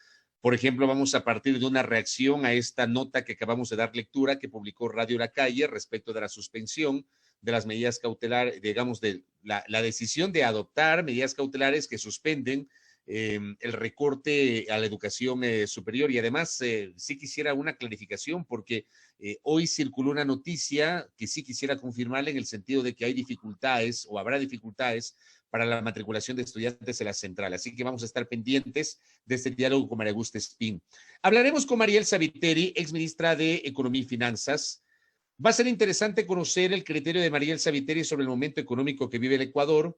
S2: Por ejemplo, vamos a partir de una reacción a esta nota que acabamos de dar lectura que publicó Radio La Calle respecto de la suspensión de las medidas cautelares, digamos, de la decisión de adoptar medidas cautelares que suspenden el recorte a la educación superior. Y además sí quisiera una clarificación porque hoy circuló una noticia que sí quisiera confirmarle en el sentido de que hay dificultades o habrá dificultades para la matriculación de estudiantes en la central. Así que vamos a estar pendientes de este diálogo con María Augusta Espín. Hablaremos con Mariel Saviteri, exministra de Economía y Finanzas. Va a ser interesante conocer el criterio de Mariel Saviteri sobre el momento económico que vive el Ecuador,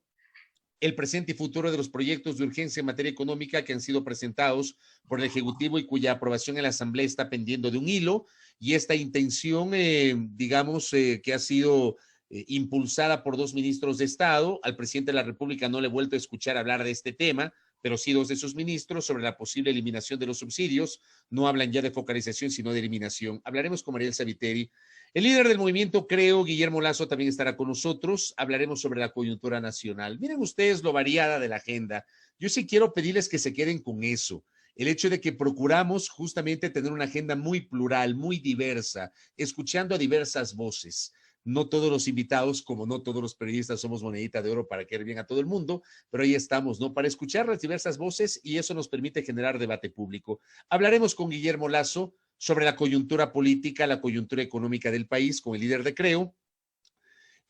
S2: el presente y futuro de los proyectos de urgencia en materia económica que han sido presentados por el Ejecutivo y cuya aprobación en la Asamblea está pendiendo de un hilo, y esta intención, que ha sido impulsada por 2 ministros de Estado. Al presidente de la República no le he vuelto a escuchar hablar de este tema, pero sí 2 de sus ministros sobre la posible eliminación de los subsidios. No hablan ya de focalización, sino de eliminación. Hablaremos con Mariel Sabiteri. El líder del movimiento Creo, Guillermo Lasso, también estará con nosotros. Hablaremos sobre la coyuntura nacional. Miren ustedes lo variada de la agenda. Yo sí quiero pedirles que se queden con eso. El hecho de que procuramos justamente tener una agenda muy plural, muy diversa, escuchando a diversas voces. No todos los invitados, como no todos los periodistas, somos monedita de oro para quedar bien a todo el mundo, pero ahí estamos, ¿no? Para escuchar las diversas voces, y eso nos permite generar debate público. Hablaremos con Guillermo Lasso sobre la coyuntura política, la coyuntura económica del país, con el líder de Creo.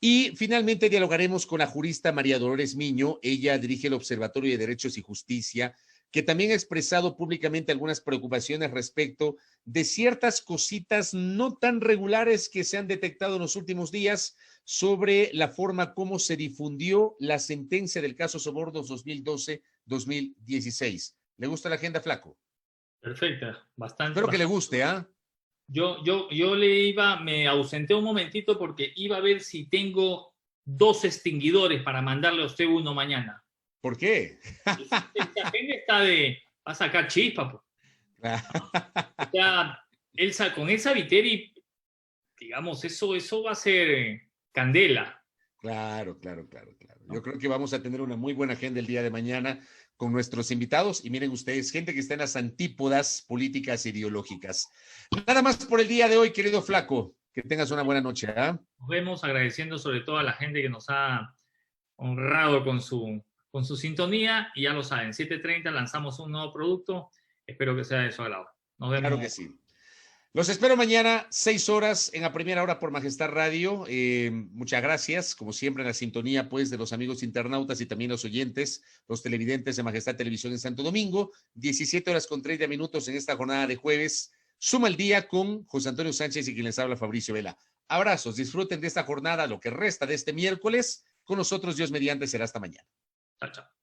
S2: Y finalmente dialogaremos con la jurista María Dolores Miño. Ella dirige el Observatorio de Derechos y Justicia, que también ha expresado públicamente algunas preocupaciones respecto de ciertas cositas no tan regulares que se han detectado en los últimos días sobre la forma como se difundió la sentencia del caso Sobornos 2012-2016. ¿Le gusta la agenda, Flaco?
S1: Perfecta, bastante.
S2: Espero que le guste, ¿ah?
S1: Yo me ausenté un momentito porque iba a ver si tengo 2 extinguidores para mandarle a usted uno mañana.
S2: ¿Por qué?
S1: Esta agenda está va a sacar chispa, pues. O sea, con esa Viteri, digamos, eso va a ser candela.
S2: Claro. Yo creo que vamos a tener una muy buena agenda el día de mañana con nuestros invitados, y miren ustedes, gente que está en las antípodas políticas e ideológicas. Nada más por el día de hoy, querido Flaco. Que tengas una buena noche, ¿eh?
S1: Nos vemos, agradeciendo sobre todo a la gente que nos ha honrado con su sintonía, y ya lo saben, 7:30 lanzamos un nuevo producto. Espero que sea de su agrado. Nos vemos.
S2: Claro que sí. Los espero mañana, 6 horas, en la primera hora por Majestad Radio. Muchas gracias, como siempre, en la sintonía, pues, de los amigos internautas y también los oyentes, los televidentes de Majestad Televisión en Santo Domingo. 17:30 en esta jornada de jueves. Suma el día con José Antonio Sánchez y quien les habla, Fabricio Vela. Abrazos, disfruten de esta jornada, lo que resta de este miércoles. Con nosotros, Dios mediante, será hasta mañana.
S1: Chao, chao.